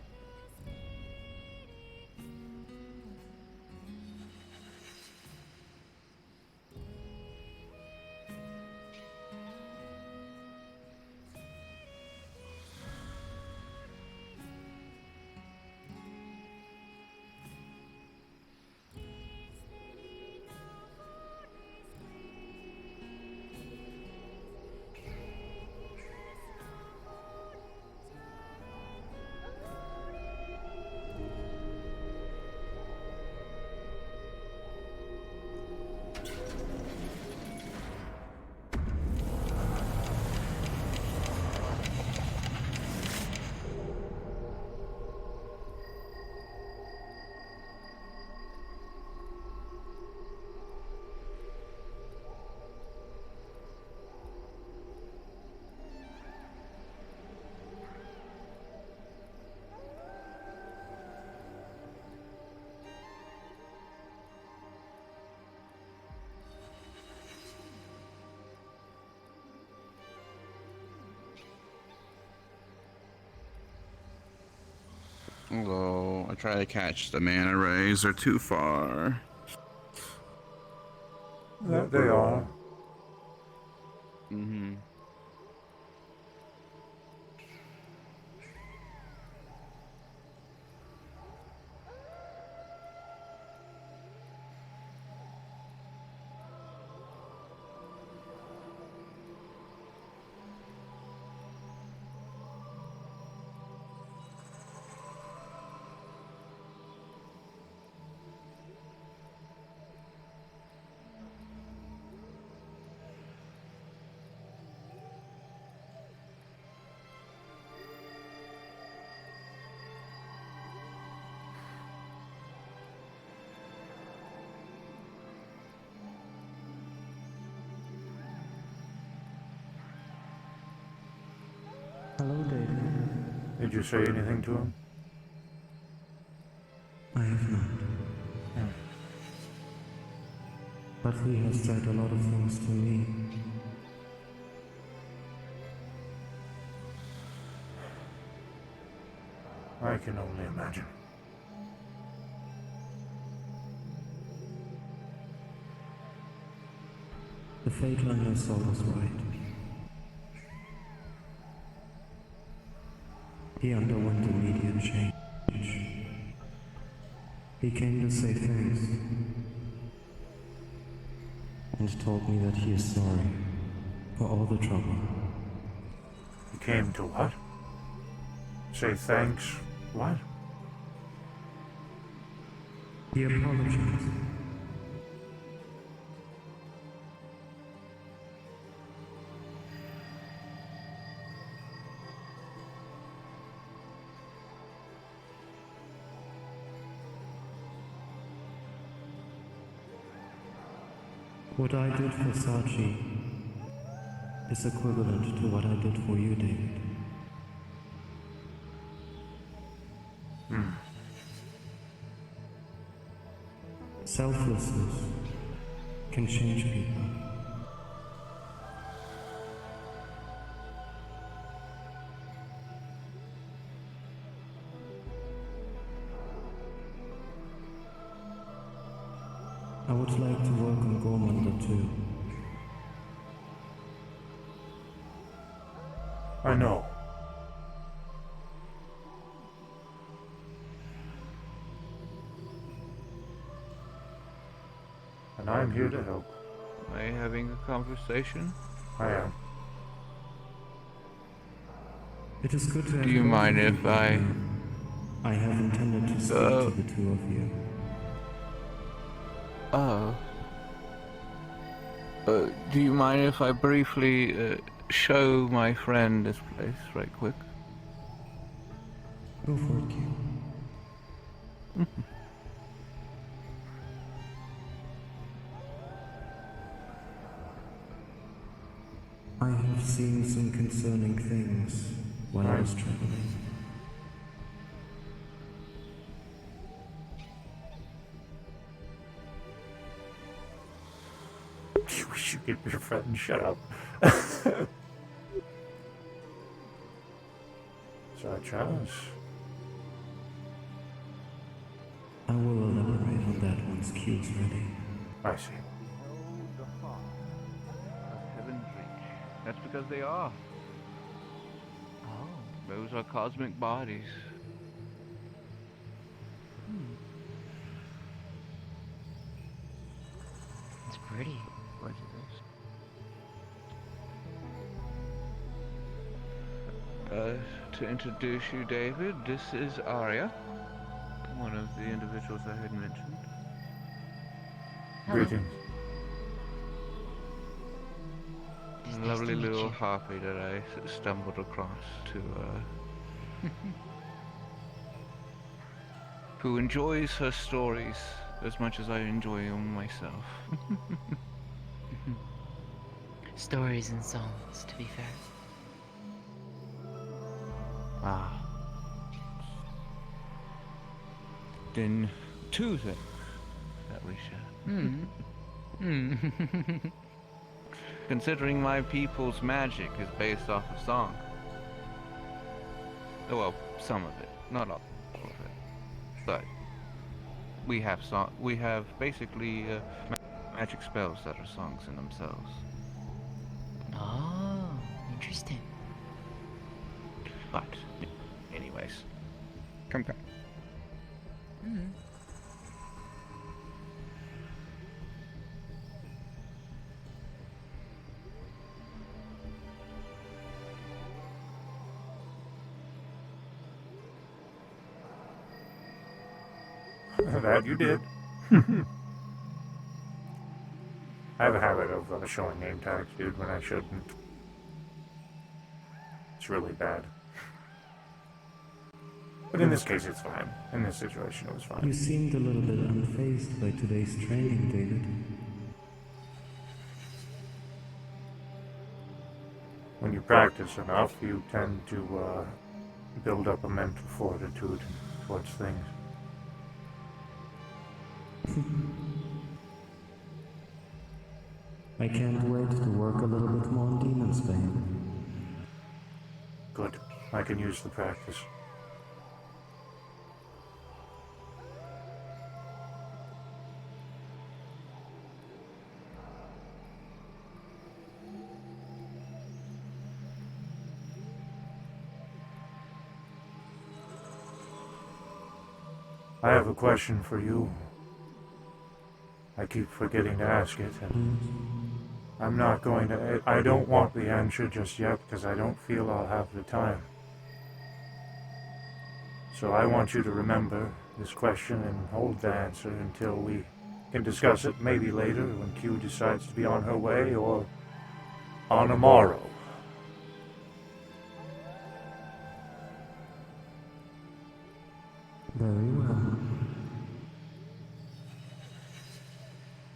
Although I try to catch the mana rays, they're too far. That they are. Mm-hmm. Hello, David. Did you say anything to him? I have not. But he has said a lot of things to me. I can only imagine. The fate line I saw was right. He underwent immediate change. He came to say thanks and told me that he is sorry for all the trouble. He came to what? Say thanks. What? He apologized. What I did for Sachi is equivalent to what I did for you, David. Selflessness can change people. I would like to work on Gormander too. I know. And I'm here to help. Am I having a conversation? I am. It is good to have Do you mind if I... I have intended to speak to the two of you. Do you mind if I briefly show my friend this place right quick? Go for it, Q. I have seen some concerning things while I was traveling. You wish you could your friend shut up. Such as? I will elaborate on that once Q's ready. I see. Heaven's Reach. That's because they are. Oh. Those are cosmic bodies. It's pretty. What is this? To introduce you, David, this is Arya, one of the individuals I had mentioned. Greetings. A lovely little harpy that I stumbled across to, who enjoys her stories as much as I enjoy them myself. Stories and songs, to be fair. Ah. Then two things that we share. Considering my people's magic is based off of song. Oh, well, some of it, not all. all of it. But we have basically magic spells that are songs in themselves. Oh, interesting. But, anyways, come. Mm. That you did. I have a habit of showing name tags, dude, when I shouldn't. It's really bad. But in this case, it's fine. In this situation, it was fine. You seemed a little bit unfazed by today's training, David. When you practice enough, you tend to build up a mental fortitude towards things. I can't wait to work a little bit more on Demon's Bane. Good. I can use the practice. I have a question for you. I keep forgetting to ask it, and I'm not going to... I don't want the answer just yet, because I don't feel I'll have the time. So I want you to remember this question and hold the answer until we can discuss it, maybe later when Q decides to be on her way, or on a morrow. Very well.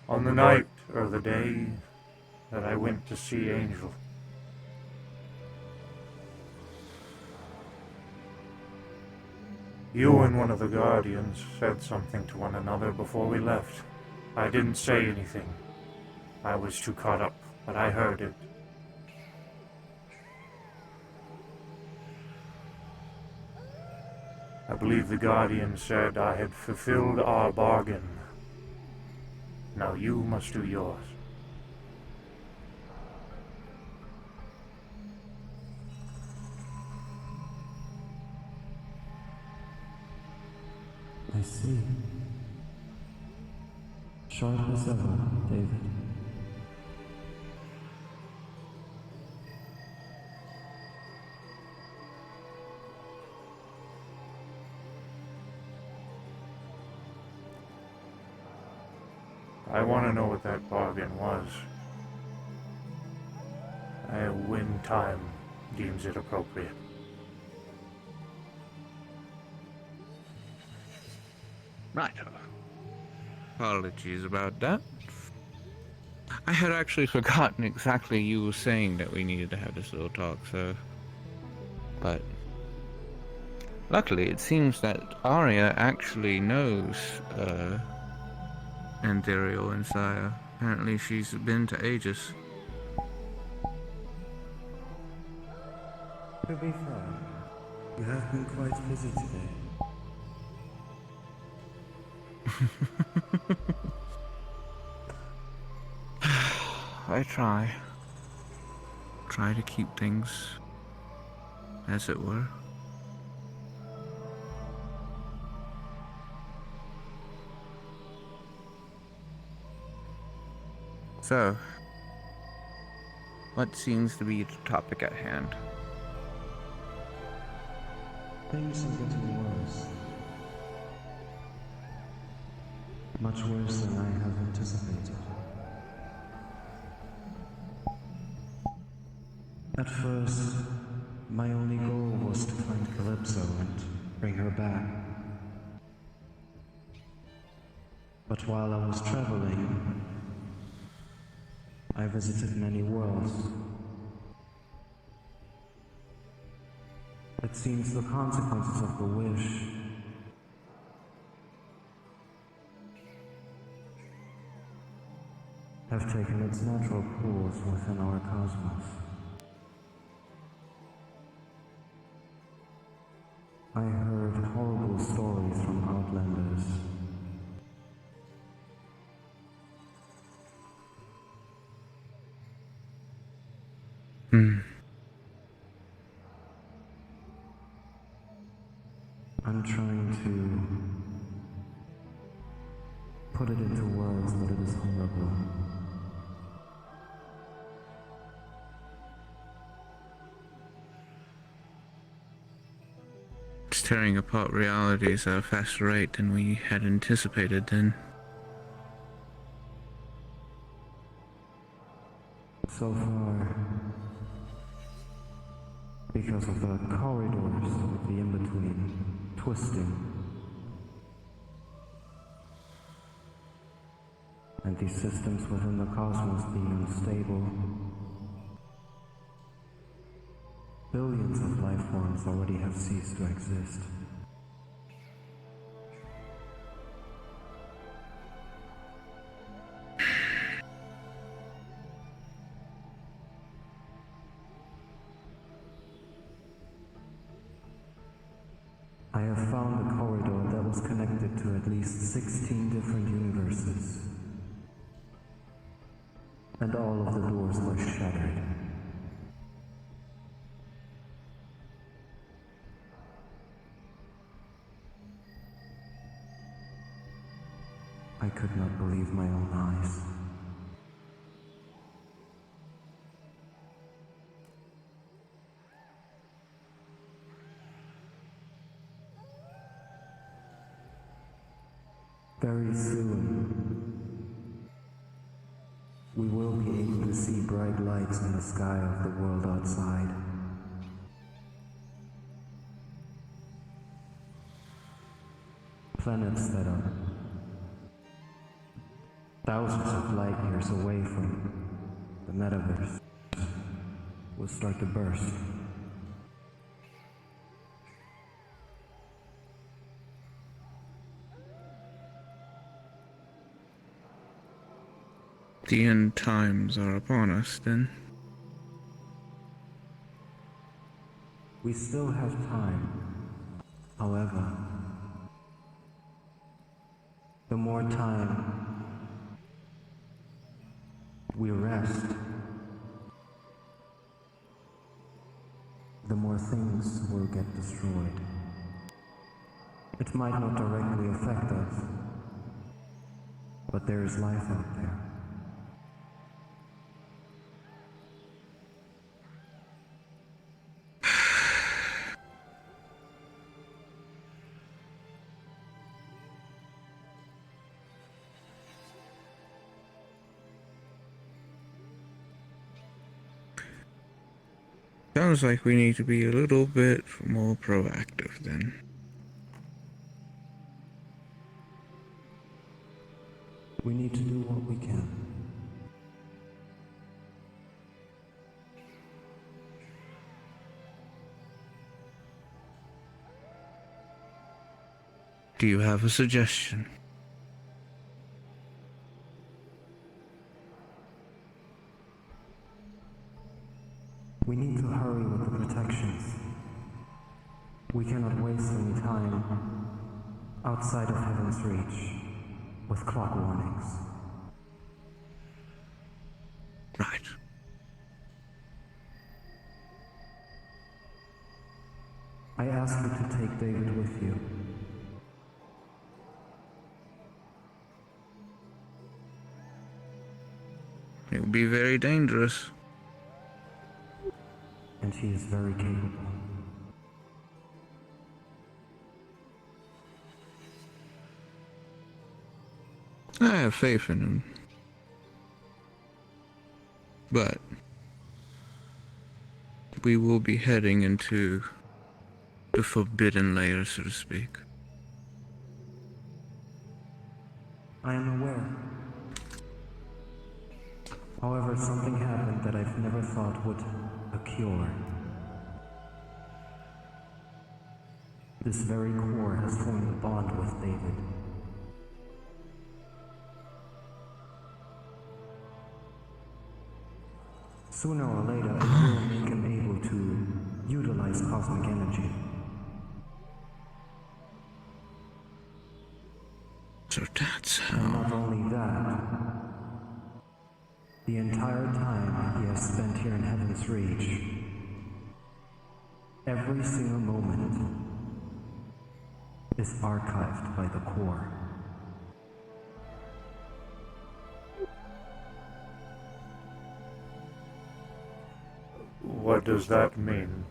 On the night, or the day, that I went to see Angel, you and one of the Guardians said something to one another before we left. I didn't say anything. I was too caught up, but I heard it. I believe the Guardian said I had fulfilled our bargain. Now you must do yours. I see. Sharp as ever, David. I want to know what that bargain was. When time deems it appropriate. Right. Apologies about that. I had actually forgotten exactly you were saying that we needed to have this little talk, so... But... Luckily, it seems that Arya actually knows, Andariel and Saya. Apparently she's been to Aegis. To be fair, you have been quite busy today. I try. Try to keep things as it were. So, what seems to be the topic at hand? Things are getting worse. Much worse than I have anticipated. At first, my only goal was to find Calypso and bring her back. But while I was traveling, I visited many worlds. It seems the consequences of the wish have taken its natural course within our cosmos. I heard horrible I'm trying to put it into words, but it is horrible. It's tearing apart realities at a faster rate than we had anticipated then. So far, because of the corridors with the in-between twisting, and these systems within the cosmos being unstable, billions of life forms already have ceased to exist. I have found a corridor that was connected to at least 16 different universes, and all of the doors were shattered. I could not believe my own eyes. Very soon, we will be able to see bright lights in the sky of the world outside. Planets that are thousands of light years away from the metaverse will start to burst. The end times are upon us, then. We still have time. However, the more time we rest, the more things will get destroyed. It might not directly affect us, but there is life out there. Sounds like we need to be a little bit more proactive then. We need to do what we can. Do you have a suggestion? We need to hurry with the protections. We cannot waste any time outside of Heaven's reach with clock warnings. Right. I ask you to take David with you. It would be very dangerous. And she is very capable. I have faith in him. But we will be heading into the forbidden layer, so to speak. I am aware. However, something happened that I've never thought would occur. This very core has formed a bond with David. Sooner or later, it will make him able to utilize cosmic energy. So that's how... And not only that, the entire time he has spent here in Heaven's Reach, every single moment, is archived by the core. What does that mean?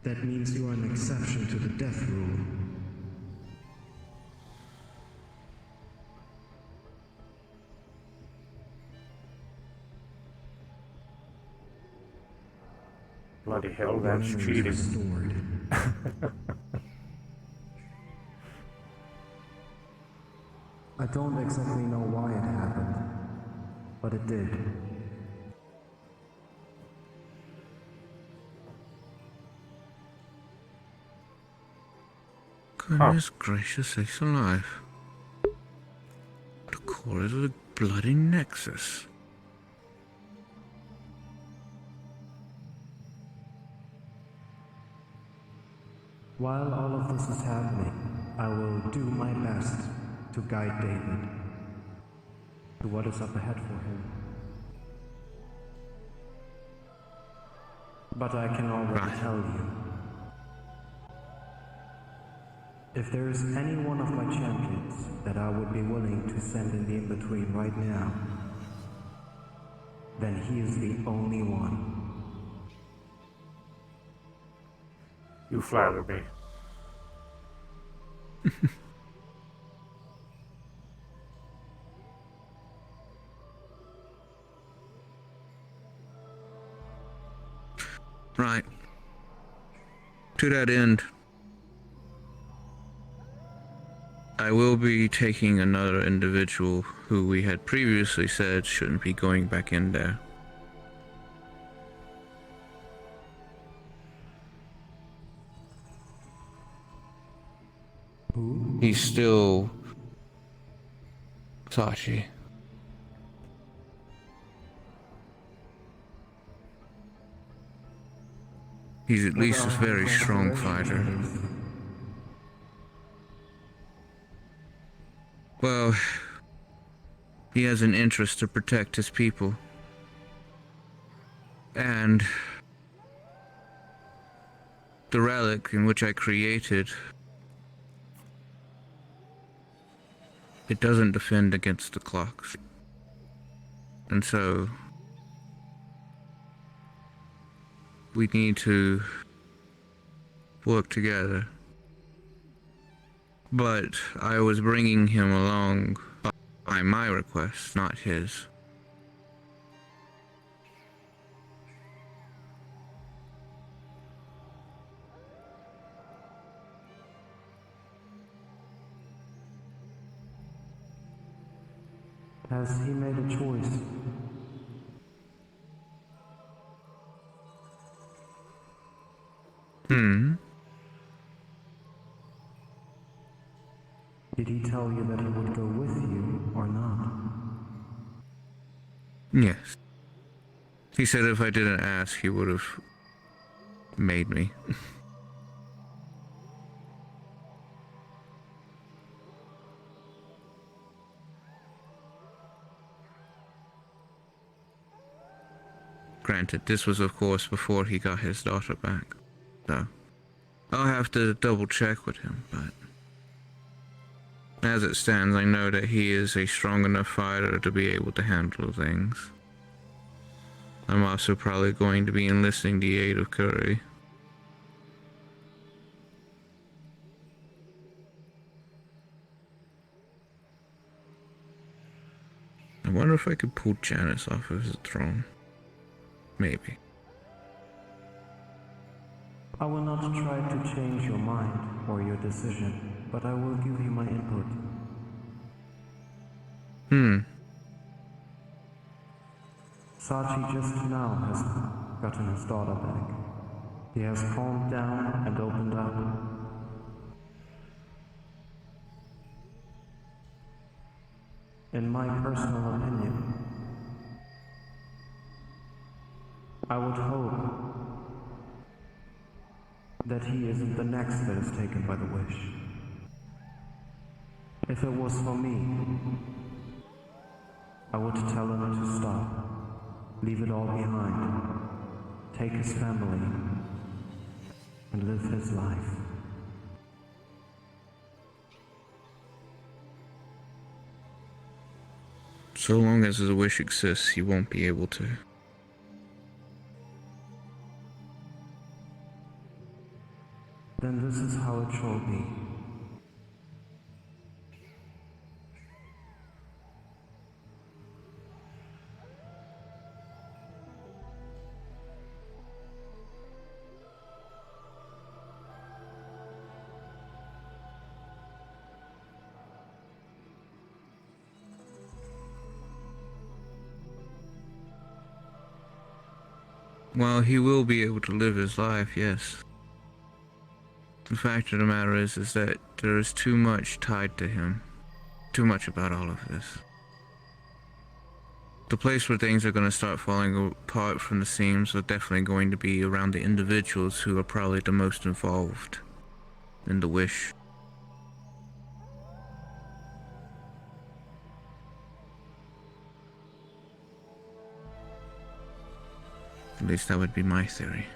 That means you are an exception to the death rule. Bloody hell, that's cheating. I don't exactly know why it happened, but it did. Goodness gracious sakes alive. The core is a bloody nexus. While all of this is happening, I will do my best to guide David to what is up ahead for him. But I can already tell you, if there is any one of my champions that I would be willing to send in the in-between right now, then he is the only one. You flatter me. Right. To that end, I will be taking another individual who we had previously said shouldn't be going back in there. He's still Sachi. He's at least a very strong fighter. Well, he has an interest to protect his people. And the relic in which I created, it doesn't defend against the clocks. And so we need to work together. But I was bringing him along by my request, not his. Has he made a choice? Did he tell you that he would go with you or not? Yes. He said if I didn't ask, he would have made me. Granted, this was of course before he got his daughter back, so I'll have to double check with him, but as it stands, I know that he is a strong enough fighter to be able to handle things. I'm also probably going to be enlisting the aid of Curry. I wonder if I could pull Janice off of his throne. Maybe. I will not try to change your mind or your decision, but I will give you my input. Sachi just now has gotten his daughter back. He has calmed down and opened up. In my personal opinion, I would hope that he isn't the next that is taken by the wish. If it was for me, I would tell him to stop, leave it all behind, take his family, and live his life. So long as the wish exists, he won't be able to. Then this is how it shall be. Well, he will be able to live his life, yes. The fact of the matter is that there is too much tied to him. Too much about all of this. The place where things are going to start falling apart from the seams are definitely going to be around the individuals who are probably the most involved in the wish. At least that would be my theory.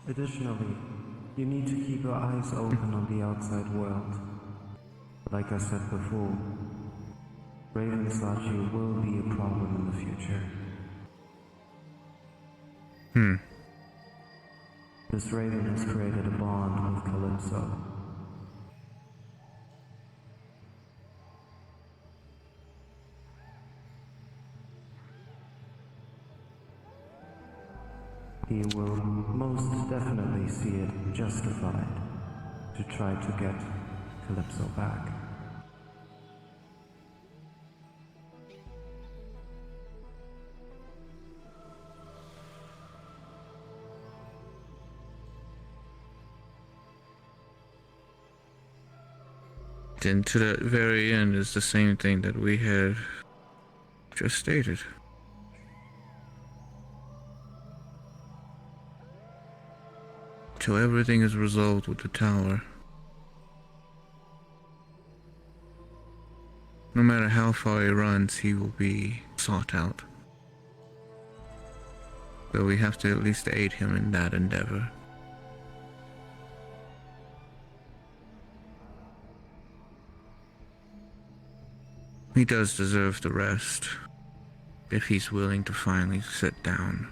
Additionally, you need to keep your eyes open on the outside world. Like I said before, Raven Sachi will be a problem in the future. This Raven has created a bond with Calypso. He will most definitely see it justified to try to get Calypso back. Then to that very end is the same thing that we had just stated. Till everything is resolved with the tower. No matter how far he runs, he will be sought out. But we have to at least aid him in that endeavor. He does deserve the rest, if he's willing to finally sit down.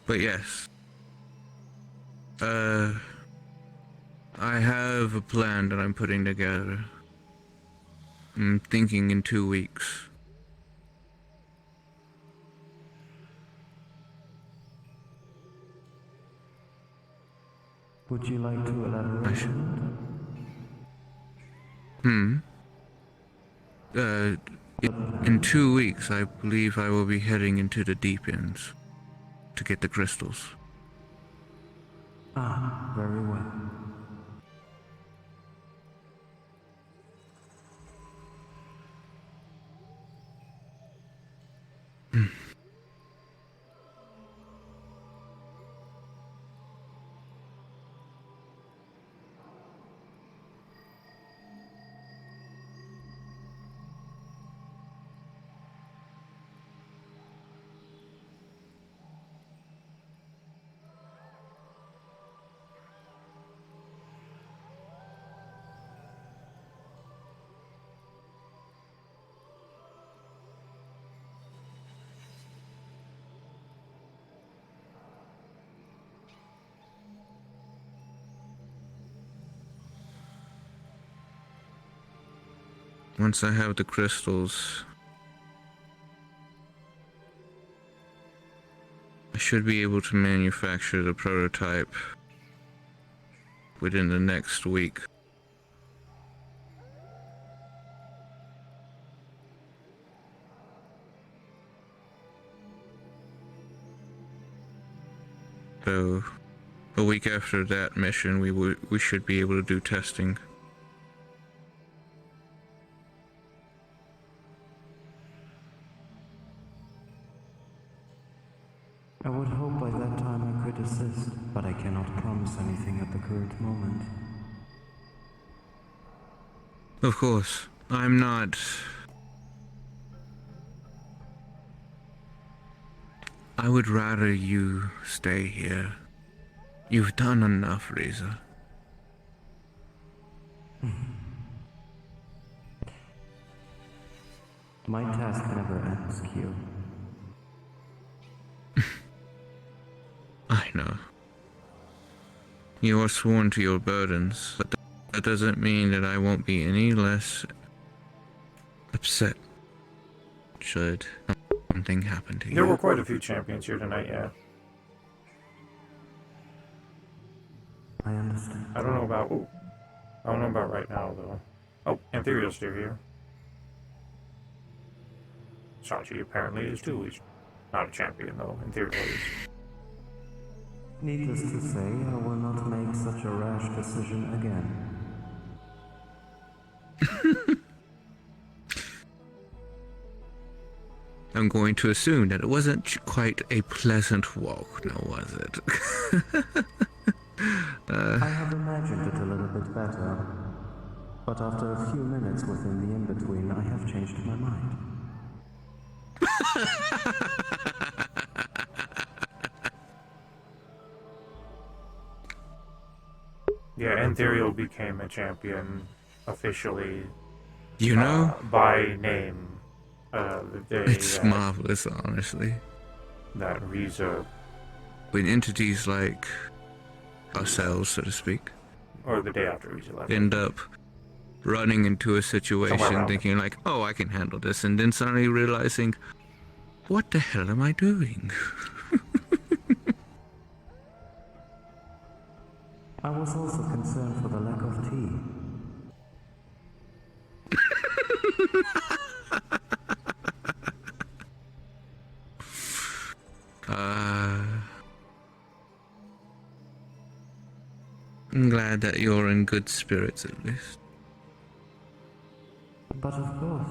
But yes, I have a plan that I'm putting together. I'm thinking in 2 weeks. Would you like to elaborate? In 2 weeks, I believe I will be heading into the deep ends to get the crystals. Ah, very well. Once I have the crystals, I should be able to manufacture the prototype within the next week. So, a week after that mission, we should be able to do testing. I would hope by that time I could assist, but I cannot promise anything at the current moment. Of course, I'm not... I would rather you stay here. You've done enough, Reza. My task never ends, Q. I know. You are sworn to your burdens, but that doesn't mean that I won't be any less upset should something happen to you. There were quite a few champions here tonight, yeah. I understand. I don't know about... Ooh, I don't know about right now, though. Oh, Ethereal's still here. Sachi apparently is too. He's not a champion, though. Ethereal is. Needless to say, I will not make such a rash decision again. I'm going to assume that it wasn't quite a pleasant walk, now was it? I have imagined it a little bit better, but after a few minutes within the in-between, I have changed my mind. Yeah, Ethereal became a champion officially. You know? By name. The day It's marvelous, honestly. That Reza... When entities like ourselves, so to speak, Or the day after Reza left. end up running into a Somewhere situation around thinking like, oh, I can handle this, and then suddenly realizing, what the hell am I doing? I was also concerned for the lack of tea. I'm glad that you're in good spirits at least. But of course,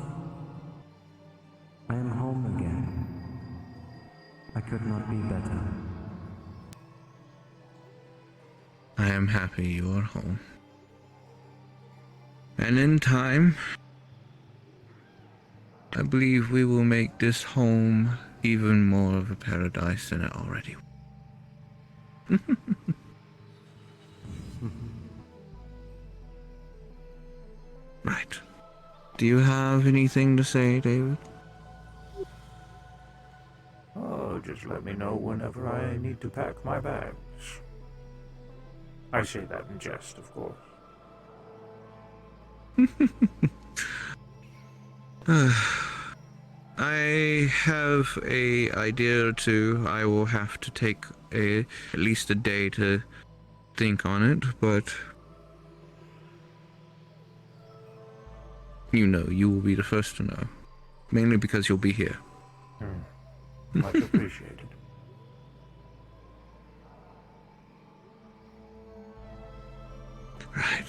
I am home again. I could not be better. I am happy you are home. And in time, I believe we will make this home even more of a paradise than it already was. Right. Do you have anything to say, David? Oh, just let me know whenever I need to pack my bags. I say that in jest, of course. I have a idea or two. I will have to take at least a day to think on it, but you know, you will be the first to know. Mainly because you'll be here. Much appreciated. Right.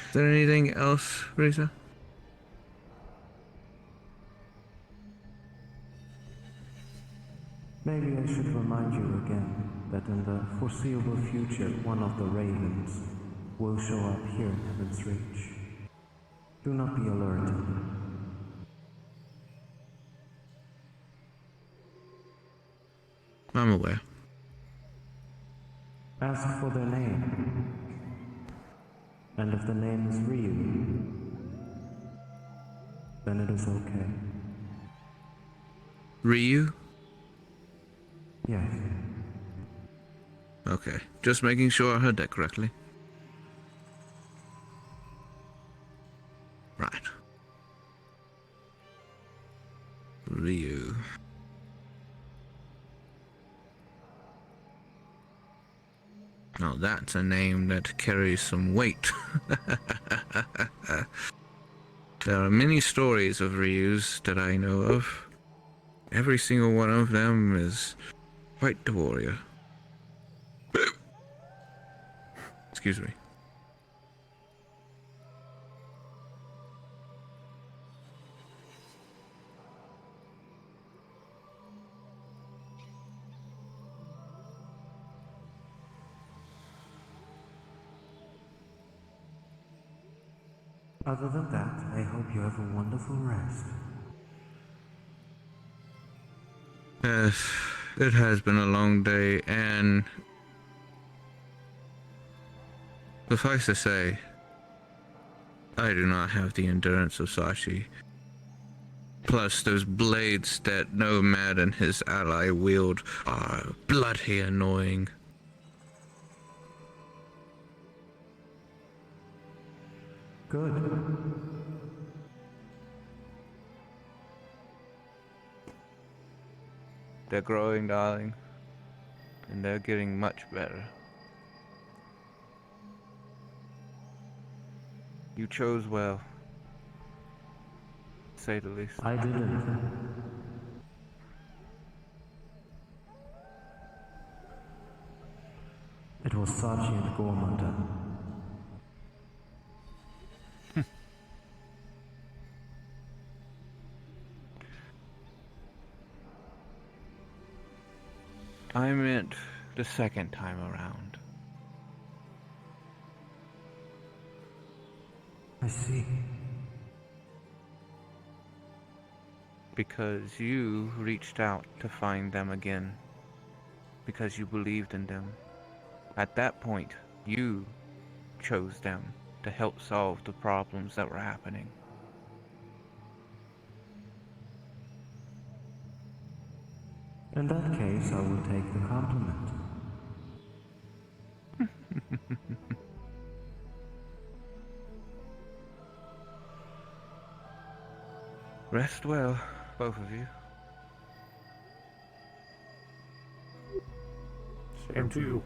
Is there anything else, Reza? Maybe I should remind you again that in the foreseeable future, one of the ravens will show up here in Heaven's Reach. Do not be alerted. I'm aware. Ask for their name. And if the name is Ryu, then it is okay. Ryu? Yes. Okay, just making sure I heard that correctly. Right. Ryu. Now that's a name that carries some weight. There are many stories of Ryus that I know of. Every single one of them is quite the warrior. Excuse me. Other than that, I hope you have a wonderful rest. Yes, it has been a long day, and suffice to say, I do not have the endurance of Sashi. Plus, those blades that Nomad and his ally wield are bloody annoying. Good. They're growing, darling, and they're getting much better. You chose well, to say the least. I didn't. It was Sachi and Gormanda. I meant the second time around. I see. Because you reached out to find them again. Because you believed in them. At that point, you chose them to help solve the problems that were happening. In that case, I will take the compliment. Rest well, both of you. Same to you.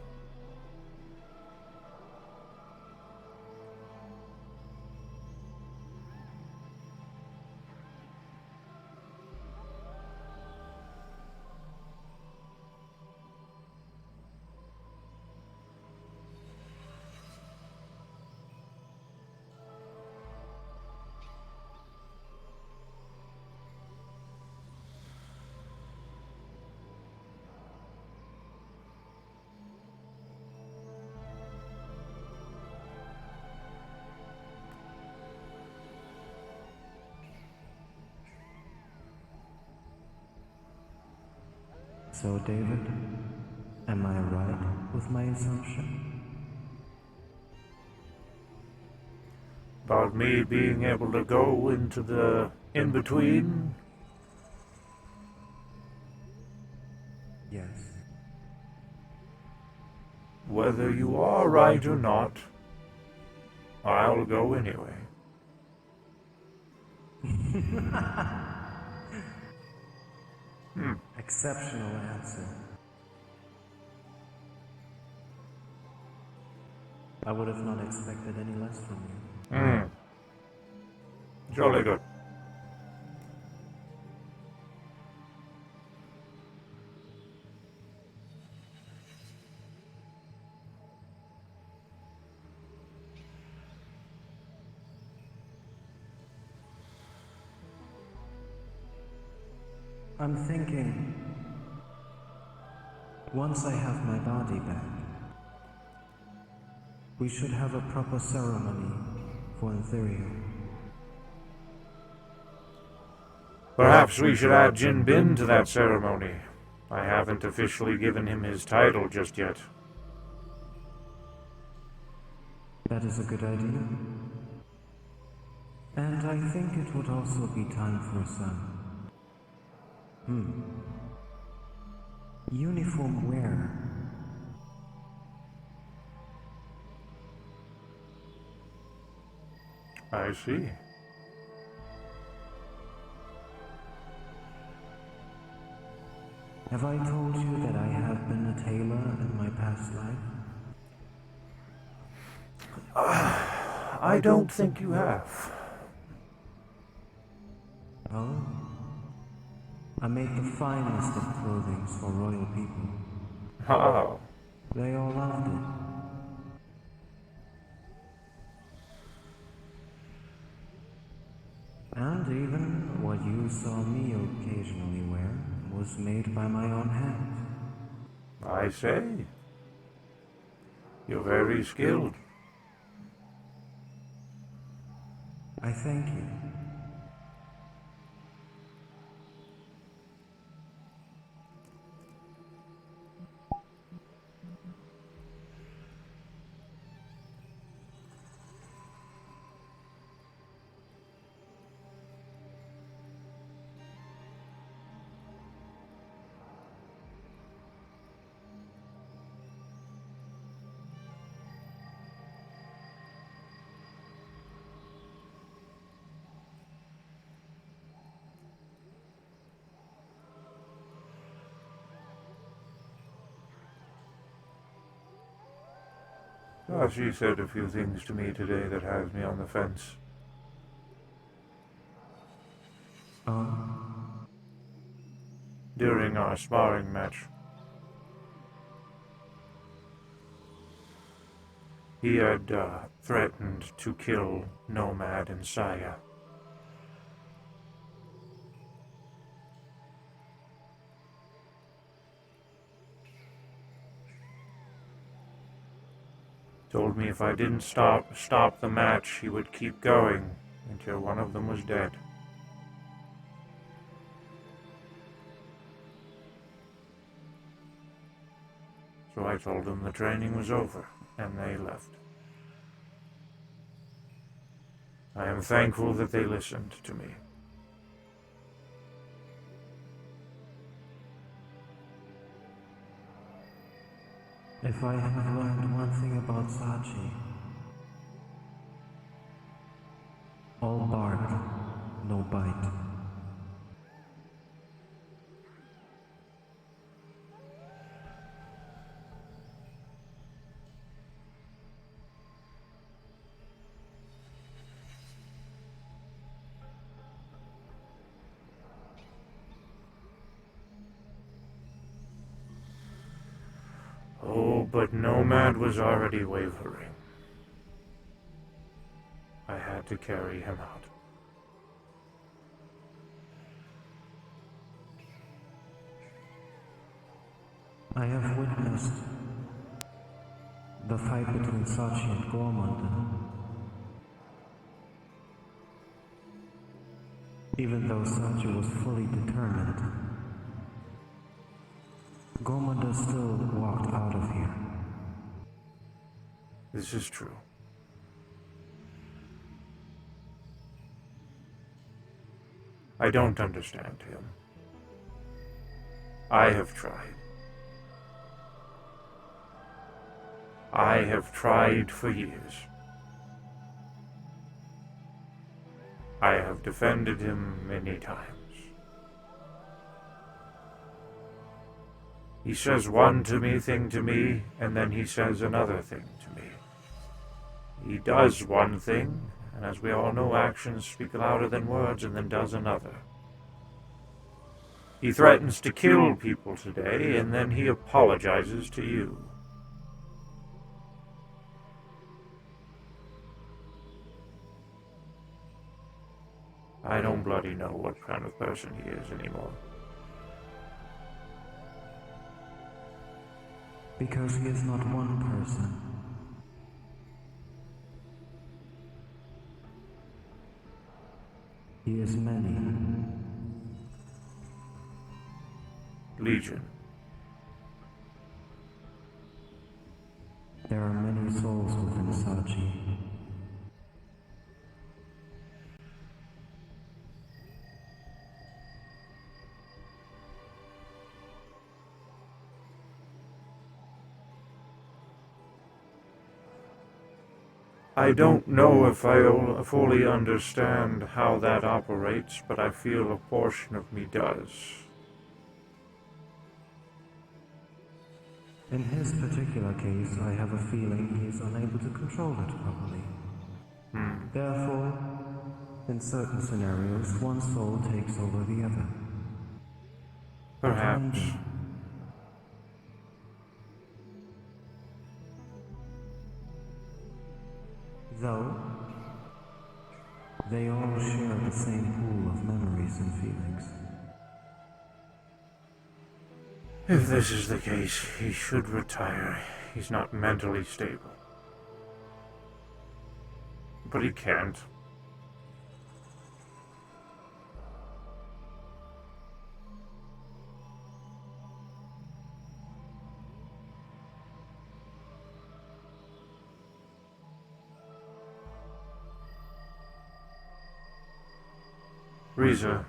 So, David, am I right with my assumption? About me being able to go into the in-between? Yes. Whether you are right or not, I'll go anyway. Exceptional answer. I would have not expected any less from you. Jolly good. I'm thinking, once I have my body back, we should have a proper ceremony for Ethereum. Perhaps we should add Jin Bin to that ceremony. I haven't officially given him his title just yet. That is a good idea. And I think it would also be time for some... uniform wear. I see. Have I told you that I have been a tailor in my past life? I don't think you have. Oh? I made the finest of clothing for royal people. How? They all loved it. And even what you saw me occasionally wear was made by my own hands. I say. You're very skilled. I thank you. She said a few things to me today that has me on the fence. During our sparring match, he had threatened to kill Nomad and Saya. Told me if I didn't stop the match, he would keep going until one of them was dead. So I told them the training was over, and they left. I am thankful that they listened to me. If I have learned one thing about Sachi, all bark, no bite. Oh, but Nomad was already wavering. I had to carry him out. I have witnessed the fight between Sachi and Gormand. Even though Sachi was fully determined, Gormanda still walked out of here. This is true. I don't understand him. I have tried. I have tried for years. I have defended him many times. He says one thing to me, and then he says another thing to me. He does one thing, and as we all know, actions speak louder than words, and then does another. He threatens to kill people today, and then he apologizes to you. I don't bloody know what kind of person he is anymore. Because he is not one person. He is many. Legion. There are many souls within Sachi. I don't know if I fully understand how that operates, but I feel a portion of me does. In his particular case, I have a feeling he is unable to control it properly. Therefore, in certain scenarios, one soul takes over the other. Perhaps. Though, they all share the same pool of memories and feelings. If this is the case, he should retire. He's not mentally stable. But he can't. Riza.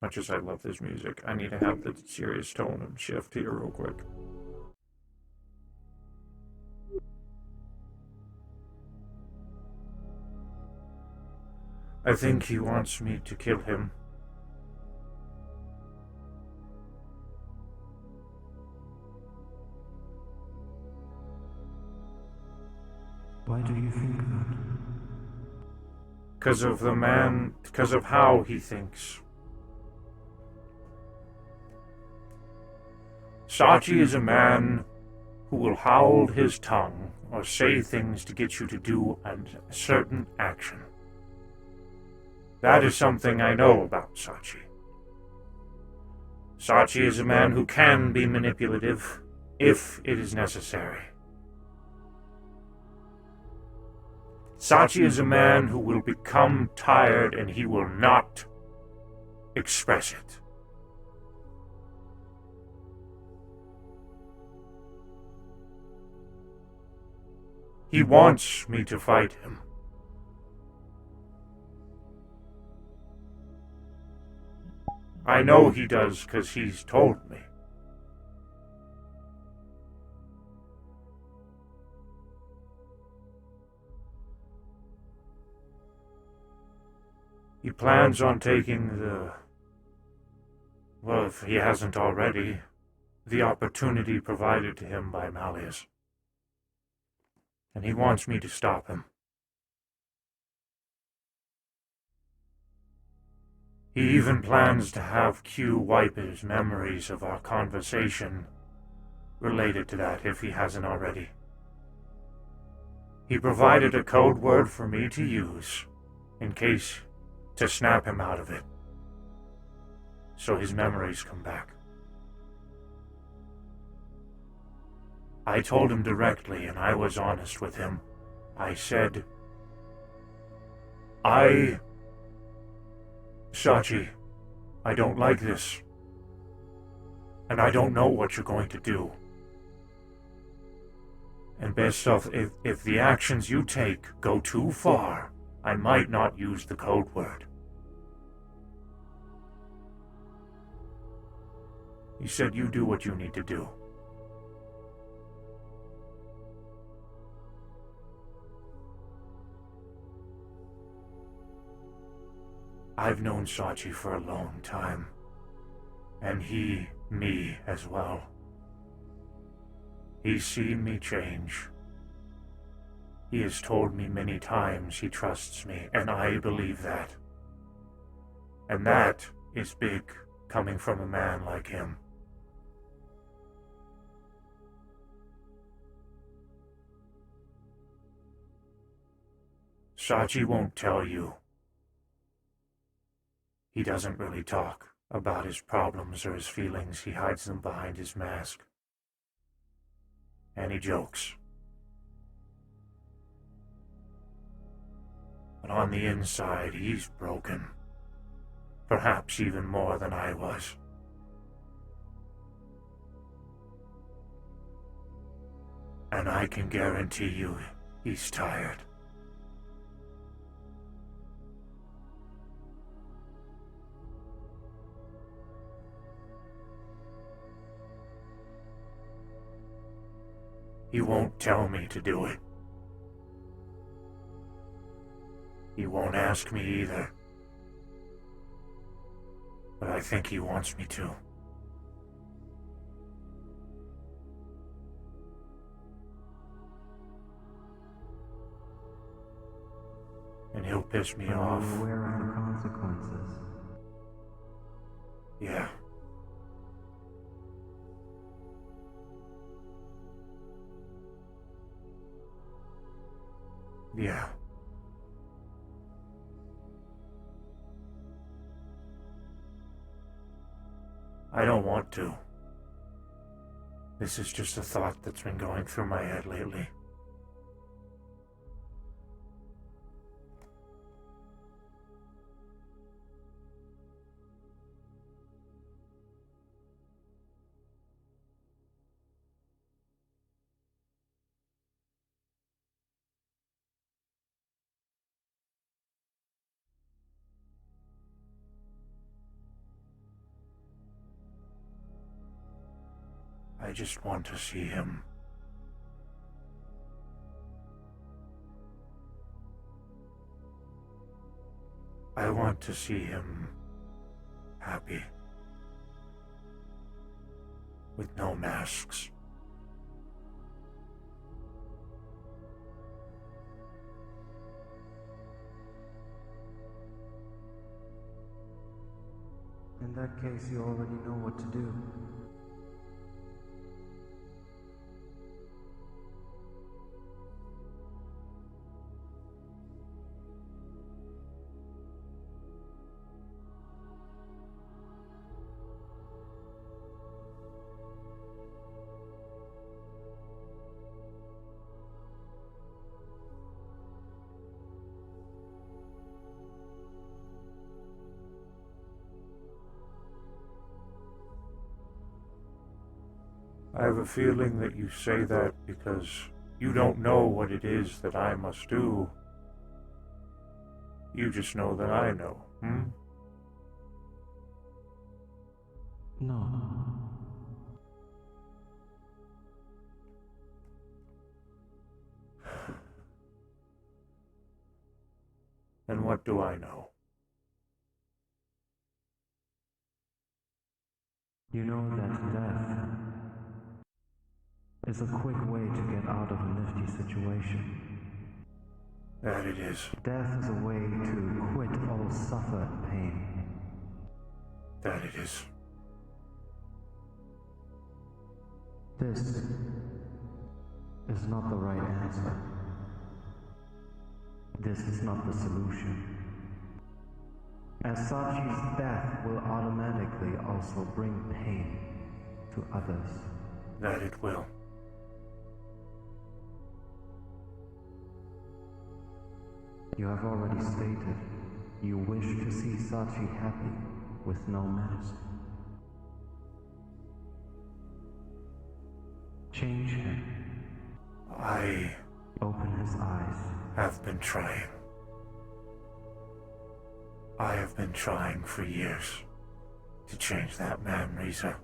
Much as I love this music, I need to have the serious tone and shift here real quick. I think he wants me to kill him. Why do you think that? Because of how he thinks. Sachi is a man who will hold his tongue or say things to get you to do a certain action. That is something I know about Sachi. Sachi is a man who can be manipulative if it is necessary. Sachi is a man who will become tired and he will not express it. He wants me to fight him. I know he does because he's told me. He plans on taking well, if he hasn't already, the opportunity provided to him by Malleus. And he wants me to stop him. He even plans to have Q wipe his memories of our conversation related to that if he hasn't already. He provided a code word for me to use in case to snap him out of it, so his memories come back. I told him directly, and I was honest with him. I said, Sachi, I don't like this, and I don't know what you're going to do. And best off, if the actions you take go too far, I might not use the code word. He said, you do what you need to do. I've known Sachi for a long time, and he, me as well. He's seen me change. He has told me many times he trusts me, and I believe that. And that is big, coming from a man like him. Sachi won't tell you. He doesn't really talk about his problems or his feelings. He hides them behind his mask. And he jokes. But on the inside, he's broken. Perhaps even more than I was. And I can guarantee you, he's tired. He won't tell me to do it. He won't ask me either. But I think he wants me to. And he'll piss me off. Are you aware of the consequences? Yeah. Yeah. I don't want to. This is just a thought that's been going through my head lately. I just want to see him. I want to see him happy. With no masks. In that case, you already know what to do. I have a feeling that you say that because you don't know what it is that I must do. You just know that I know, hmm? No. And what do I know? You know that death is a quick way to get out of a nifty situation. That it is. Death is a way to quit all suffer and pain. That it is. This is not the right answer. This is not the solution. As Sachi's death will automatically also bring pain to others. That it will. You have already stated you wish to see Sachi happy with no mask. Change him. I open his eyes. Have been trying. I have been trying for years to change that man, Riza.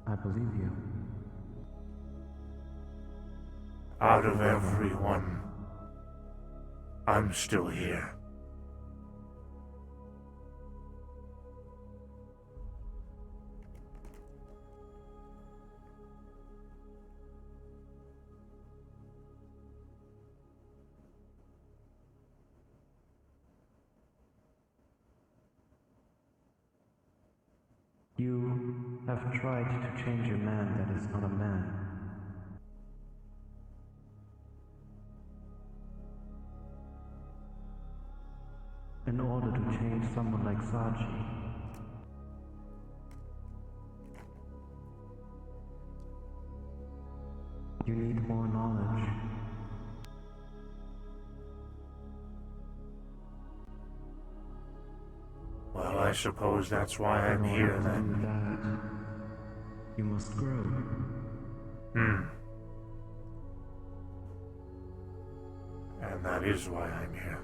I believe you. Out of everyone, I'm still here. You have tried to change a man that is not a man. In order to change someone like Saji, you need more knowledge. Well, I suppose that's why I'm here then. That you must grow. And that is why I'm here.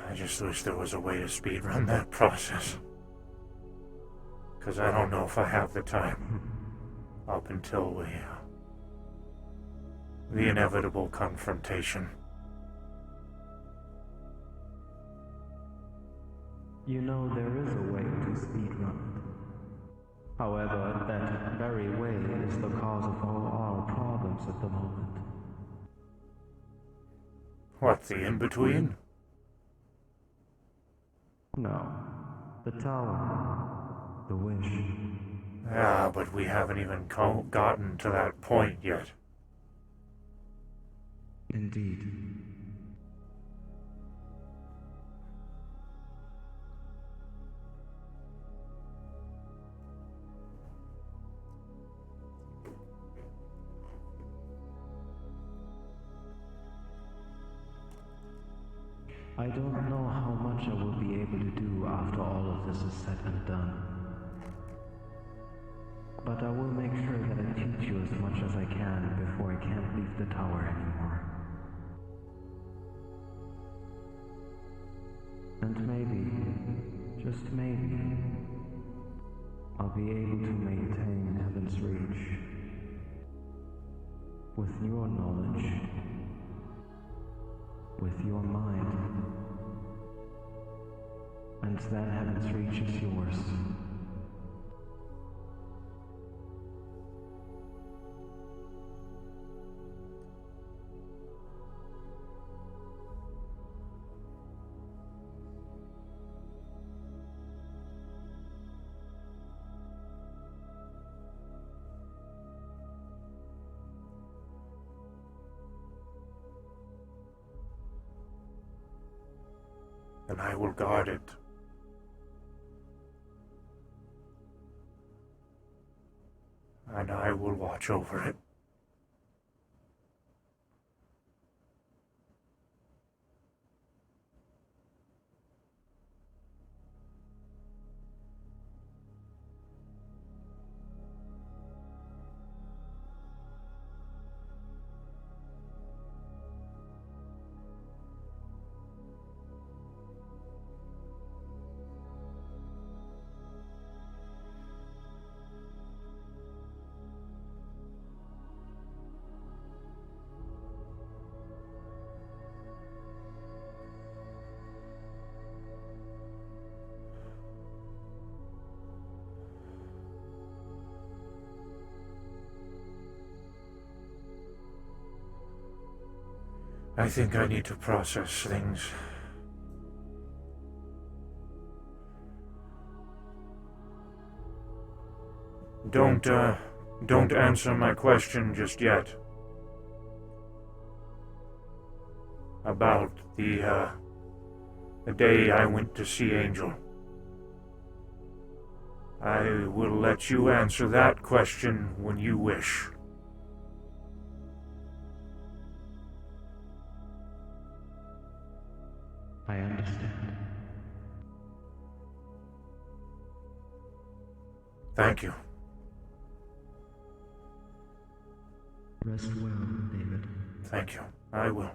I just wish there was a way to speedrun that process. Because I don't know if I have the time. Up until the inevitable confrontation. You know there is a way to speedrun it. However, that very way is the cause of all our problems at the moment. What, the in-between? No. The tower. The wish. Ah, but we haven't even gotten to that point yet. Indeed. I don't know how much I will be able to do after all of this is said and done. But I will make sure that I teach you as much as I can before I can't leave the tower anymore. And maybe, just maybe, I'll be able to maintain Heaven's Reach with your knowledge, with your mind, and then Heaven's Reach is yours. And I will guard it. And I will watch over it. I think I need to process things. Don't answer my question just yet. About the day I went to see Angel. I will let you answer that question when you wish. I understand. Thank you. Rest well, David. Thank you. I will.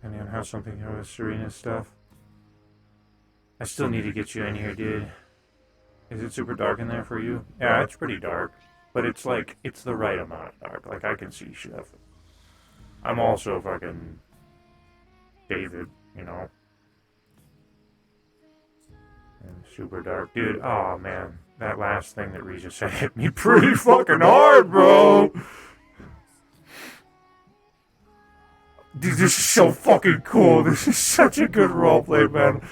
Depending on how something goes with Serena's stuff. I still need to get you in here, dude. Is it super dark in there for you? Yeah, it's pretty dark. But it's like, it's the right amount of dark. Like, I can see shit. I'm also fucking David, you know? And super dark. Dude, oh man. That last thing that Regis said hit me pretty fucking hard, bro! Dude, this is so fucking cool. This is such a good roleplay, man.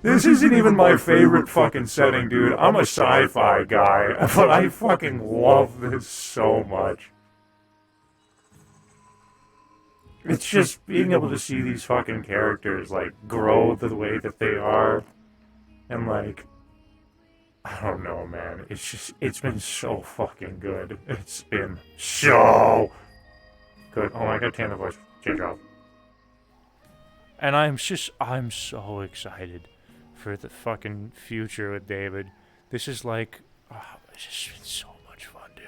This isn't even my favorite fucking setting, dude. I'm a sci-fi guy, but I fucking love this so much. It's just being able to see these fucking characters, like, grow the way that they are. And, like, I don't know, man. It's been so fucking good. It's been so good. Oh, I gotta turn the voice change off. And I'm so excited for the fucking future with David. This is like, oh, it's just been so much fun, dude.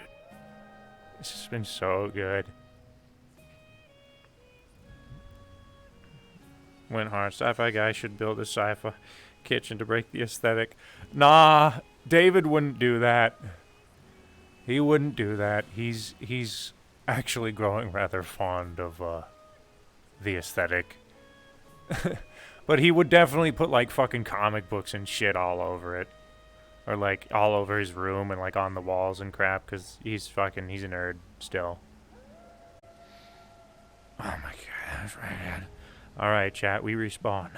This has been so good. Went hard. Sci-fi guy should build a sci-fi kitchen to break the aesthetic. Nah, David wouldn't do that. He wouldn't do that. He's actually growing rather fond of the aesthetic. But he would definitely put like fucking comic books and shit all over it. Or like all over his room and like on the walls and crap, because he's a nerd still. Oh my god, that was right. Alright, chat, we respawn.